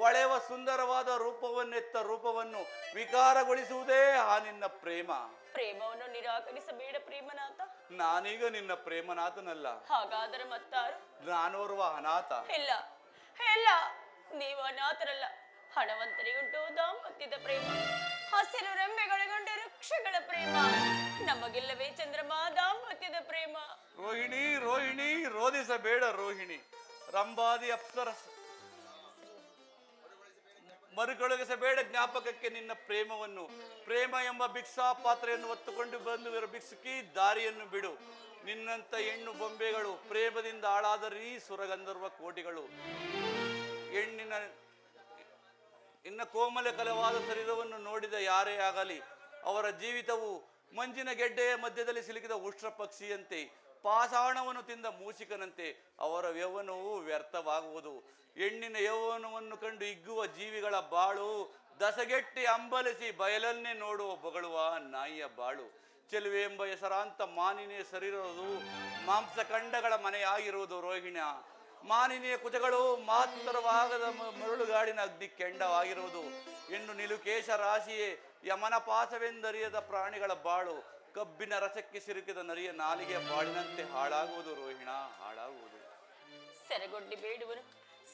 ಒಳೆವ ಸುಂದರವಾದ ರೂಪವನ್ನೆತ್ತ ರೂಪವನ್ನು ವಿಕಾರಗೊಳಿಸುವುದೇ ಆ ನಿನ್ನ ಪ್ರೇಮ. ಪ್ರೇಮವನ್ನು ನಿರಾಕರಿಸಬೇಡ ಪ್ರೇಮನಾಥ. ನಾನೀಗ ನಿನ್ನ ಪ್ರೇಮನಾಥನಲ್ಲ. ಹಾಗಾದರೆ ಮತ್ತಾರು? ನಾನೋರ್ವ ಅನಾಥ. ಇಲ್ಲ ಇಲ್ಲ, ನೀವು ಅನಾಥರಲ್ಲ. ಹಣವಂತರಿಗುಂಟು ದಾಂಪತ್ಯದ ಪ್ರೇಮ, ಹಸಿರು ರೆಂಬೆಗಳಿಗುಂಟು ವೃಕ್ಷಗಳ ಪ್ರೇಮ. ನಮಗಿಲ್ಲವೇ ಚಂದ್ರಮ ದಾಂಪತ್ಯದ ಪ್ರೇಮ? ರೋಹಿಣಿ ರೋಹಿಣಿ ರೋಧಿಸಬೇಡ ರೋಹಿಣಿ. ರಂಭಾದಿ ಅಪ್ಸರ ಮರುಕಳುಹಿಸಬೇಡ ಜ್ಞಾಪಕಕ್ಕೆ ನಿನ್ನ ಪ್ರೇಮವನ್ನು. ಪ್ರೇಮ ಎಂಬ ಭಿಕ್ಷಾ ಪಾತ್ರೆಯನ್ನು ಹೊತ್ತುಕೊಂಡು ಬಂದು ಭಿಕ್ಷುಕಿ ದಾರಿಯನ್ನು ಬಿಡು. ನಿನ್ನಂತ ಹೆಣ್ಣು ಬೊಂಬೆಗಳು ಪ್ರೇಮದಿಂದ ಹಾಳಾದರೀ ಸುರಗಂಧರ್ವ ಕೋಟಿಗಳು. ಇನ್ನ ಕೋಮಲ ಕಲವಾದ ಶರೀರವನ್ನು ನೋಡಿದ ಯಾರೇ ಆಗಲಿ ಅವರ ಜೀವಿತವು ಮಂಜಿನ ಗೆಡ್ಡೆಯ ಮಧ್ಯದಲ್ಲಿ ಸಿಲುಕಿದ ಉಷ್ಟ್ರ ಪಕ್ಷಿಯಂತೆ, ಪಾಷಾಣವನ್ನು ತಿಂದ ಮೂಷಿಕನಂತೆ ಅವರ ಯೌವನವು ವ್ಯರ್ಥವಾಗುವುದು. ಹೆಣ್ಣಿನ ಯೌವನವನ್ನು ಕಂಡು ಹಿಗ್ಗುವ ಜೀವಿಗಳ ಬಾಳು ದಸಗೆಟ್ಟಿ ಅಂಬಲಿಸಿ ಬಯಲನ್ನೇ ನೋಡುವ ಬೊಗಳುವ ನಾಯಿಯ ಬಾಳು. ಚೆಲುವೆ ಎಂಬ ಹೆಸರಾಂತ ಮಾನಿನಿಯ ಶರೀರದು ಮಾಂಸಖಂಡಗಳ ಮನೆಯಾಗಿರುವುದು ರೋಹಿಣ. ಮಾನಿನಿಯ ಕುಚಗಳು ಮಾತ್ರವಾಗದ ಮರಳುಗಾಡಿನ ಅಗ್ನಿ ಕೆಂಡವಾಗಿರುವುದು. ಹೆಣ್ಣು ನಿಲುಕೇಶ ರಾಶಿಯೇ ಯಮನ ಪಾಸವೆಂದರಿಯದ ಪ್ರಾಣಿಗಳ ಬಾಳು. ಕಬ್ಬಿನ ರಸಕ್ಕೆ ಸಿಲುಕಿದ ನರಿಯ ನಾಲಿಗೆಯ ಬಾಳಿನಂತೆ ಹಾಳಾಗುವುದು ರೋಹಿಣ, ಹಾಳಾಗುವುದು. ಸೆರೆಗೊಡ್ಡಿ ಬೇಡುವನು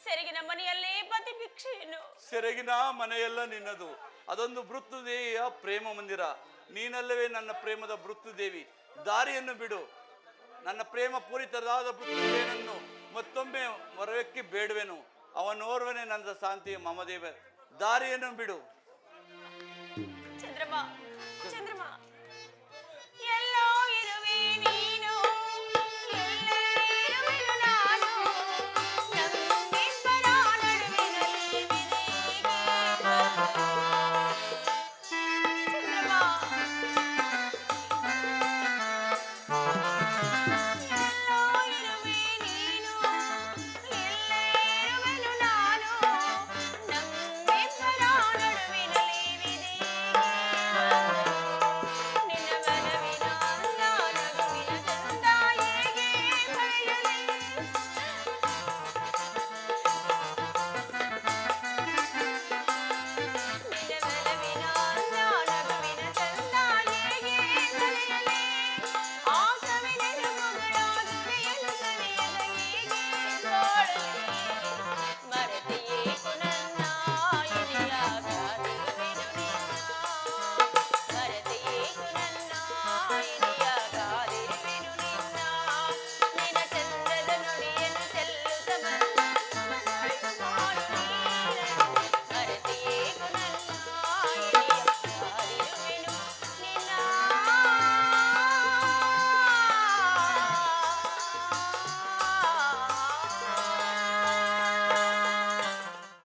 ಸೆರಗಿನ ಮನೆಯಲ್ಲೇ ಪತಿ ಭಿಕ್ಷೆಯನ್ನು. ಸೆರಗಿನ ಮನೆಯೆಲ್ಲ ನಿನ್ನದು, ಅದೊಂದು ಮೃತ್ಯುದೇವಿಯ ಪ್ರೇಮ ಮಂದಿರ. ನೀನಲ್ಲವೇ ನನ್ನ ಪ್ರೇಮದ ಮೃತ್ಯುದೇವಿ. ದಾರಿಯನ್ನು ಬಿಡು. ನನ್ನ ಪ್ರೇಮ ಪೂರಿತರಾದ ಮೃತ್ಯುದೇವನನ್ನು ಮತ್ತೊಮ್ಮೆ ಮೊರವೆಕ್ಕಿ ಬೇಡುವೆನು. ಅವನೋರ್ವನೇ ನನ್ನ ಶಾಂತಿಯ ಮಮದೇವ. ದಾರಿಯನ್ನು ಬಿಡು. ಚಂದ್ರಮ ಚಂದ್ರಮ, ಎಲ್ಲೋ ಇರುವೆ ನೀನು, ಎಲ್ಲೇ ಇರುವೆನು ನಾನು, ನಮ್ಮಿಬ್ಬರ ನಡುವಿನಲ್ಲಿ ಚಂದ್ರಮ